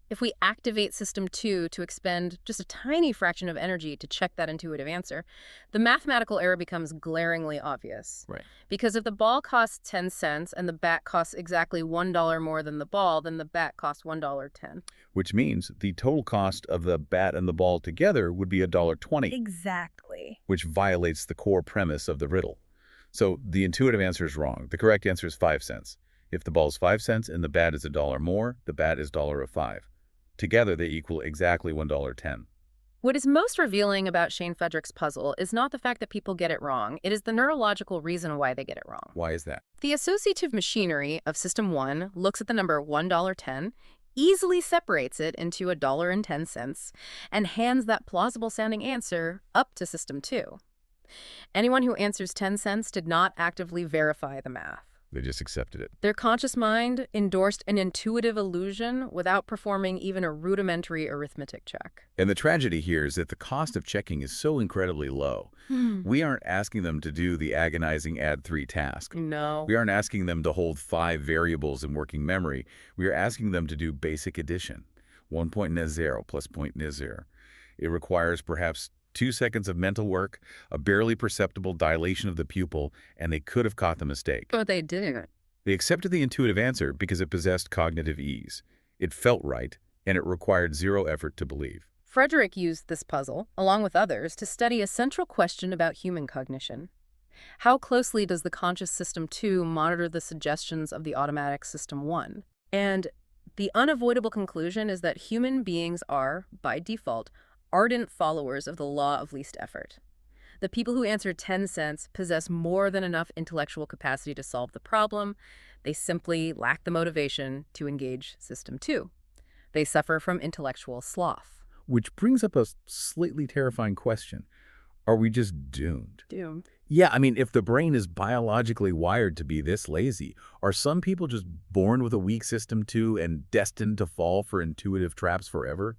if we activate system 2 to expend just a tiny fraction of energy to check that intuitive answer, the mathematical error becomes glaringly obvious. Right. Because if the ball costs 10 cents and the bat costs exactly $1 more than the ball, then the bat costs $1.10. Which means the total cost of the bat and the ball together would be $1.20. Exactly. Which violates the core premise of the riddle. So the intuitive answer is wrong. The correct answer is 5 cents. If the ball is 5 cents and the bat is $1 more, the bat is $1.05. Together, they equal exactly $1.10. What is most revealing about Shane Frederick's puzzle is not the fact that people get it wrong. It is the neurological reason why they get it wrong. Why is that? The associative machinery of System 1 looks at the number $1.10, easily separates it into $1.10, and hands that plausible-sounding answer up to System 2. Anyone who answers 10 cents did not actively verify the math. They just accepted it. Their conscious mind endorsed an intuitive illusion without performing even a rudimentary arithmetic check. And the tragedy here is that the cost of checking is so incredibly low. We aren't asking them to do the agonizing add 3 task. No. We aren't asking them to hold 5 variables in working memory. We are asking them to do basic addition. 1 point is 0 plus point is 0. It requires perhaps 2 seconds of mental work, a barely perceptible dilation of the pupil, and they could have caught the mistake. But they didn't. They accepted the intuitive answer because it possessed cognitive ease. It felt right, and it required 0 effort to believe. Frederick used this puzzle, along with others, to study a central question about human cognition. How closely does the conscious System 2 monitor the suggestions of the automatic System 1? And the unavoidable conclusion is that human beings are, by default, ardent followers of the law of least effort. The people who answer 10 cents possess more than enough intellectual capacity to solve the problem. They simply lack the motivation to engage System 2. They suffer from intellectual sloth. Which brings up a slightly terrifying question. Are we just doomed? Doomed. Yeah, I mean, if the brain is biologically wired to be this lazy, are some people just born with a weak System 2 and destined to fall for intuitive traps forever?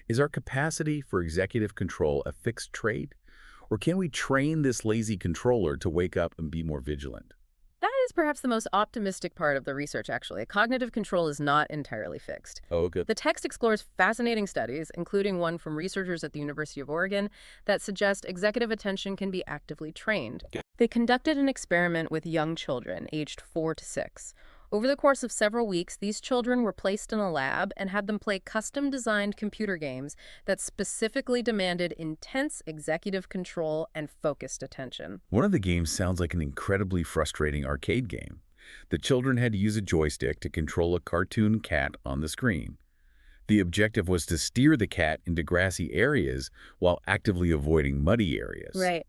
Is our capacity for executive control a fixed trait? Or can we train this lazy controller to wake up and be more vigilant? That is perhaps the most optimistic part of the research, actually. Cognitive control is not entirely fixed. Oh, good. The text explores fascinating studies, including one from researchers at the University of Oregon, that suggest executive attention can be actively trained. They conducted an experiment with young children, aged 4 to 6. Over the course of several weeks, these children were placed in a lab and had them play custom-designed computer games that specifically demanded intense executive control and focused attention. One of the games sounds like an incredibly frustrating arcade game. The children had to use a joystick to control a cartoon cat on the screen. The objective was to steer the cat into grassy areas while actively avoiding muddy areas. Right.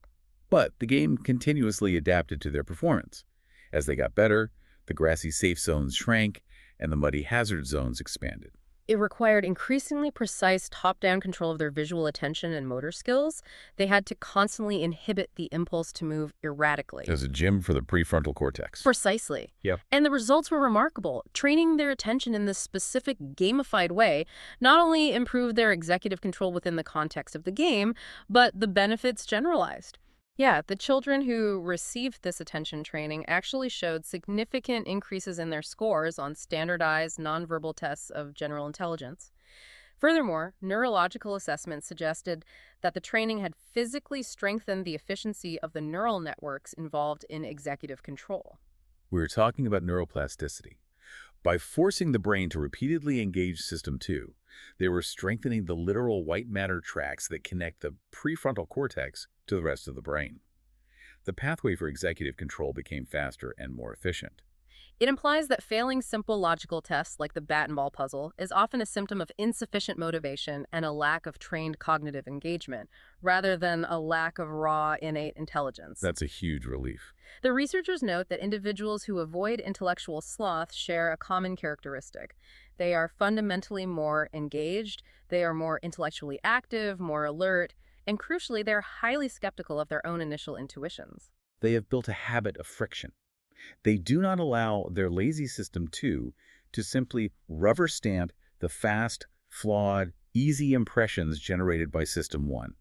But the game continuously adapted to their performance. As they got better, the grassy safe zones shrank, and the muddy hazard zones expanded. It required increasingly precise top-down control of their visual attention and motor skills. They had to constantly inhibit the impulse to move erratically. It was a gym for the prefrontal cortex. Precisely. Yep. And the results were remarkable. Training their attention in this specific gamified way not only improved their executive control within the context of the game, but the benefits generalized. Yeah, the children who received this attention training actually showed significant increases in their scores on standardized nonverbal tests of general intelligence. Furthermore, neurological assessments suggested that the training had physically strengthened the efficiency of the neural networks involved in executive control. We're talking about neuroplasticity. By forcing the brain to repeatedly engage System 2, they were strengthening the literal white matter tracks that connect the prefrontal cortex to the rest of the brain. The pathway for executive control became faster and more efficient. It implies that failing simple logical tests like the bat and ball puzzle is often a symptom of insufficient motivation and a lack of trained cognitive engagement, rather than a lack of raw, innate intelligence. That's a huge relief. The researchers note that individuals who avoid intellectual sloth share a common characteristic. They are fundamentally more engaged, they are more intellectually active, more alert, and crucially, they're highly skeptical of their own initial intuitions. They have built a habit of friction. They do not allow their lazy System 2 to simply rubber stamp the fast, flawed, easy impressions generated by System 1.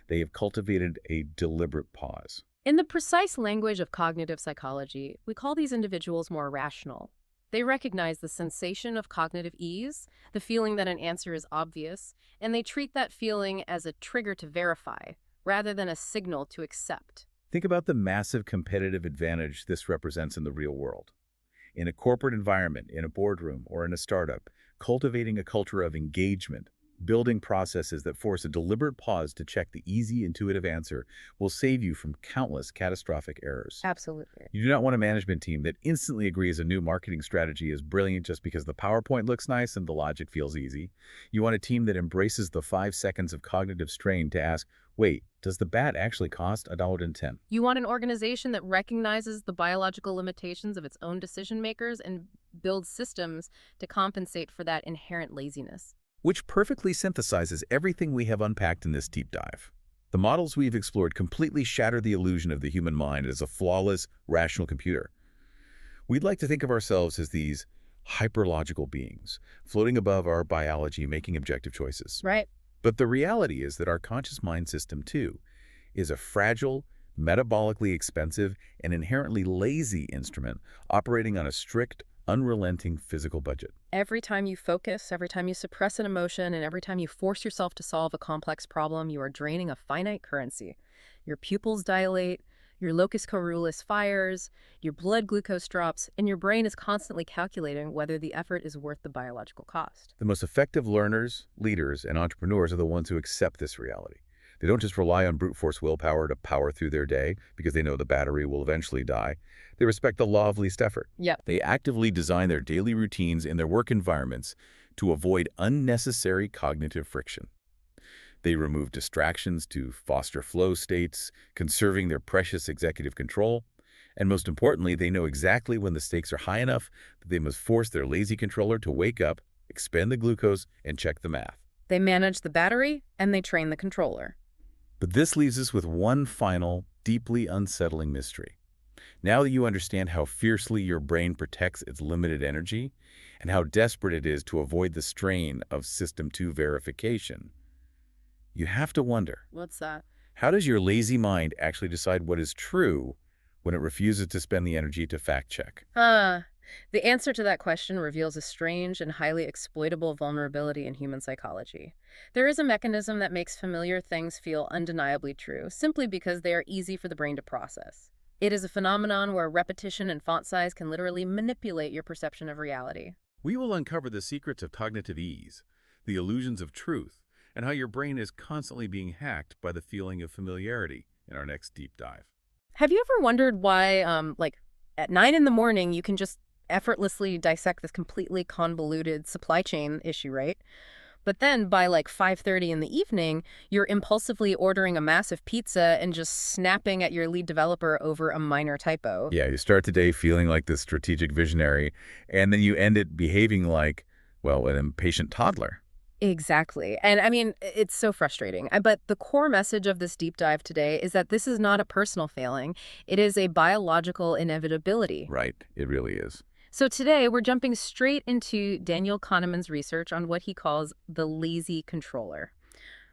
They have cultivated a deliberate pause. In the precise language of cognitive psychology, we call these individuals more rational. They recognize the sensation of cognitive ease, the feeling that an answer is obvious, and they treat that feeling as a trigger to verify, rather than a signal to accept. Think about the massive competitive advantage this represents in the real world. In a corporate environment, in a boardroom, or in a startup, cultivating a culture of engagement, building processes that force a deliberate pause to check the easy, intuitive answer will save you from countless catastrophic errors. Absolutely. You do not want a management team that instantly agrees a new marketing strategy is brilliant just because the PowerPoint looks nice and the logic feels easy. You want a team that embraces the 5 seconds of cognitive strain to ask, wait, does the bat actually cost $1.10? You want an organization that recognizes the biological limitations of its own decision makers and builds systems to compensate for that inherent laziness. Which perfectly synthesizes everything we have unpacked in this deep dive. The models we've explored completely shatter the illusion of the human mind as a flawless, rational computer. We'd like to think of ourselves as these hyperlogical beings, floating above our biology, making objective choices. Right. But the reality is that our conscious mind System 2 is a fragile, metabolically expensive, and inherently lazy instrument operating on a strict, unrelenting physical budget. Every time you focus, every time you suppress an emotion, and every time you force yourself to solve a complex problem, you are draining a finite currency. Your pupils dilate, your locus coeruleus fires, your blood glucose drops, and your brain is constantly calculating whether the effort is worth the biological cost. The most effective learners, leaders, and entrepreneurs are the ones who accept this reality. They don't just rely on brute force willpower to power through their day because they know the battery will eventually die. They respect the law of least effort. Yep. They actively design their daily routines and their work environments to avoid unnecessary cognitive friction. They remove distractions to foster flow states, conserving their precious executive control. And most importantly, they know exactly when the stakes are high enough that they must force their lazy controller to wake up, expend the glucose, and check the math. They manage the battery, and they train the controller. But this leaves us with one final, deeply unsettling mystery. Now that you understand how fiercely your brain protects its limited energy and how desperate it is to avoid the strain of System 2 verification, you have to wonder, What's that? how does your lazy mind actually decide what is true when it refuses to spend the energy to fact-check? The answer to that question reveals a strange and highly exploitable vulnerability in human psychology. There is a mechanism that makes familiar things feel undeniably true, simply because they are easy for the brain to process. It is a phenomenon where repetition and font size can literally manipulate your perception of reality. We will uncover the secrets of cognitive ease, the illusions of truth, and how your brain is constantly being hacked by the feeling of familiarity in our next deep dive. Have you ever wondered why, at 9 in the morning, you can just effortlessly dissect this completely convoluted supply chain issue, right? But then by 5:30 in the evening, you're impulsively ordering a massive pizza and just snapping at your lead developer over a minor typo. Yeah, you start the day feeling like this strategic visionary, and then you end it behaving like, well, an impatient toddler. Exactly. And I mean, it's so frustrating. But the core message of this deep dive today is that this is not a personal failing. It is a biological inevitability. Right, it really is. So today we're jumping straight into Daniel Kahneman's research on what he calls the lazy controller.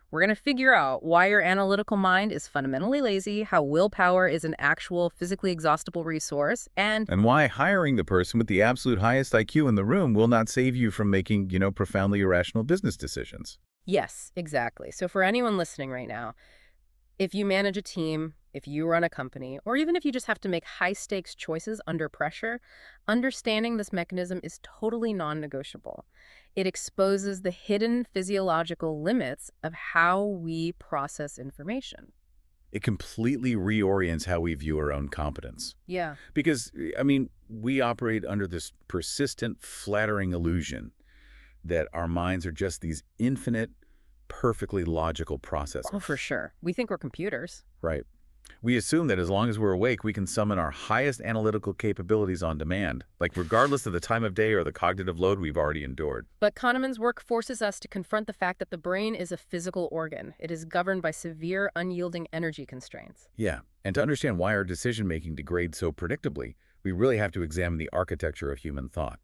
We're going to figure out why your analytical mind is fundamentally lazy, how willpower is an actual physically exhaustible resource, and And why hiring the person with the absolute highest IQ in the room will not save you from making, profoundly irrational business decisions. yes, exactly. So for anyone listening right now, if you manage a team, if you run a company, or even if you just have to make high-stakes choices under pressure, understanding this mechanism is totally non-negotiable. It exposes the hidden physiological limits of how we process information. It completely reorients how we view our own competence. Yeah. Because, we operate under this persistent, flattering illusion that our minds are just these infinite, perfectly logical processors. Oh, for sure. We think we're computers. Right. We assume that as long as we're awake, we can summon our highest analytical capabilities on demand, like regardless of the time of day or the cognitive load we've already endured. But Kahneman's work forces us to confront the fact that the brain is a physical organ. It is governed by severe, unyielding energy constraints. Yeah, and to understand why our decision-making degrades so predictably, we really have to examine the architecture of human thought.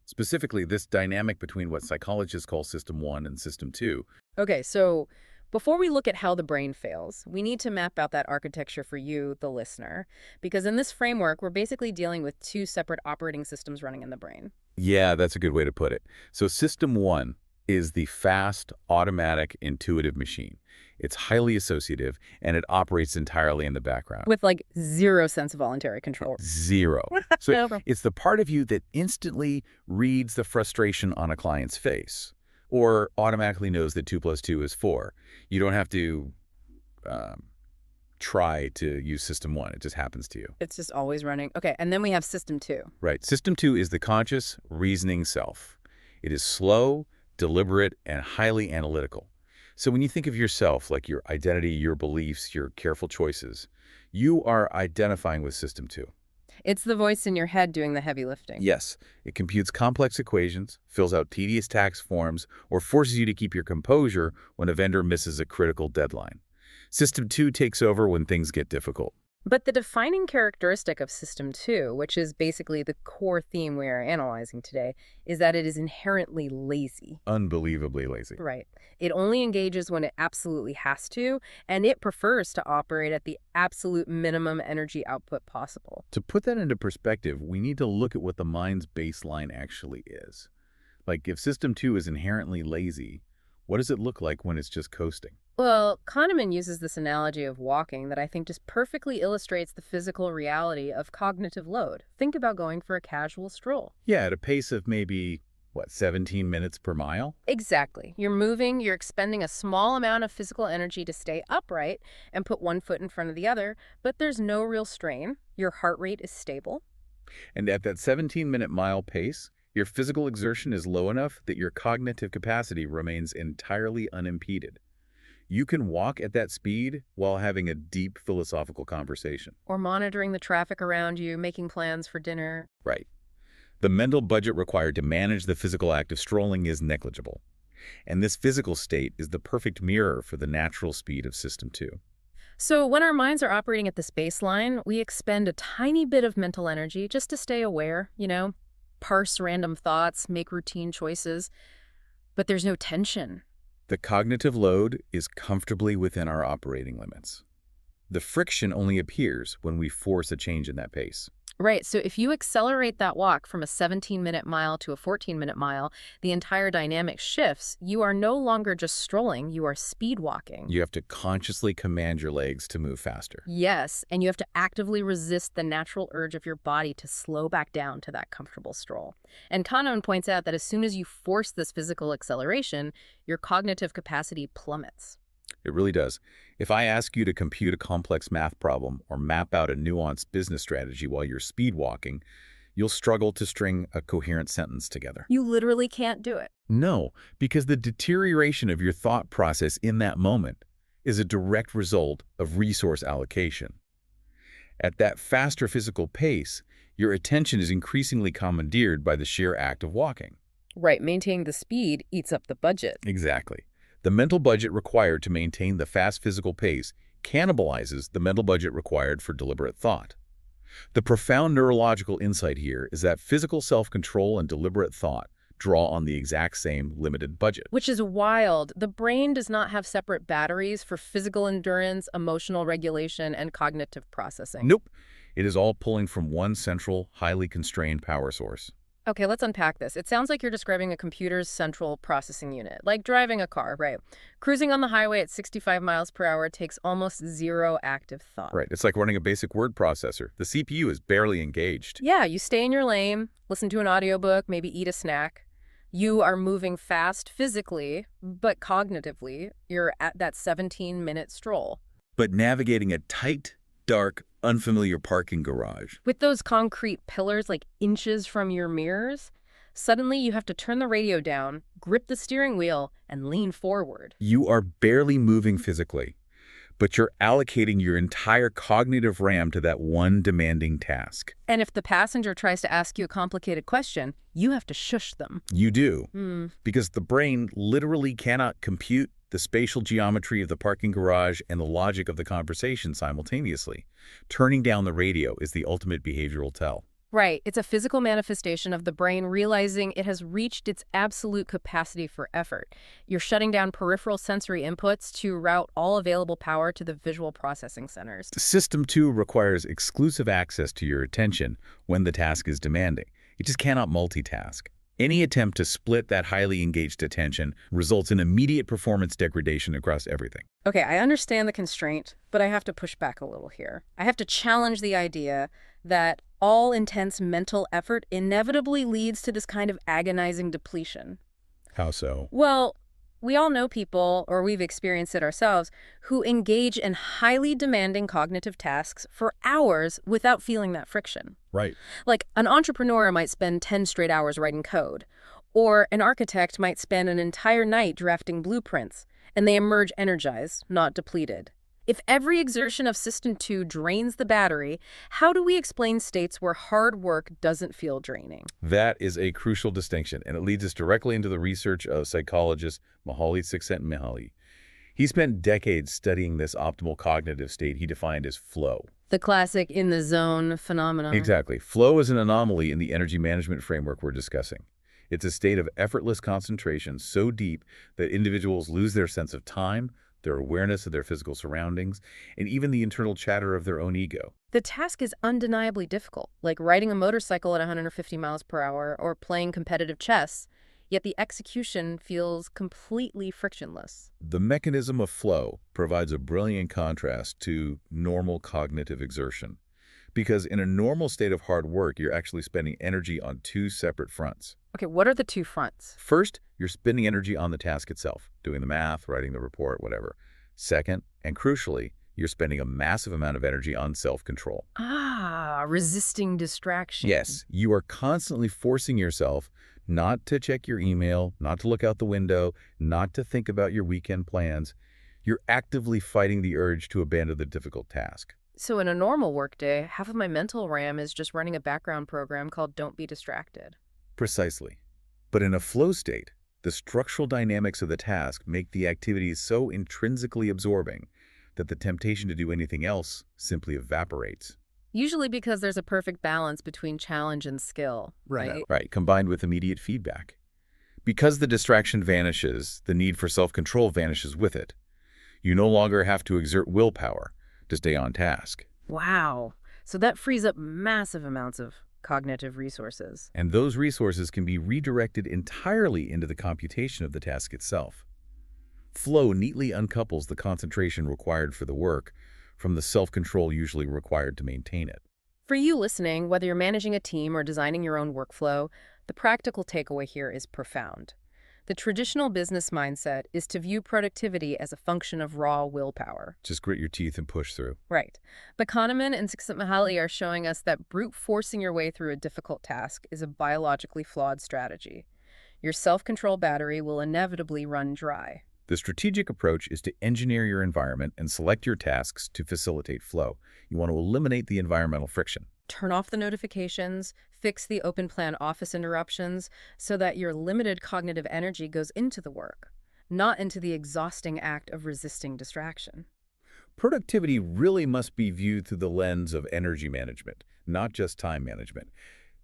Specifically, this dynamic between what psychologists call System 1 and System 2. Okay, so before we look at how the brain fails, we need to map out that architecture for you, the listener, because in this framework, we're basically dealing with two separate operating systems running in the brain. Yeah, that's a good way to put it. So System 1 is the fast, automatic, intuitive machine. It's highly associative, and it operates entirely in the background. With like zero sense of voluntary control. Zero. So Okay. it's the part of you that instantly reads the frustration on a client's face or automatically knows that 2 plus 2 is 4. You don't have to try to use System 1. It just happens to you. It's just always running. Okay, and then we have system 2. Right. System 2 is the conscious, reasoning self. It is slow, deliberate, and highly analytical. So when you think of yourself, like your identity, your beliefs, your careful choices, you are identifying with System 2. It's the voice in your head doing the heavy lifting. Yes, it computes complex equations, fills out tedious tax forms, or forces you to keep your composure when a vendor misses a critical deadline. System 2 takes over when things get difficult. But the defining characteristic of System 2, which is basically the core theme we are analyzing today, is that it is inherently lazy. Unbelievably lazy. Right. It only engages when it absolutely has to, and it prefers to operate at the absolute minimum energy output possible. To put that into perspective, we need to look at what the mind's baseline actually is. Like, if System 2 is inherently lazy, what does it look like when it's just coasting? Well, Kahneman uses this analogy of walking that I think just perfectly illustrates the physical reality of cognitive load. Think about going for a casual stroll. Yeah, at a pace of maybe, 17 minutes per mile? Exactly. You're moving, you're expending a small amount of physical energy to stay upright and put one foot in front of the other, but there's no real strain. Your heart rate is stable. And at that 17-minute mile pace, your physical exertion is low enough that your cognitive capacity remains entirely unimpeded. You can walk at that speed while having a deep philosophical conversation. Or monitoring the traffic around you, making plans for dinner. Right. The mental budget required to manage the physical act of strolling is negligible. And this physical state is the perfect mirror for the natural speed of System 2. So when our minds are operating at this baseline, we expend a tiny bit of mental energy just to stay aware, parse random thoughts, make routine choices. But there's no tension. The cognitive load is comfortably within our operating limits. The friction only appears when we force a change in that pace. Right, so if you accelerate that walk from a 17-minute mile to a 14-minute mile, the entire dynamic shifts. You are no longer just strolling, you are speed walking. You have to consciously command your legs to move faster. Yes, and you have to actively resist the natural urge of your body to slow back down to that comfortable stroll. And Kahneman points out that as soon as you force this physical acceleration, your cognitive capacity plummets. It really does. If I ask you to compute a complex math problem or map out a nuanced business strategy while you're speed walking, you'll struggle to string a coherent sentence together. You literally can't do it. No, because the deterioration of your thought process in that moment is a direct result of resource allocation. At that faster physical pace, your attention is increasingly commandeered by the sheer act of walking. Right, maintaining the speed eats up the budget. Exactly. The mental budget required to maintain the fast physical pace cannibalizes the mental budget required for deliberate thought. The profound neurological insight here is that physical self-control and deliberate thought draw on the exact same limited budget. Which is wild. The brain does not have separate batteries for physical endurance, emotional regulation, and cognitive processing. Nope. It is all pulling from one central, highly constrained power source. Okay, let's unpack this. It sounds like you're describing a computer's central processing unit, like driving a car, right? Cruising on the highway at 65 miles per hour takes almost zero active thought. Right. It's like running a basic word processor. The CPU is barely engaged. Yeah, you stay in your lane, listen to an audiobook, maybe eat a snack. You are moving fast physically, but cognitively, you're at that 17-minute stroll. But navigating a tight, dark, unfamiliar parking garage. With those concrete pillars like inches from your mirrors, suddenly you have to turn the radio down, grip the steering wheel, and lean forward. You are barely moving physically, but you're allocating your entire cognitive RAM to that one demanding task. And if the passenger tries to ask you a complicated question, you have to shush them. You do, because the brain literally cannot compute the spatial geometry of the parking garage and the logic of the conversation simultaneously. Turning down the radio is the ultimate behavioral tell. Right. It's a physical manifestation of the brain realizing it has reached its absolute capacity for effort. You're shutting down peripheral sensory inputs to route all available power to the visual processing centers. System 2 requires exclusive access to your attention when the task is demanding. It just cannot multitask. Any attempt to split that highly engaged attention results in immediate performance degradation across everything. Okay, I understand the constraint, but I have to push back a little here. I have to challenge the idea that all intense mental effort inevitably leads to this kind of agonizing depletion. How so? Well, we all know people, or we've experienced it ourselves, who engage in highly demanding cognitive tasks for hours without feeling that friction. Right. Like an entrepreneur might spend 10 straight hours writing code, or an architect might spend an entire night drafting blueprints, and they emerge energized, not depleted. If every exertion of System 2 drains the battery, how do we explain states where hard work doesn't feel draining? That is a crucial distinction, and it leads us directly into the research of psychologist Mihaly Csikszentmihalyi. He spent decades studying this optimal cognitive state he defined as flow. The classic in-the-zone phenomenon. Exactly. Flow is an anomaly in the energy management framework we're discussing. It's a state of effortless concentration so deep that individuals lose their sense of time, their awareness of their physical surroundings, and even the internal chatter of their own ego. The task is undeniably difficult, like riding a motorcycle at 150 miles per hour or playing competitive chess, yet the execution feels completely frictionless. The mechanism of flow provides a brilliant contrast to normal cognitive exertion, because in a normal state of hard work, you're actually spending energy on two separate fronts. Okay, what are the two fronts? First, you're spending energy on the task itself, doing the math, writing the report, whatever. Second, and crucially, you're spending a massive amount of energy on self-control. Ah, resisting distraction. Yes, you are constantly forcing yourself not to check your email, not to look out the window, not to think about your weekend plans. You're actively fighting the urge to abandon the difficult task. So in a normal workday, half of my mental RAM is just running a background program called Don't Be Distracted. Precisely. But in a flow state, the structural dynamics of the task make the activities so intrinsically absorbing that the temptation to do anything else simply evaporates. Usually because there's a perfect balance between challenge and skill, right? Right, combined with immediate feedback. Because the distraction vanishes, the need for self-control vanishes with it. You no longer have to exert willpower to stay on task. Wow. So that frees up massive amounts of cognitive resources. And those resources can be redirected entirely into the computation of the task itself. Flow neatly uncouples the concentration required for the work from the self-control usually required to maintain it. For you listening, whether you're managing a team or designing your own workflow, the practical takeaway here is profound. The traditional business mindset is to view productivity as a function of raw willpower. Just grit your teeth and push through. Right. But Kahneman and Csikszentmihalyi are showing us that brute forcing your way through a difficult task is a biologically flawed strategy. Your self-control battery will inevitably run dry. The strategic approach is to engineer your environment and select your tasks to facilitate flow. You want to eliminate the environmental friction. Turn off the notifications, fix the open plan office interruptions so that your limited cognitive energy goes into the work, not into the exhausting act of resisting distraction. Productivity really must be viewed through the lens of energy management, not just time management.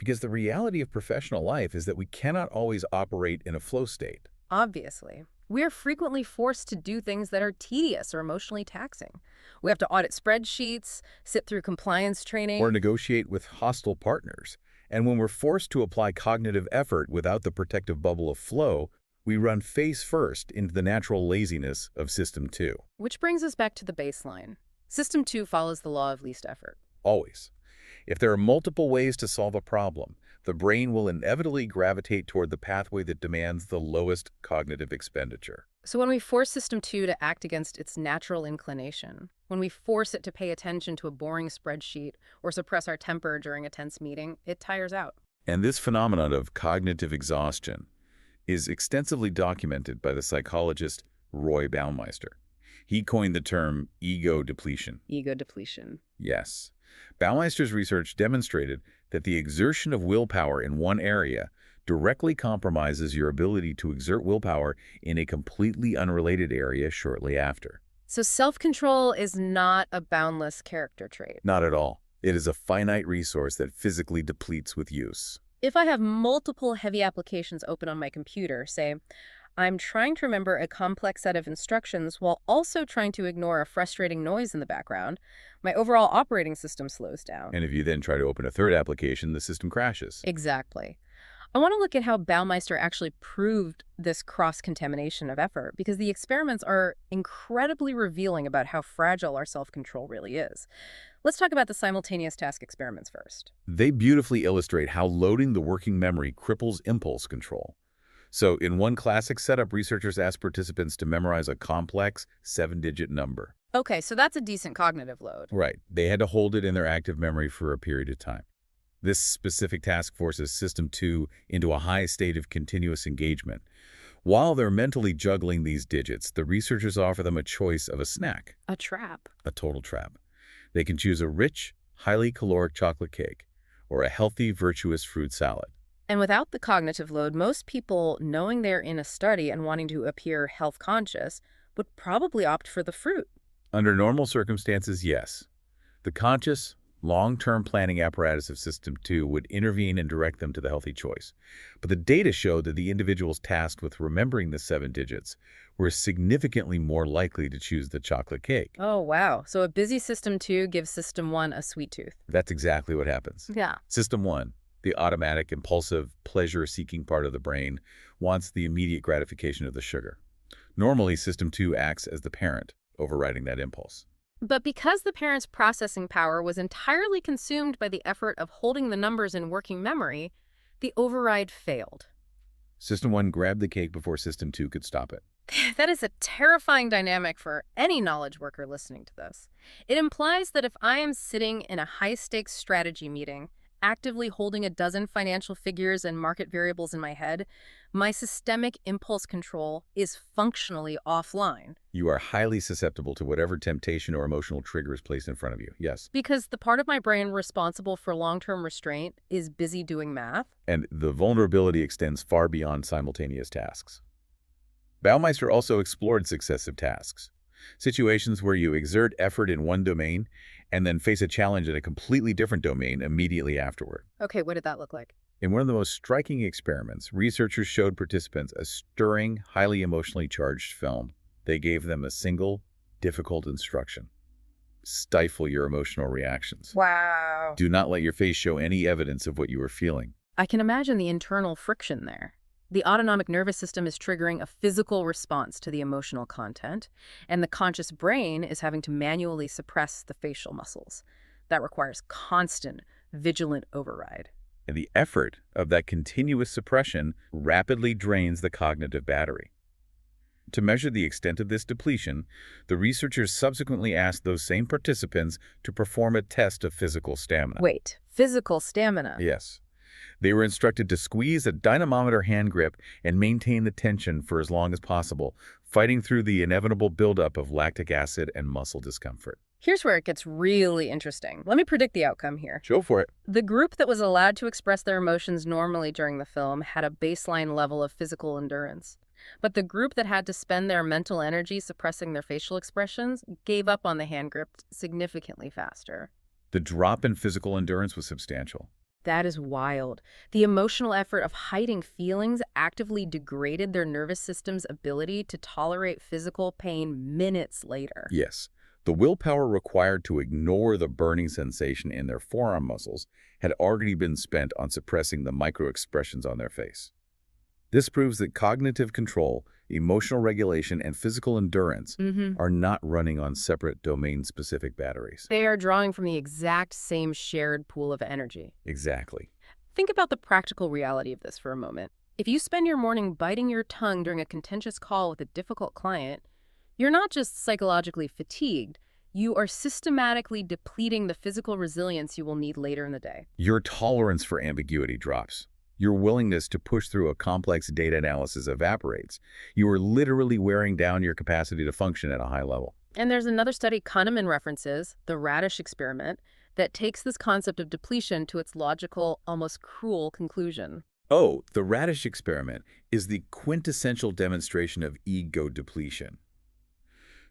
Because the reality of professional life is that we cannot always operate in a flow state. Obviously, we are frequently forced to do things that are tedious or emotionally taxing. We have to audit spreadsheets, sit through compliance Or training. negotiate with hostile partners. And when we're forced to apply cognitive effort without the protective bubble of flow, we run face first into the natural laziness of System 2. Which brings us back to the baseline. System 2 follows the law of least effort. Always. If there are multiple ways to solve a problem, the brain will inevitably gravitate toward the pathway that demands the lowest cognitive expenditure. So when we force System 2 to act against its natural inclination, when we force it to pay attention to a boring spreadsheet or suppress our temper during a tense meeting, it tires out. And this phenomenon of cognitive exhaustion is extensively documented by the psychologist Roy Baumeister. He coined the term ego depletion. Ego depletion. Yes. Baumeister's research demonstrated that the exertion of willpower in one area directly compromises your ability to exert willpower in a completely unrelated area shortly after. So self-control is not a boundless character trait. Not at all. It is a finite resource that physically depletes with use. If I have multiple heavy applications open on my computer, say, I'm trying to remember a complex set of instructions while also trying to ignore a frustrating noise in the background, my overall operating system slows down. And if you then try to open a third application, the system crashes. Exactly. I want to look at how Baumeister actually proved this cross-contamination of effort, because the experiments are incredibly revealing about how fragile our self-control really is. Let's talk about the simultaneous task experiments first. They beautifully illustrate how loading the working memory cripples impulse control. So in one classic setup, researchers asked participants to memorize a complex 7-digit number. Okay, so that's a decent cognitive load. Right. They had to hold it in their active memory for a period of time. This specific task forces System 2 into a high state of continuous engagement. While they're mentally juggling these digits, the researchers offer them a choice of a snack. A trap. A total trap. They can choose a rich, highly caloric chocolate cake or a healthy, virtuous fruit salad. And without the cognitive load, most people, knowing they're in a study and wanting to appear health conscious, would probably opt for the fruit. Under normal circumstances, yes. The conscious, long-term planning apparatus of System 2 would intervene and direct them to the healthy choice. But the data showed that the individuals tasked with remembering the 7 digits were significantly more likely to choose the chocolate cake. Oh, wow. So a busy System 2 gives System 1 a sweet tooth. That's exactly what happens. Yeah. System 1, the automatic, impulsive, pleasure-seeking part of the brain, wants the immediate gratification of the sugar. Normally, System 2 acts as the parent, overriding that impulse. But because the parent's processing power was entirely consumed by the effort of holding the numbers in working memory, the override failed. System 1 grabbed the cake before System 2 could stop it. That is a terrifying dynamic for any knowledge worker listening to this. It implies that if I am sitting in a high-stakes strategy meeting, actively holding a dozen financial figures and market variables in my head, my systemic impulse control is functionally offline. You are highly susceptible to whatever temptation or emotional trigger is placed in front of you, yes. Because the part of my brain responsible for long-term restraint is busy doing math. And the vulnerability extends far beyond simultaneous tasks. Baumeister also explored successive tasks, situations where you exert effort in one domain and then face a challenge in a completely different domain immediately afterward. Okay, what did that look like? In one of the most striking experiments, researchers showed participants a stirring, highly emotionally charged film. They gave them a single, difficult instruction: stifle your emotional reactions. Wow. Do not let your face show any evidence of what you are feeling. I can imagine the internal friction there. The autonomic nervous system is triggering a physical response to the emotional content, and the conscious brain is having to manually suppress the facial muscles. That requires constant, vigilant override. And the effort of that continuous suppression rapidly drains the cognitive battery. To measure the extent of this depletion, the researchers subsequently asked those same participants to perform a test of physical stamina. Wait, physical stamina? Yes. They were instructed to squeeze a dynamometer hand grip and maintain the tension for as long as possible, fighting through the inevitable buildup of lactic acid and muscle discomfort. Here's where it gets really interesting. Let me predict the outcome here. Go for it. The group that was allowed to express their emotions normally during the film had a baseline level of physical endurance. But the group that had to spend their mental energy suppressing their facial expressions gave up on the hand grip significantly faster. The drop in physical endurance was substantial. That is wild. The emotional effort of hiding feelings actively degraded their nervous system's ability to tolerate physical pain minutes later. Yes, the willpower required to ignore the burning sensation in their forearm muscles had already been spent on suppressing the micro-expressions on their face. This proves that cognitive control, emotional regulation, and physical endurance are not running on separate domain-specific batteries. They are drawing from the exact same shared pool of energy. Exactly. Think about the practical reality of this for a moment. If you spend your morning biting your tongue during a contentious call with a difficult client, you're not just psychologically fatigued, you are systematically depleting the physical resilience you will need later in the day. Your tolerance for ambiguity drops. Your willingness to push through a complex data analysis evaporates. You are literally wearing down your capacity to function at a high level. And there's another study Kahneman references, the radish experiment, that takes this concept of depletion to its logical, almost cruel conclusion. Oh, the radish experiment is the quintessential demonstration of ego depletion.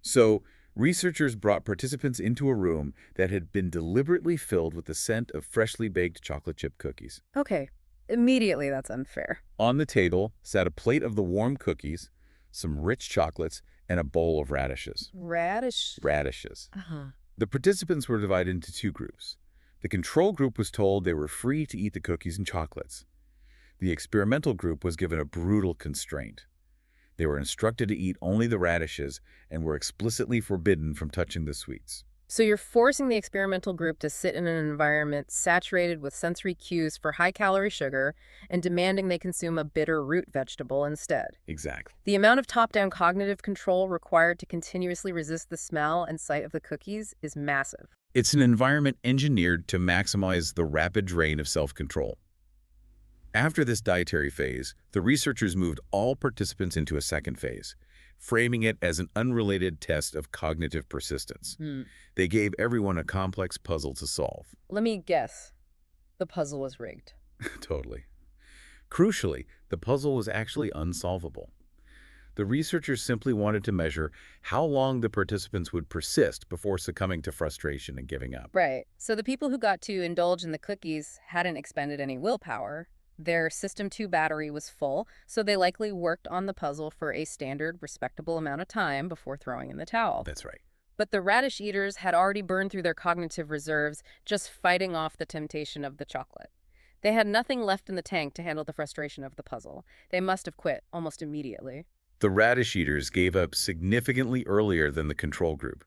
So, researchers brought participants into a room that had been deliberately filled with the scent of freshly baked chocolate chip cookies. Okay, immediately that's unfair. On the table sat a plate of the warm cookies, some rich chocolates, and a bowl of radishes. Radishes. Uh-huh. The participants were divided into two groups. The control group was told they were free to eat the cookies and chocolates. The experimental group was given a brutal constraint. They were instructed to eat only the radishes and were explicitly forbidden from touching the sweets. So you're forcing the experimental group to sit in an environment saturated with sensory cues for high-calorie sugar and demanding they consume a bitter root vegetable instead. Exactly. The amount of top-down cognitive control required to continuously resist the smell and sight of the cookies is massive. It's an environment engineered to maximize the rapid drain of self-control. After this dietary phase, the researchers moved all participants into a second phase, framing it as an unrelated test of cognitive persistence. They gave everyone a complex puzzle to solve. Let me guess. The puzzle was rigged. Totally. Crucially, the puzzle was actually unsolvable. The researchers simply wanted to measure how long the participants would persist before succumbing to frustration and giving up. Right. So the people who got to indulge in the cookies hadn't expended any willpower. Their System 2 battery was full, so they likely worked on the puzzle for a standard, respectable amount of time before throwing in the towel. That's right. But the radish eaters had already burned through their cognitive reserves just fighting off the temptation of the chocolate. They had nothing left in the tank to handle the frustration of the puzzle. They must have quit almost immediately. The radish eaters gave up significantly earlier than the control group.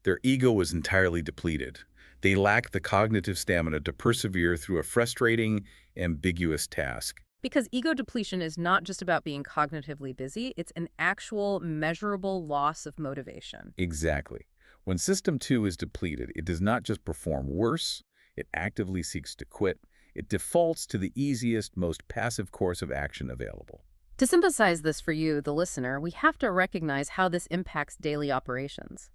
Their ego was entirely depleted. They lacked the cognitive stamina to persevere through a frustrating, ambiguous task. Because ego depletion is not just about being cognitively busy, it's an actual, measurable loss of motivation. Exactly. When System 2 is depleted, it does not just perform worse, it actively seeks to quit. It defaults to the easiest, most passive course of action available. To synthesize this for you, the listener, we have to recognize how this impacts daily operations.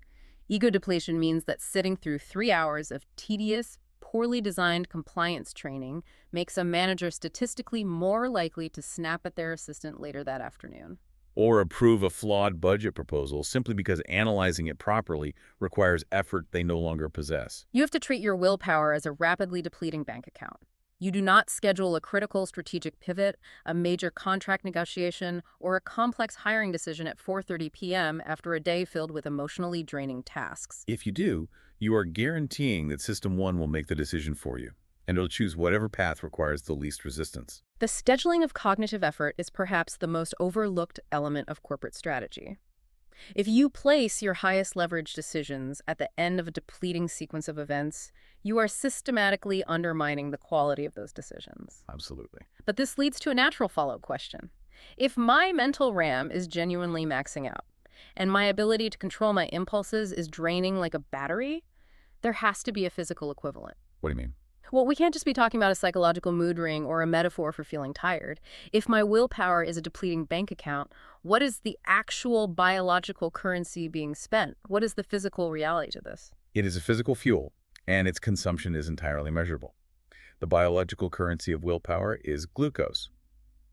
Ego depletion means that sitting through 3 hours of tedious, poorly designed compliance training makes a manager statistically more likely to snap at their assistant later that afternoon. Or approve a flawed budget proposal simply because analyzing it properly requires effort they no longer possess. You have to treat your willpower as a rapidly depleting bank account. You do not schedule a critical strategic pivot, a major contract negotiation, or a complex hiring decision at 4:30 p.m. after a day filled with emotionally draining tasks. If you do, you are guaranteeing that System 1 will make the decision for you, and it'll choose whatever path requires the least resistance. The scheduling of cognitive effort is perhaps the most overlooked element of corporate strategy. If you place your highest leverage decisions at the end of a depleting sequence of events, you are systematically undermining the quality of those decisions. Absolutely. But this leads to a natural follow-up question. If my mental RAM is genuinely maxing out, and my ability to control my impulses is draining like a battery, there has to be a physical equivalent. What do you mean? Well, we can't just be talking about a psychological mood ring or a metaphor for feeling tired. If my willpower is a depleting bank account, what is the actual biological currency being spent? What is the physical reality to this? It is a physical fuel, and its consumption is entirely measurable. The biological currency of willpower is glucose,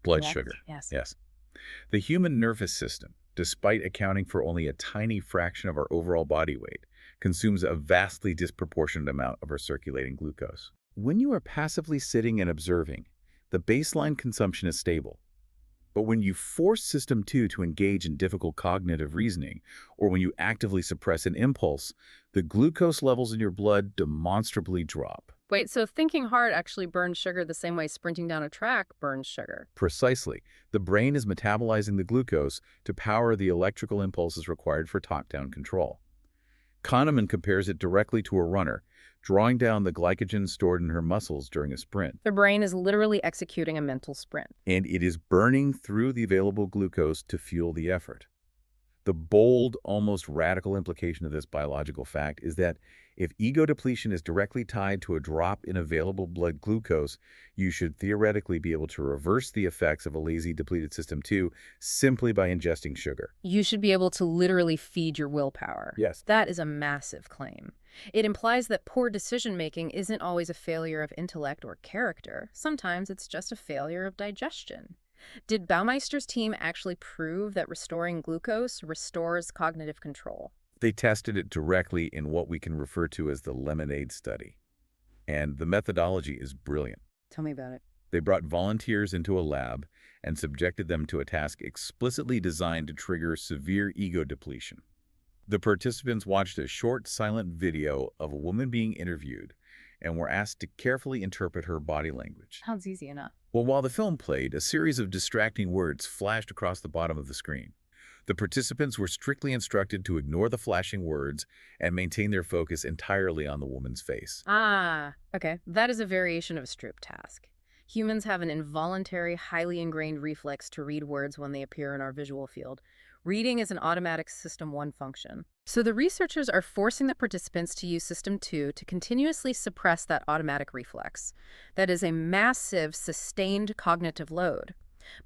blood sugar. Yes. The human nervous system, despite accounting for only a tiny fraction of our overall body weight, consumes a vastly disproportionate amount of our circulating glucose. When you are passively sitting and observing, the baseline consumption is stable. But when you force System 2 to engage in difficult cognitive reasoning, or when you actively suppress an impulse, the glucose levels in your blood demonstrably drop. Wait, so thinking hard actually burns sugar the same way sprinting down a track burns sugar? Precisely. The brain is metabolizing the glucose to power the electrical impulses required for top-down control. Kahneman compares it directly to a runner, drawing down the glycogen stored in her muscles during a sprint. The brain is literally executing a mental sprint. And it is burning through the available glucose to fuel the effort. The bold, almost radical implication of this biological fact is that if ego depletion is directly tied to a drop in available blood glucose, you should theoretically be able to reverse the effects of a lazy depleted System 2 simply by ingesting sugar. You should be able to literally feed your willpower. Yes. That is a massive claim. It implies that poor decision-making isn't always a failure of intellect or character. Sometimes it's just a failure of digestion. Did Baumeister's team actually prove that restoring glucose restores cognitive control? They tested it directly in what we can refer to as the lemonade study. And the methodology is brilliant. Tell me about it. They brought volunteers into a lab and subjected them to a task explicitly designed to trigger severe ego depletion. The participants watched a short, silent video of a woman being interviewed and were asked to carefully interpret her body language. Sounds easy enough. Well, while the film played, a series of distracting words flashed across the bottom of the screen. The participants were strictly instructed to ignore the flashing words and maintain their focus entirely on the woman's face. Ah, okay. That is a variation of a Stroop task. Humans have an involuntary, highly ingrained reflex to read words when they appear in our visual field. Reading is an automatic System 1 function. So the researchers are forcing the participants to use System 2 to continuously suppress that automatic reflex. That is a massive, sustained cognitive load.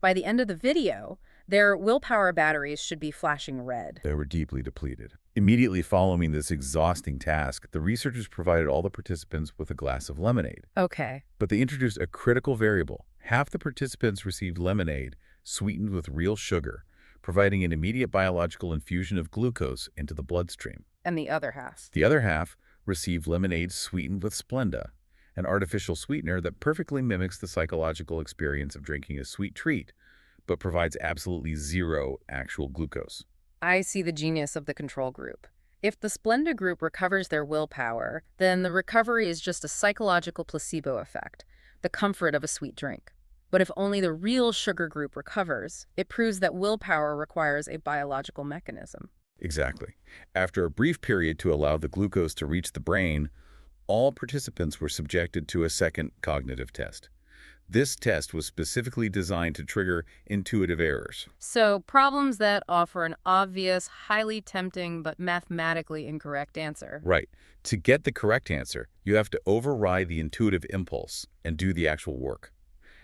By the end of the video, their willpower batteries should be flashing red. They were deeply depleted. Immediately following this exhausting task, the researchers provided all the participants with a glass of lemonade. Okay. But they introduced a critical variable. Half the participants received lemonade sweetened with real sugar, providing an immediate biological infusion of glucose into the bloodstream. And the other half? The other half received lemonade sweetened with Splenda, an artificial sweetener that perfectly mimics the psychological experience of drinking a sweet treat, but provides absolutely zero actual glucose. I see the genius of the control group. If the Splenda group recovers their willpower, then the recovery is just a psychological placebo effect, the comfort of a sweet drink. But if only the real sugar group recovers, it proves that willpower requires a biological mechanism. Exactly. After a brief period to allow the glucose to reach the brain, all participants were subjected to a second cognitive test. This test was specifically designed to trigger intuitive errors. So problems that offer an obvious, highly tempting, but mathematically incorrect answer. Right. To get the correct answer, you have to override the intuitive impulse and do the actual work.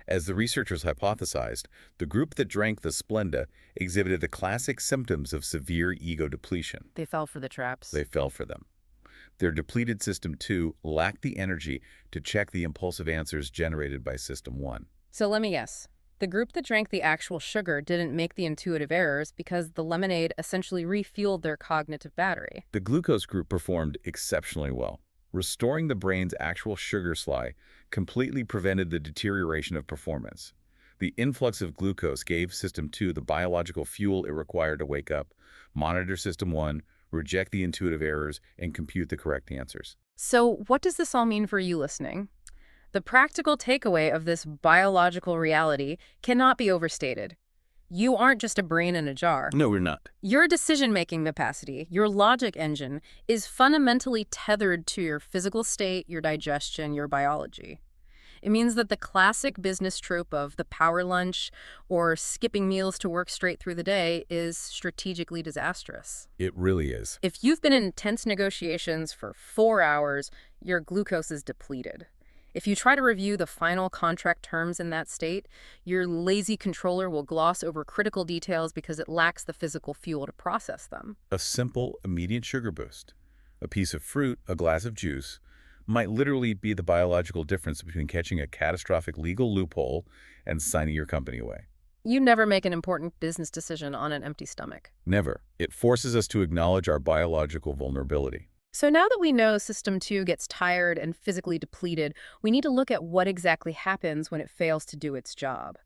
As the researchers hypothesized, the group that drank the Splenda exhibited the classic symptoms of severe ego depletion. They fell for the traps. They fell for them. Their depleted System 2 lacked the energy to check the impulsive answers generated by System 1. So let me guess. The group that drank the actual sugar didn't make the intuitive errors because the lemonade essentially refueled their cognitive battery. The glucose group performed exceptionally well. Restoring the brain's actual sugar supply completely prevented the deterioration of performance. The influx of glucose gave System 2 the biological fuel it required to wake up, monitor System 1, reject the intuitive errors, and compute the correct answers. So what does this all mean for you listening? The practical takeaway of this biological reality cannot be overstated. You aren't just a brain in a jar. No, we're not. Your decision-making capacity, your logic engine, is fundamentally tethered to your physical state, your digestion, your biology. It means that the classic business trope of the power lunch or skipping meals to work straight through the day is strategically disastrous. It really is. If you've been in intense negotiations for 4 hours, your glucose is depleted. If you try to review the final contract terms in that state, your lazy controller will gloss over critical details because it lacks the physical fuel to process them. A simple, immediate sugar boost, a piece of fruit, a glass of juice, might literally be the biological difference between catching a catastrophic legal loophole and signing your company away. You never make an important business decision on an empty stomach. Never. It forces us to acknowledge our biological vulnerability. So now that we know System 2 gets tired and physically depleted, we need to look at what exactly happens when it fails to do its job.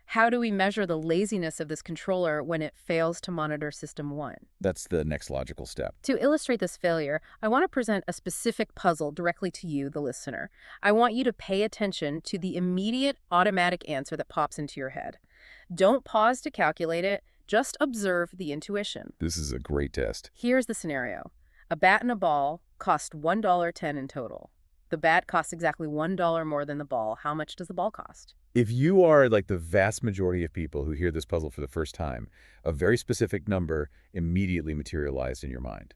How do we measure the laziness of this controller when it fails to monitor System 1? That's the next logical step. To illustrate this failure, I want to present a specific puzzle directly to you, the listener. I want you to pay attention to the immediate automatic answer that pops into your head. Don't pause to calculate it, just observe the intuition. This is a great test. Here's the scenario. A bat and a ball cost $1.10 in total. The bat costs exactly $1 more than the ball. How much does the ball cost? If you are like the vast majority of people who hear this puzzle for the first time, a very specific number immediately materialized in your mind.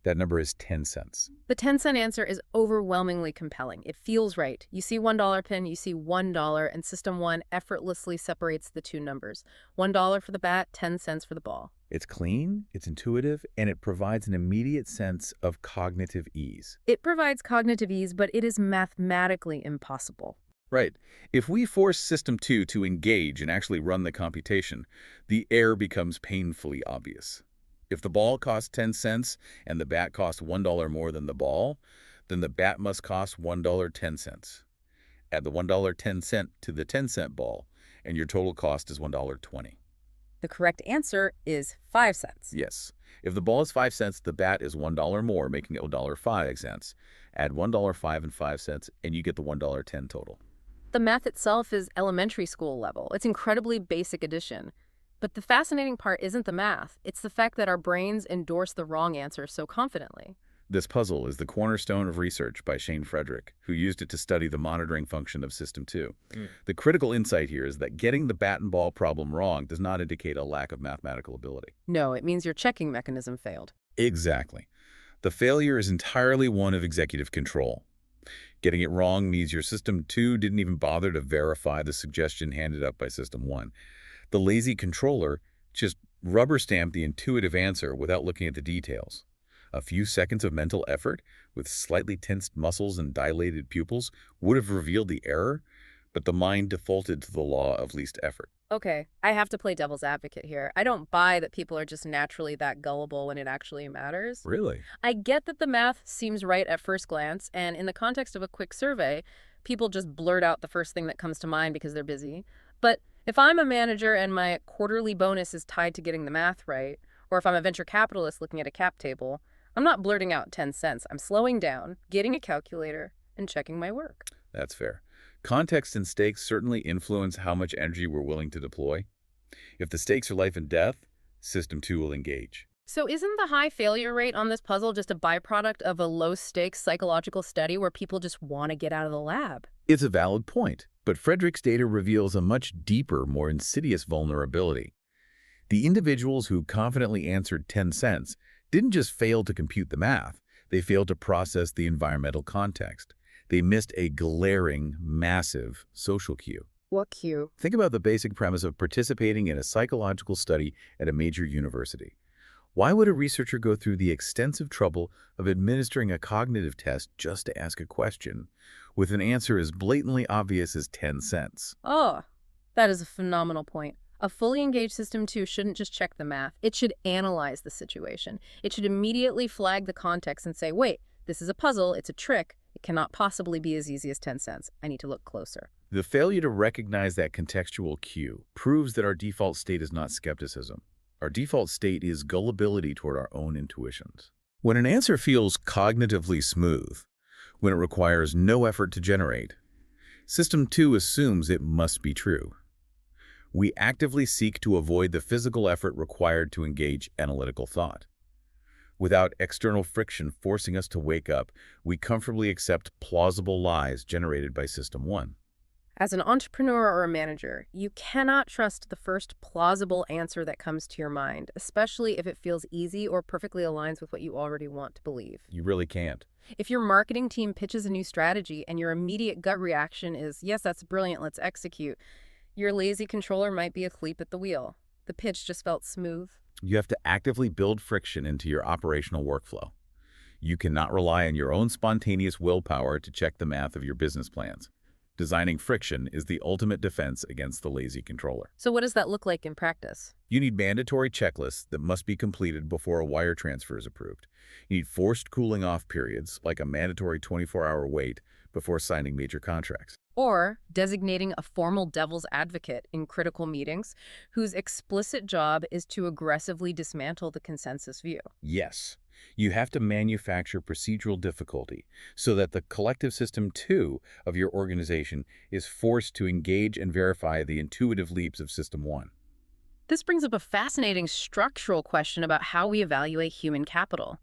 That number is 10 cents. The 10-cent answer is overwhelmingly compelling. It feels right. You see $1 pin, you see $1, and System 1 effortlessly separates the two numbers. $1 for the bat, 10 cents for the ball. It's clean, it's intuitive, and it provides an immediate sense of cognitive ease. It provides cognitive ease, but it is mathematically impossible. Right. If we force System 2 to engage and actually run the computation, the error becomes painfully obvious. If the ball costs 10 cents and the bat costs $1 more than the ball, then the bat must cost $1.10. Add the $1.10 to the 10-cent ball, and your total cost is $1.20. The correct answer is 5 cents. Yes. If the ball is 5 cents, the bat is $1 more, making it $1.05. Add $1.05 and 5 cents, and you get the $1.10 total. The math itself is elementary school level. It's incredibly basic addition. But the fascinating part isn't the math. It's the fact that our brains endorse the wrong answer so confidently. This puzzle is the cornerstone of research by Shane Frederick, who used it to study the monitoring function of System 2. The critical insight here is that getting the bat and ball problem wrong does not indicate a lack of mathematical ability. No, it means your checking mechanism failed. Exactly. The failure is entirely one of executive control. Getting it wrong means your System 2 didn't even bother to verify the suggestion handed up by System 1. The lazy controller just rubber-stamped the intuitive answer without looking at the details. A few seconds of mental effort with slightly tensed muscles and dilated pupils would have revealed the error, but the mind defaulted to the law of least effort. Okay, I have to play devil's advocate here. I don't buy that people are just naturally that gullible when it actually matters. Really? I get that the math seems right at first glance, and in the context of a quick survey, people just blurt out the first thing that comes to mind because they're busy. But if I'm a manager and my quarterly bonus is tied to getting the math right, or if I'm a venture capitalist looking at a cap table, I'm not blurting out 10 cents. I'm slowing down, getting a calculator, and checking my work. That's fair. Context and stakes certainly influence how much energy we're willing to deploy. If the stakes are life and death, System 2 will engage. So isn't the high failure rate on this puzzle just a byproduct of a low-stakes psychological study where people just want to get out of the lab? It's a valid point, but Frederick's data reveals a much deeper, more insidious vulnerability. The individuals who confidently answered 10 cents didn't just fail to compute the math, they failed to process the environmental context. They missed a glaring, massive social cue. What cue? Think about the basic premise of participating in a psychological study at a major university. Why would a researcher go through the extensive trouble of administering a cognitive test just to ask a question, with an answer as blatantly obvious as 10 cents? Oh, that is a phenomenal point. A fully engaged System 2 shouldn't just check the math. It should analyze the situation. It should immediately flag the context and say, wait, this is a puzzle, it's a trick. It cannot possibly be as easy as 10 cents. I need to look closer. The failure to recognize that contextual cue proves that our default state is not skepticism. Our default state is gullibility toward our own intuitions. When an answer feels cognitively smooth, when it requires no effort to generate, System 2 assumes it must be true. We actively seek to avoid the physical effort required to engage analytical thought. Without external friction forcing us to wake up, we comfortably accept plausible lies generated by System 1. As an entrepreneur or a manager, you cannot trust the first plausible answer that comes to your mind, especially if it feels easy or perfectly aligns with what you already want to believe. You really can't. If your marketing team pitches a new strategy and your immediate gut reaction is, yes, that's brilliant, let's execute, your lazy controller might be asleep at the wheel. The pitch just felt smooth. You have to actively build friction into your operational workflow. You cannot rely on your own spontaneous willpower to check the math of your business plans. Designing friction is the ultimate defense against the lazy controller. So what does that look like in practice? You need mandatory checklists that must be completed before a wire transfer is approved. You need forced cooling off periods, like a mandatory 24-hour wait before signing major contracts. Or designating a formal devil's advocate in critical meetings whose explicit job is to aggressively dismantle the consensus view. Yes, you have to manufacture procedural difficulty so that the collective system, too, of your organization is forced to engage and verify the intuitive leaps of System 1. This brings up a fascinating structural question about how we evaluate human capital.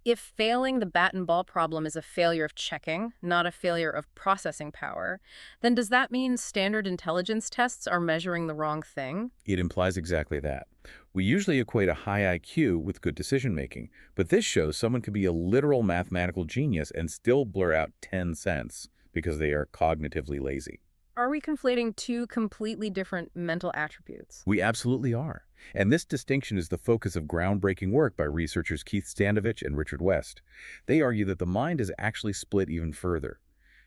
If failing the bat and ball problem is a failure of checking, not a failure of processing power, then does that mean standard intelligence tests are measuring the wrong thing? It implies exactly that. We usually equate a high IQ with good decision-making, but this shows someone could be a literal mathematical genius and still blur out 10 cents because they are cognitively lazy. Are we conflating two completely different mental attributes? We absolutely are. And this distinction is the focus of groundbreaking work by researchers Keith Standovich and Richard West. They argue that the mind is actually split even further.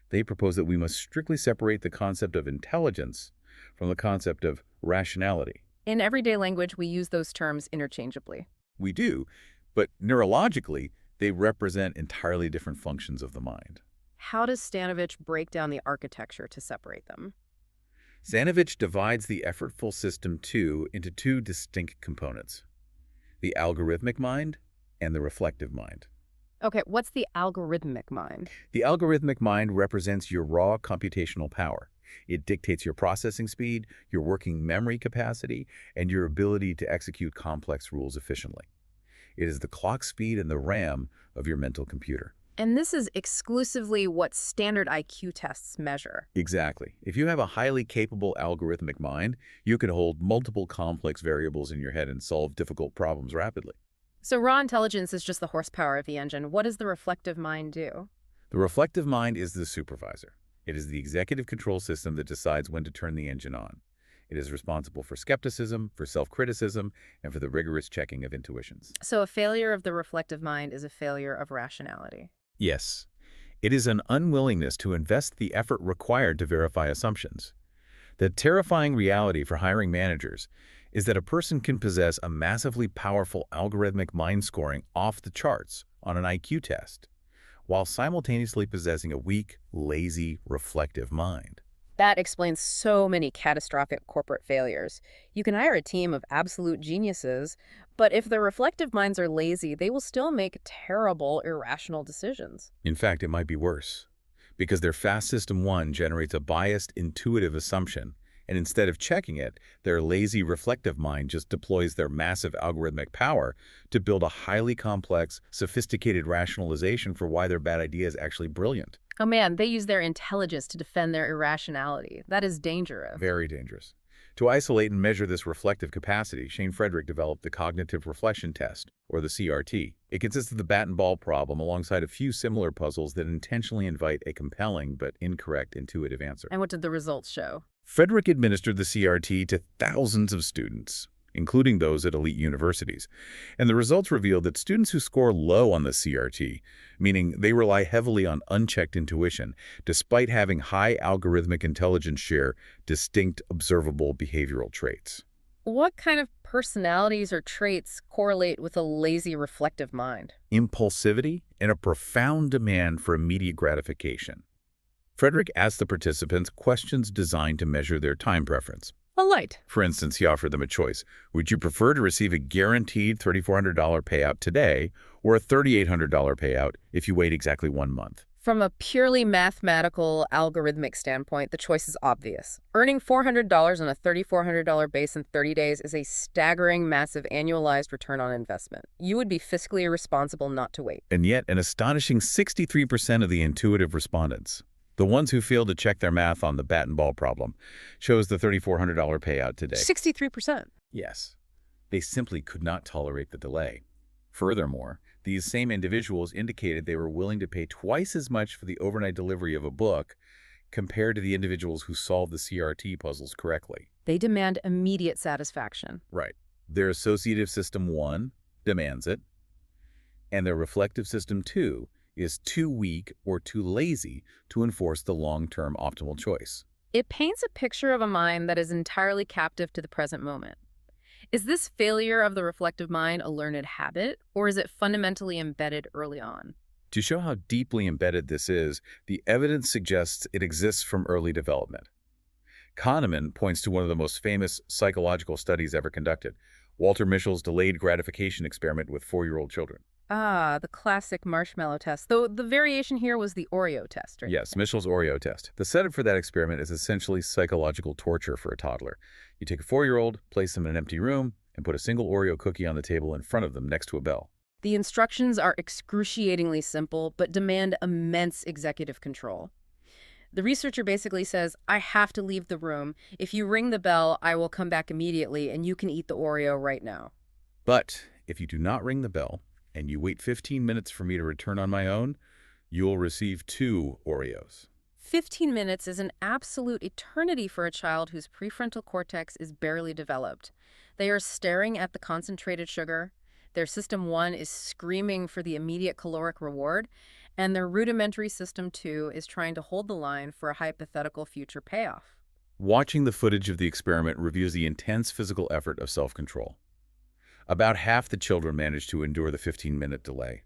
They propose that we must strictly separate the concept of intelligence from the concept of rationality. In everyday language, we use those terms interchangeably. We do, but neurologically, they represent entirely different functions of the mind. How does Stanovich break down the architecture to separate them? Stanovich divides the effortful system into two distinct components, the algorithmic mind and the reflective mind. Okay, what's the algorithmic mind? The algorithmic mind represents your raw computational power. It dictates your processing speed, your working memory capacity, and your ability to execute complex rules efficiently. It is the clock speed and the RAM of your mental computer. And this is exclusively what standard IQ tests measure. Exactly. If you have a highly capable algorithmic mind, you can hold multiple complex variables in your head and solve difficult problems rapidly. So raw intelligence is just the horsepower of the engine. What does the reflective mind do? The reflective mind is the supervisor. It is the executive control system that decides when to turn the engine on. It is responsible for skepticism, for self-criticism, and for the rigorous checking of intuitions. So a failure of the reflective mind is a failure of rationality. Yes. It is an unwillingness to invest the effort required to verify assumptions. The terrifying reality for hiring managers is that a person can possess a massively powerful algorithmic mind scoring off the charts on an IQ test, while simultaneously possessing a weak, lazy, reflective mind. That explains so many catastrophic corporate failures. You can hire a team of absolute geniuses, but if their reflective minds are lazy, they will still make terrible, irrational decisions. In fact, it might be worse, because their fast System 1 generates a biased, intuitive assumption, and instead of checking it, their lazy, reflective mind just deploys their massive algorithmic power to build a highly complex, sophisticated rationalization for why their bad idea is actually brilliant. Oh man, they use their intelligence to defend their irrationality. That is dangerous. Very dangerous. To isolate and measure this reflective capacity, Shane Frederick developed the Cognitive Reflection Test, or the CRT. It consists of the bat and ball problem alongside a few similar puzzles that intentionally invite a compelling but incorrect intuitive answer. And what did the results show? Frederick administered the CRT to thousands of students, including those at elite universities. And the results revealed that students who score low on the CRT, meaning they rely heavily on unchecked intuition, despite having high algorithmic intelligence, share distinct observable behavioral traits. What kind of personalities or traits correlate with a lazy, reflective mind? Impulsivity and a profound demand for immediate gratification. Frederick asked the participants questions designed to measure their time preference. A light. For instance, he offered them a choice. Would you prefer to receive a guaranteed $3,400 payout today or a $3,800 payout if you wait exactly 1 month? From a purely mathematical, algorithmic standpoint, the choice is obvious. Earning $400 on a $3,400 base in 30 days is a staggering, massive annualized return on investment. You would be fiscally irresponsible not to wait. And yet, an astonishing 63% of the intuitive respondents, the ones who failed to check their math on the bat and ball problem, chose the $3,400 payout today. 63%. Yes. They simply could not tolerate the delay. Furthermore, these same individuals indicated they were willing to pay twice as much for the overnight delivery of a book compared to the individuals who solved the CRT puzzles correctly. They demand immediate satisfaction. Right. Their associative system 1 demands it, and their reflective system 2 is too weak or too lazy to enforce the long-term optimal choice. It paints a picture of a mind that is entirely captive to the present moment. Is this failure of the reflective mind a learned habit, or is it fundamentally embedded early on? To show how deeply embedded this is, the evidence suggests it exists from early development. Kahneman points to one of the most famous psychological studies ever conducted, Walter Mischel's delayed gratification experiment with 4-year-old children. Ah, the classic marshmallow test. Though the variation here was the Oreo test, right? Yes, Mischel's Oreo test. The setup for that experiment is essentially psychological torture for a toddler. You take a 4-year-old, place them in an empty room, and put a single Oreo cookie on the table in front of them next to a bell. The instructions are excruciatingly simple, but demand immense executive control. The researcher basically says, I have to leave the room. If you ring the bell, I will come back immediately, and you can eat the Oreo right now. But if you do not ring the bell, and you wait 15 minutes for me to return on my own, you will receive 2 Oreos. 15 minutes is an absolute eternity for a child whose prefrontal cortex is barely developed. They are staring at the concentrated sugar. Their system 1 is screaming for the immediate caloric reward, and their rudimentary system 2 is trying to hold the line for a hypothetical future payoff. Watching the footage of the experiment reveals the intense physical effort of self-control. About half the children managed to endure the 15-minute delay.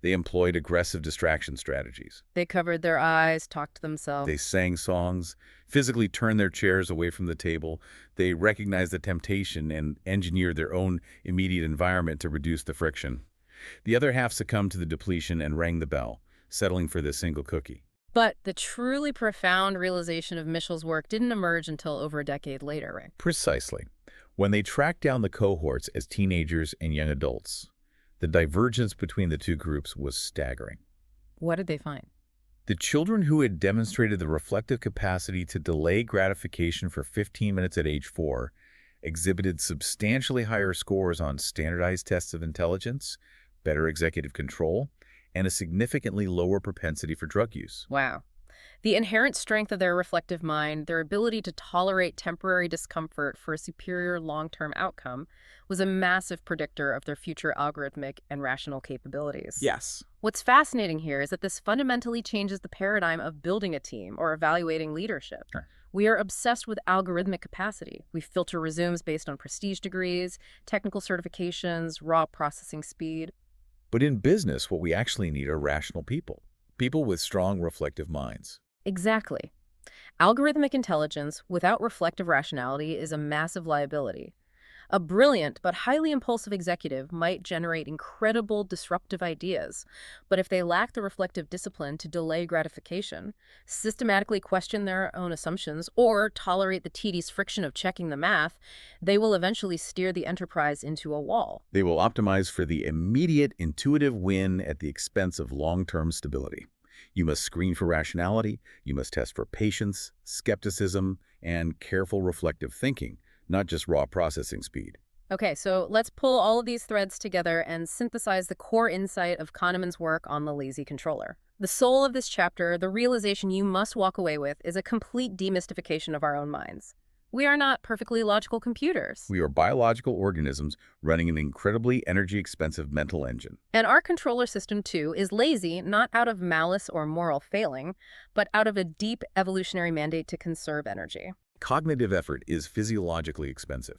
They employed aggressive distraction strategies. They covered their eyes, talked to themselves. They sang songs, physically turned their chairs away from the table. They recognized the temptation and engineered their own immediate environment to reduce the friction. The other half succumbed to the depletion and rang the bell, settling for this single cookie. But the truly profound realization of Mischel's work didn't emerge until over a decade later, right? Precisely. When they tracked down the cohorts as teenagers and young adults, the divergence between the two groups was staggering. What did they find? The children who had demonstrated the reflective capacity to delay gratification for 15 minutes at age 4 exhibited substantially higher scores on standardized tests of intelligence, better executive control, and a significantly lower propensity for drug use. Wow. The inherent strength of their reflective mind, their ability to tolerate temporary discomfort for a superior long-term outcome, was a massive predictor of their future algorithmic and rational capabilities. Yes. What's fascinating here is that this fundamentally changes the paradigm of building a team or evaluating leadership. Sure. We are obsessed with algorithmic capacity. We filter resumes based on prestige degrees, technical certifications, raw processing speed. But in business, what we actually need are rational people. People with strong reflective minds. Exactly. Algorithmic intelligence without reflective rationality is a massive liability. A brilliant but highly impulsive executive might generate incredible disruptive ideas, but if they lack the reflective discipline to delay gratification, systematically question their own assumptions, or tolerate the tedious friction of checking the math, they will eventually steer the enterprise into a wall. They will optimize for the immediate intuitive win at the expense of long-term stability. You must screen for rationality, you must test for patience, skepticism, and careful reflective thinking, not just raw processing speed. Okay, so let's pull all of these threads together and synthesize the core insight of Kahneman's work on the lazy controller. The soul of this chapter, the realization you must walk away with, is a complete demystification of our own minds. We are not perfectly logical computers. We are biological organisms running an incredibly energy-expensive mental engine. And our controller system, too, is lazy not out of malice or moral failing, but out of a deep evolutionary mandate to conserve energy. Cognitive effort is physiologically expensive.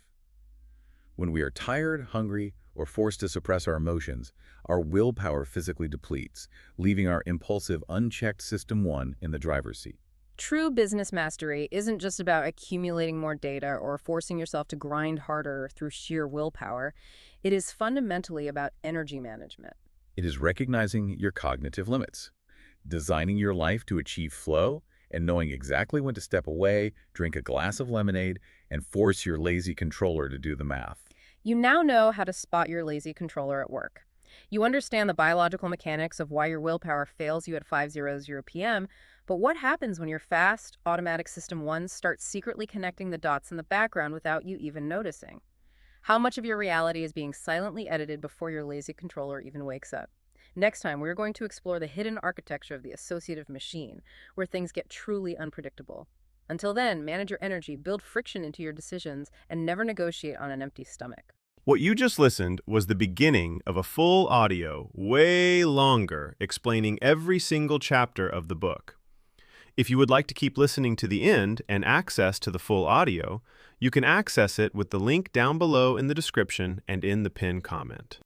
When we are tired, hungry, or forced to suppress our emotions, our willpower physically depletes, leaving our impulsive, unchecked System 1 in the driver's seat. True business mastery isn't just about accumulating more data or forcing yourself to grind harder through sheer willpower. It is fundamentally about energy management. It is recognizing your cognitive limits, designing your life to achieve flow, and knowing exactly when to step away, drink a glass of lemonade, and force your lazy controller to do the math. You now know how to spot your lazy controller at work. You understand the biological mechanics of why your willpower fails you at 5:00 p.m., but what happens when your fast, automatic System 1 starts secretly connecting the dots in the background without you even noticing? How much of your reality is being silently edited before your lazy controller even wakes up? Next time, we're going to explore the hidden architecture of the associative machine, where things get truly unpredictable. Until then, manage your energy, build friction into your decisions, and never negotiate on an empty stomach. What you just listened was the beginning of a full audio, way longer, explaining every single chapter of the book. If you would like to keep listening to the end and access to the full audio, you can access it with the link down below in the description and in the pinned comment.